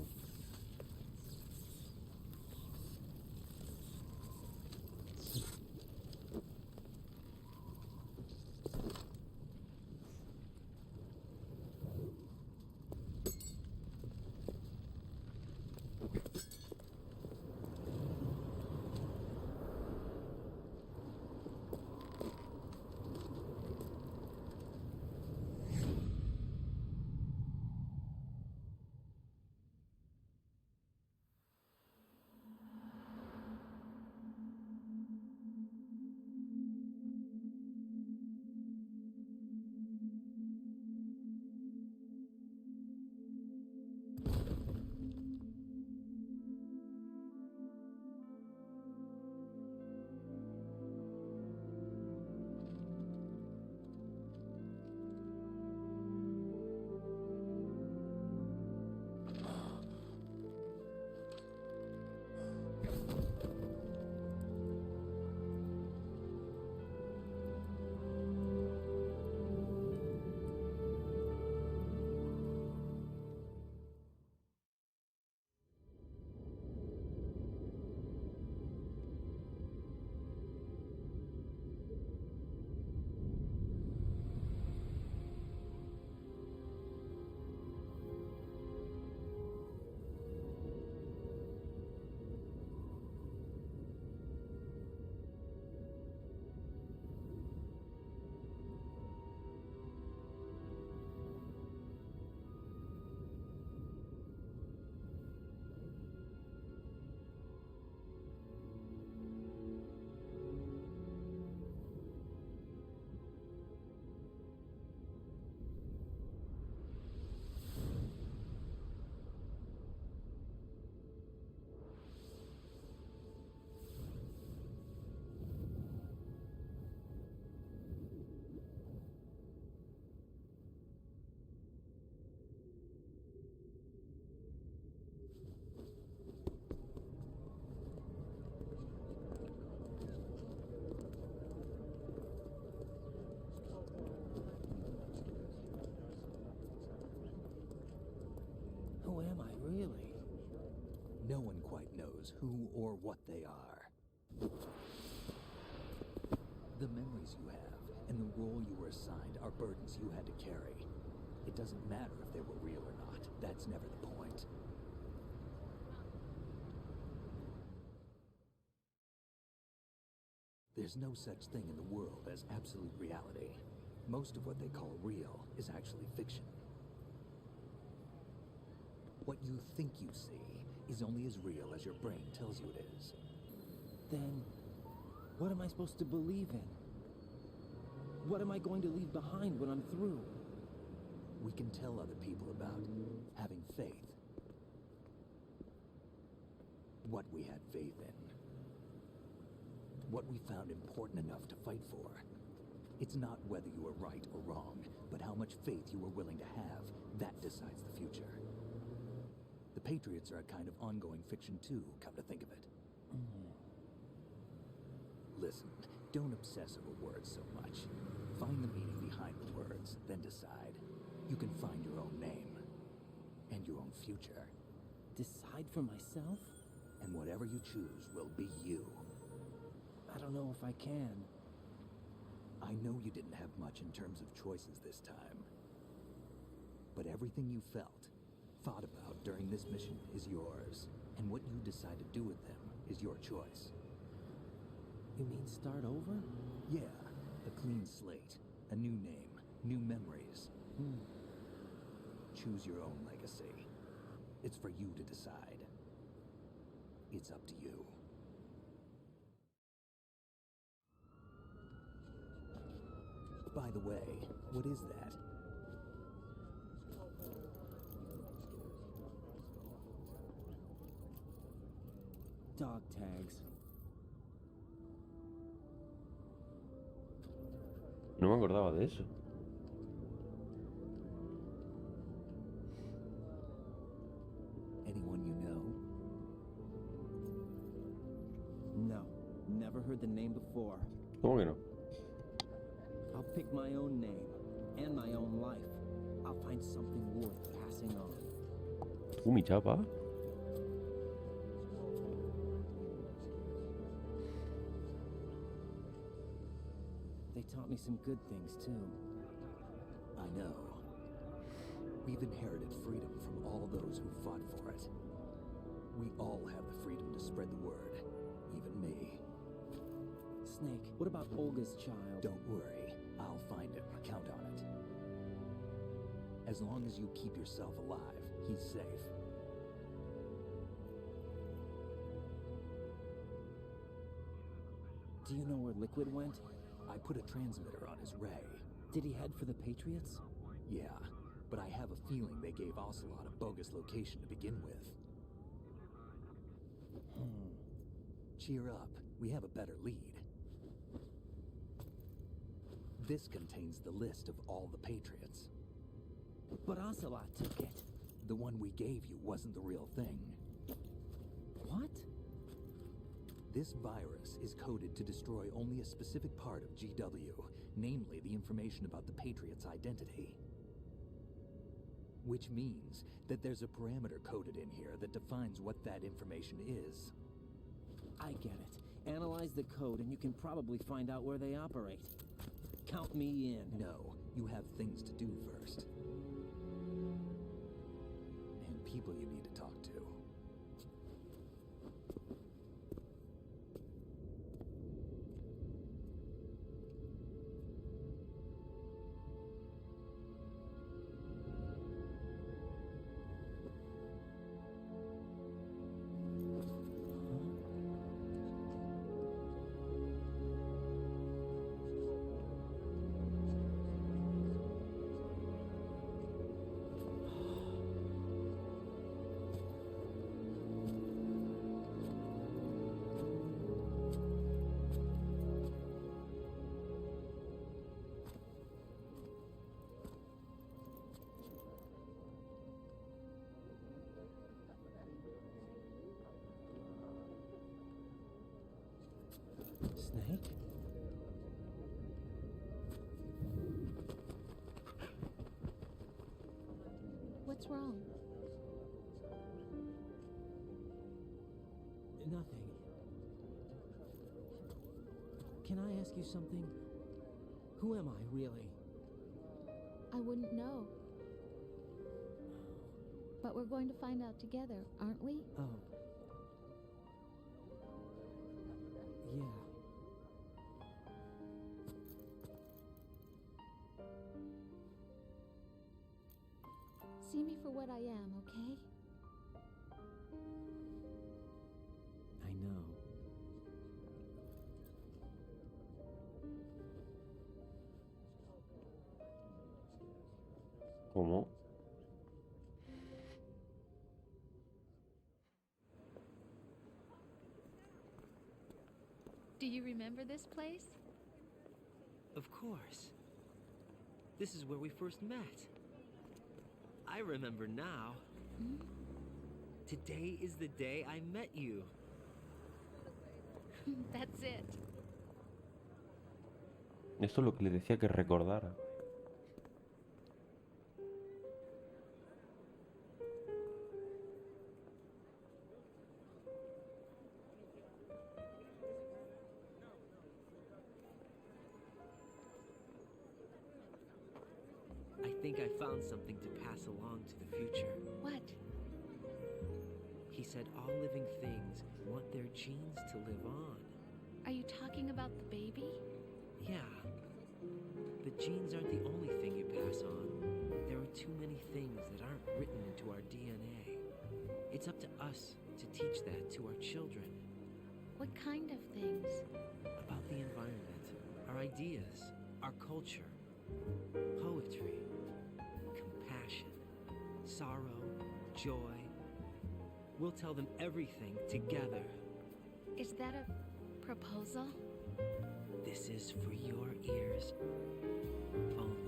Who am I, really? No one quite knows who or what they are. The memories you have and the role you were assigned are burdens you had to carry. It doesn't matter if they were real or not. That's never the point. There's no such thing in the world as absolute reality. Most of what they call real is actually fiction. What you think you see is only as real as your brain tells you it is. Then, what am I supposed to believe in? What am I going to leave behind when I'm through? We can tell other people about having faith. What we had faith in. What we found important enough to fight for. It's not whether you were right or wrong, but how much faith you were willing to have. That decides the future. The Patriots are a kind of ongoing fiction too, come to think of it. Listen, don't obsess over words so much. Find the meaning behind the words, then decide. You can find your own name. And your own future. Decide for myself? And whatever you choose will be you. I don't know if I can. I know you didn't have much in terms of choices this time. But everything you felt, thought about during this mission is yours. And what you decide to do with them is your choice. You mean start over? Yeah, a clean slate, a new name, new memories. Choose your own legacy. It's for you to decide. It's up to you. By the way, what is that? Dog tags. No me acordaba de eso. Anyone you know? No, never heard the name before. ¿Cómo que no? I'll pick my own name and my own life. I'll find something worth passing on. Mi chapa. They taught me some good things too. I know. We've inherited freedom from all those who fought for it. We all have the freedom to spread the word, even me. Snake, what about Olga's child? Don't worry, I'll find him. Count on it. As long as you keep yourself alive, he's safe. Do you know where Liquid went? I put a transmitter on his ray. Did he head for the Patriots? Yeah, but I have a feeling they gave Ocelot a bogus location to begin with. Cheer up, we have a better lead. This contains the list of all the Patriots. But Ocelot took it. The one we gave you wasn't the real thing. What? This virus is coded to destroy only a specific part of GW, namely the information about the Patriots' identity. Which means that there's a parameter coded in here that defines what that information is. I get it. Analyze the code and you can probably find out where they operate. Count me in. No, you have things to do first. And people you need to talk to. Snake? What's wrong? Nothing. Can I ask you something? Who am I, really? I wouldn't know. But we're going to find out together, aren't we? Oh. Yeah. See me for what I am, okay? I know. ¿Cómo? Do you remember this place? Of course. This is where we first met. I remember now. Today is the day I met you. That's it. Esto es lo que le decía que recordara. I think I found something to pass along to the future. What? He said all living things want their genes to live on. Are you talking about the baby? Yeah. The genes aren't the only thing you pass on. There are too many things that aren't written into our DNA. It's up to us to teach that to our children. What kind of things? About the environment, our ideas, our culture, poetry, compassion, sorrow, joy. We'll tell them everything together. Is that a proposal? This is for your ears only.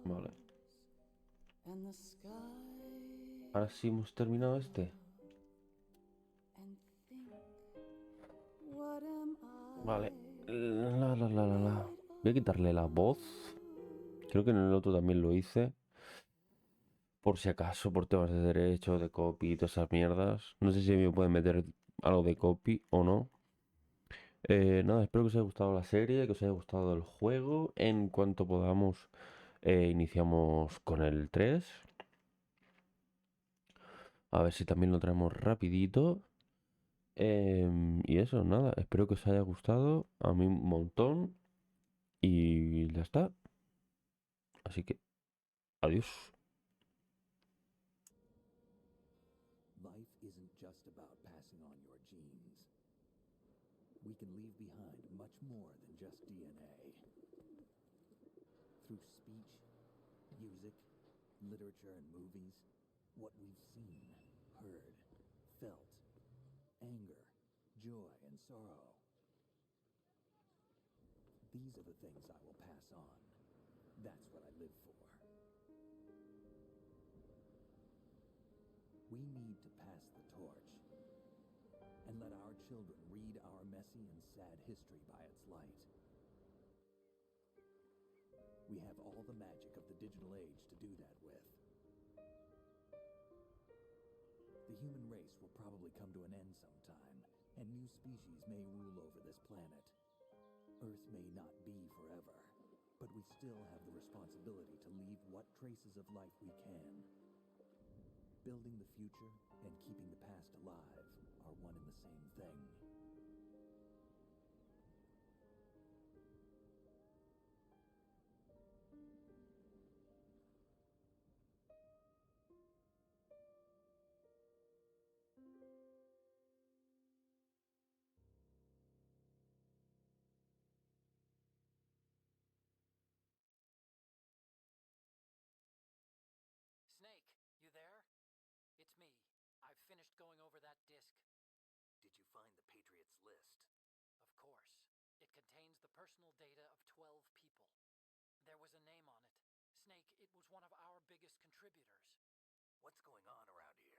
Vale. Ahora sí hemos terminado este. Vale. Voy a quitarle la voz. Creo que en el otro también lo hice. Por si acaso, por temas de derecho, de copy y todas esas mierdas. No sé si me pueden meter algo de copy o no. Nada, espero que os haya gustado la serie, que os haya gustado el juego. En cuanto podamos, iniciamos con el 3. A ver si también lo traemos rapidito. Y eso, nada, espero que os haya gustado. A mí un montón. Y ya está. Así que, adiós. Life isn't just about passing on your genes. We can leave behind much more than just DNA. Through speech, music, literature, and movies, what we've seen, heard, felt, anger, joy, and sorrow. These are the things I will pass on. That's what I live for. We need to pass the torch and let our children read our messy and sad history by its light. We have all the magic of the digital age to do that with. The human race will probably come to an end sometime, and new species may rule over this planet. Earth may not be forever, but we still have the responsibility to leave what traces of life we can. Building the future and keeping the past alive are one and the same thing. going over that disk. Did you find the Patriots list? Of course. It contains the personal data of 12 people. There was a name on it. Snake, it was one of our biggest contributors. What's going on around here?